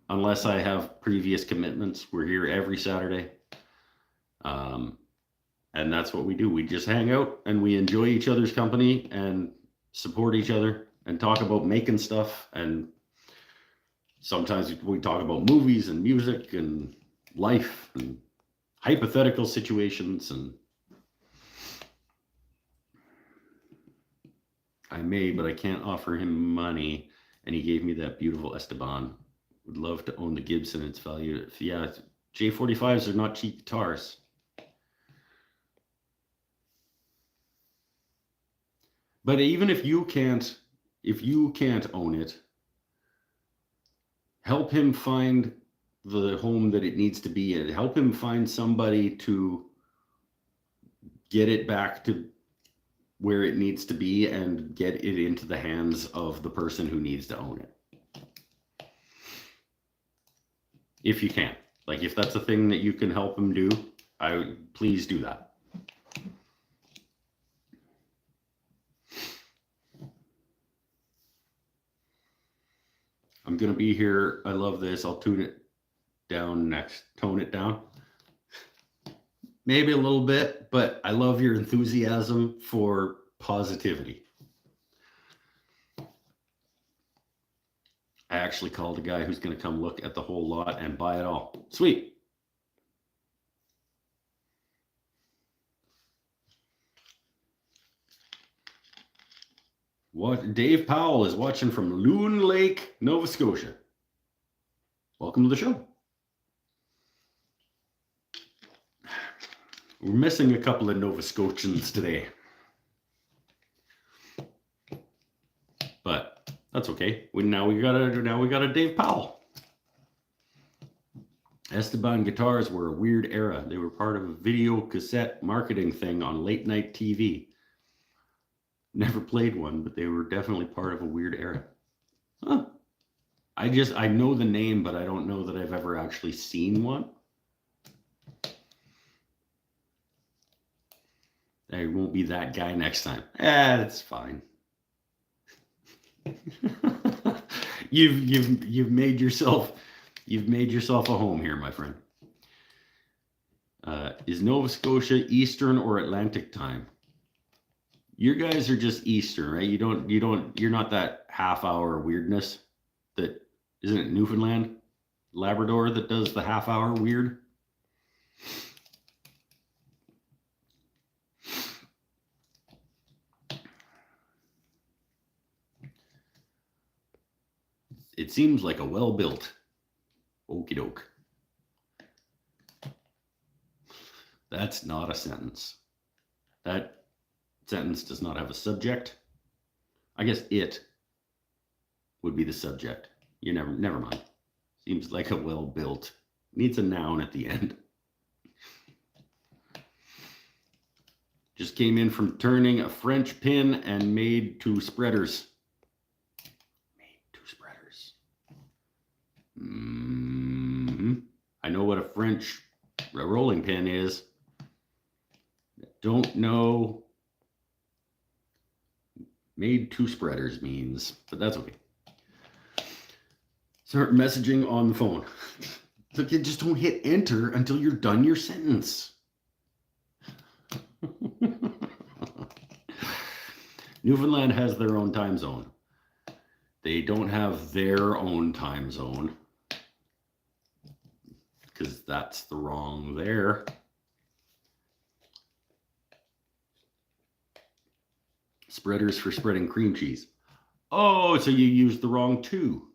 Unless I have previous commitments, we're here every Saturday. And that's what we do. We just hang out and we enjoy each other's company and support each other and talk about making stuff. And sometimes we talk about movies and music and life and hypothetical situations. And I may, but I can't offer him money. And he gave me that beautiful Esteban. Would love to own the Gibson. It's valued. Yeah, J45s are not cheap guitars. But even if you can't own it, help him find the home that it needs to be in. Help him find somebody to get it back to where it needs to be and get it into the hands of the person who needs to own it. If you can. Like, if that's a thing that you can help him do, please do that. I'm going to be here. I love this. I'll tone it down next. Tone it down. Maybe a little bit, but I love your enthusiasm for positivity. I actually called a guy who's going to come look at the whole lot and buy it all. Sweet. What? Dave Powell is watching from Loon Lake, Nova Scotia. Welcome to the show. We're missing a couple of Nova Scotians today. But that's okay. Now we got a Dave Powell. Esteban guitars were a weird era. They were part of a video cassette marketing thing on late night TV. Never played one, but they were definitely part of a weird era. Huh. I know the name, but I don't know that I've ever actually seen one. I won't be that guy next time. That's fine. You've made yourself a home here, my friend. Is Nova Scotia Eastern or Atlantic time? You guys are just Eastern, right? You're not that half-hour weirdness. That isn't it Newfoundland, Labrador that does the half-hour weird? It seems like a well-built. Okie doke. That's not a sentence. That sentence does not have a subject. I guess it would be the subject. You never mind. Seems like a well-built. Needs a noun at the end. Just came in from turning a French pin and made 2 spreaders. I know what a French rolling pin is. Don't know made 2 spreaders means, but that's okay. Start messaging on the phone. Look, just don't hit enter until you're done your sentence. Newfoundland has their own time zone. They don't have their own time zone because that's the wrong there. Spreaders for spreading cream cheese. Oh, so you used the wrong 2.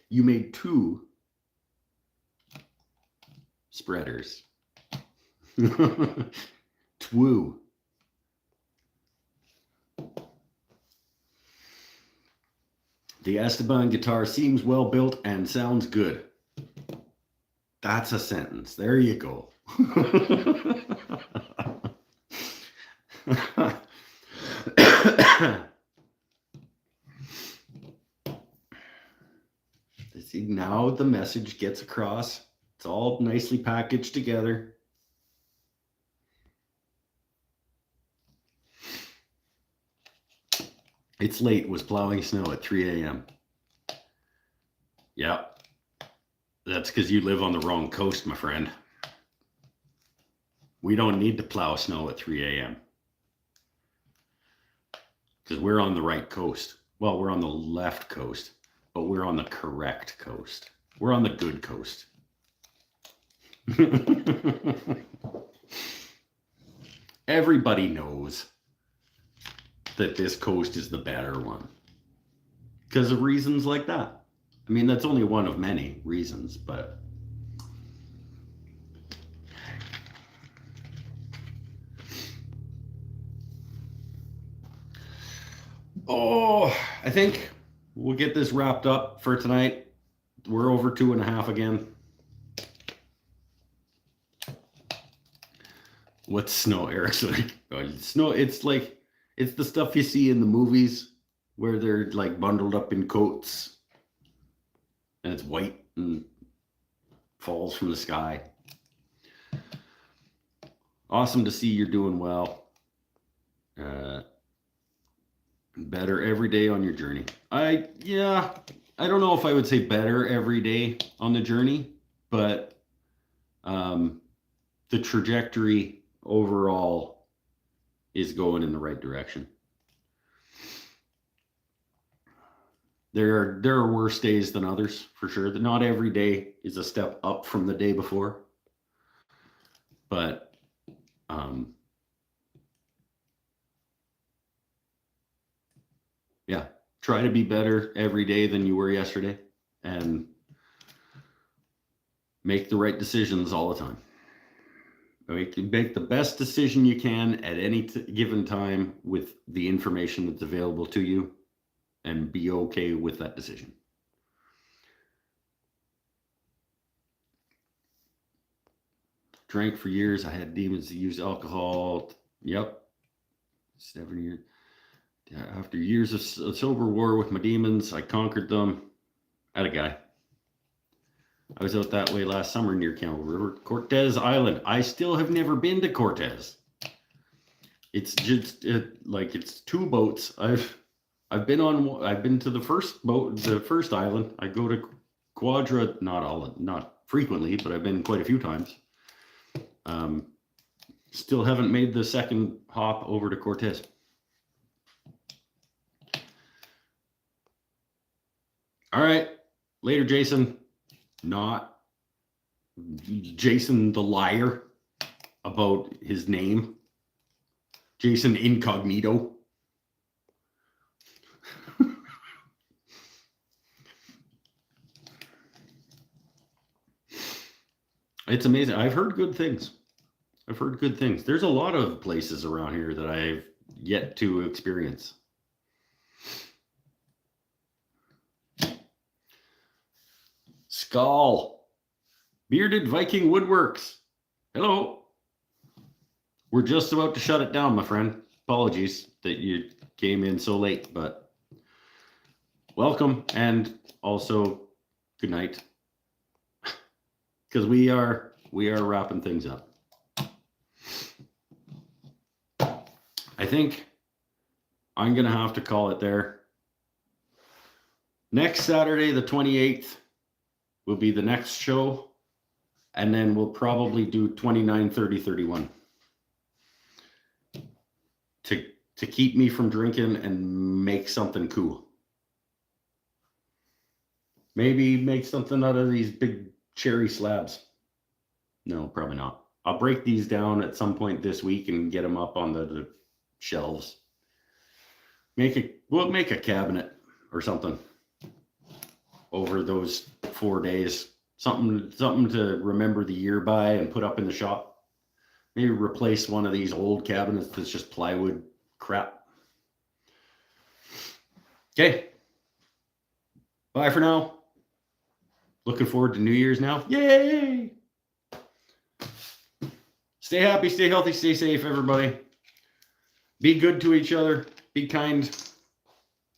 You made 2 spreaders. Twoo. The Esteban guitar seems well built and sounds good. That's a sentence. There you go. See, now the message gets across. It's all nicely packaged together. It's late. Was plowing snow at 3 a.m. Yeah. That's because you live on the wrong coast, my friend. We don't need to plow snow at 3 a.m. because we're on the right coast. Well, we're on the left coast, but we're on the correct coast. We're on the good coast. Everybody knows that this coast is the better one because of reasons like that. I mean, that's only one of many reasons, but I think we'll get this wrapped up for tonight. We're over 2.5 again. What's snow, Eric's like? Snow, it's like, it's the stuff you see in the movies where they're like bundled up in coats and it's white and falls from the sky. Awesome to see you're doing well. Better every day on your journey. I don't know if I would say better every day on the journey, but the trajectory overall is going in the right direction. There are worse days than others, for sure. Not every day is a step up from the day before, but yeah, try to be better every day than you were yesterday and make the right decisions all the time. Make the best decision you can at any given time with the information that's available to you and be okay with that decision. Drank for years. I had demons to use alcohol. Yep. 7 years. After years of sober war with my demons, I conquered them. Had a guy. I was out that way last summer near Campbell River, Cortez Island. I still have never been to Cortez. It's just like it's 2 boats. I've been to the first boat, the first island. I go to Quadra, not frequently, but I've been quite a few times. Still haven't made the second hop over to Cortez. All right, later, Jason. Not Jason the liar about his name. Jason Incognito. It's amazing. I've heard good things. There's a lot of places around here that I've yet to experience. Skull. Bearded Viking Woodworks. Hello. We're just about to shut it down, my friend. Apologies that you came in so late, but welcome and also good night. Because we are wrapping things up. I think I'm going to have to call it there. Next Saturday, the 28th, will be the next show. And then we'll probably do 29, 30, 31. To keep me from drinking and make something cool. Maybe make something out of these big cherry slabs. No, probably not. I'll break these down at some point this week and get them up on the shelves. We'll make a cabinet or something over those 4 days. Something to remember the year by and put up in the shop. Maybe replace one of these old cabinets that's just plywood crap. Okay. Bye for now. Looking forward to New Year's now. Yay! Stay happy, stay healthy, stay safe, everybody. Be good to each other. Be kind.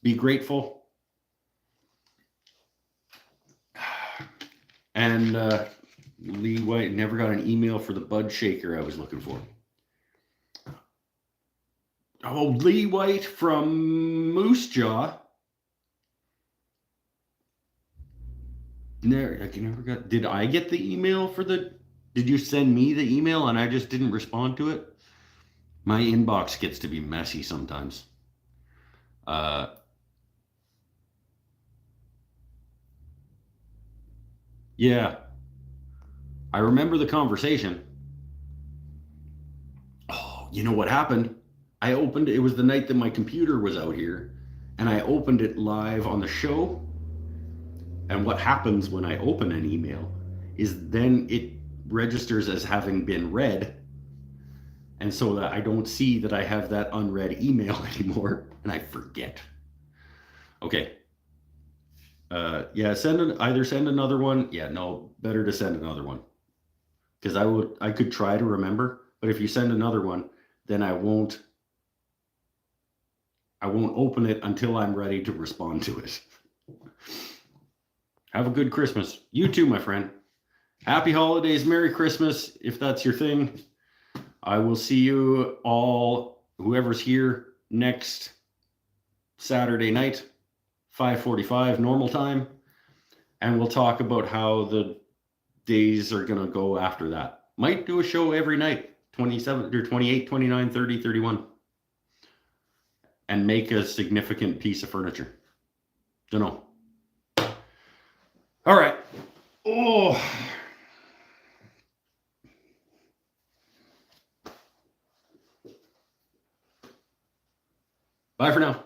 Be grateful. And Lee White never got an email for the bud shaker I was looking for. Oh, Lee White from Moose Jaw. Did I get the email for the... Did you send me the email and I just didn't respond to it? My inbox gets to be messy sometimes. Yeah. I remember the conversation. Oh, you know what happened? I opened it was the night that my computer was out here, and I opened it live on the show. And what happens when I open an email is then it registers as having been read. And so that I don't see that I have that unread email anymore, and I forget. Okay. Yeah, either send another one. Yeah, no, better to send another one. Because I could try to remember, but if you send another one, then I won't open it until I'm ready to respond to it. Have a good Christmas. You too, my friend. Happy holidays, Merry Christmas, if that's your thing. I will see you all, whoever's here, next Saturday night, 5:45 normal time, and we'll talk about how the days are going to go after that. Might do a show every night, 27 or 28, 29, 30, 31, and make a significant piece of furniture. Don't know. All right. Oh. Bye for now.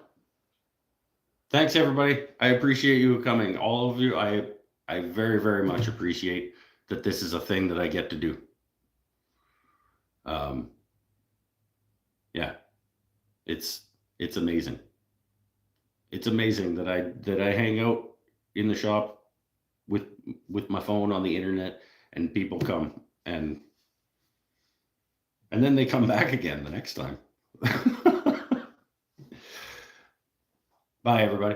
Thanks, everybody. I appreciate you coming. All of you, I very, very much appreciate that this is a thing that I get to do. Yeah, it's amazing. It's amazing that I hang out in the shop with my phone on the internet, and people come and then they come back again the next time. Bye, everybody.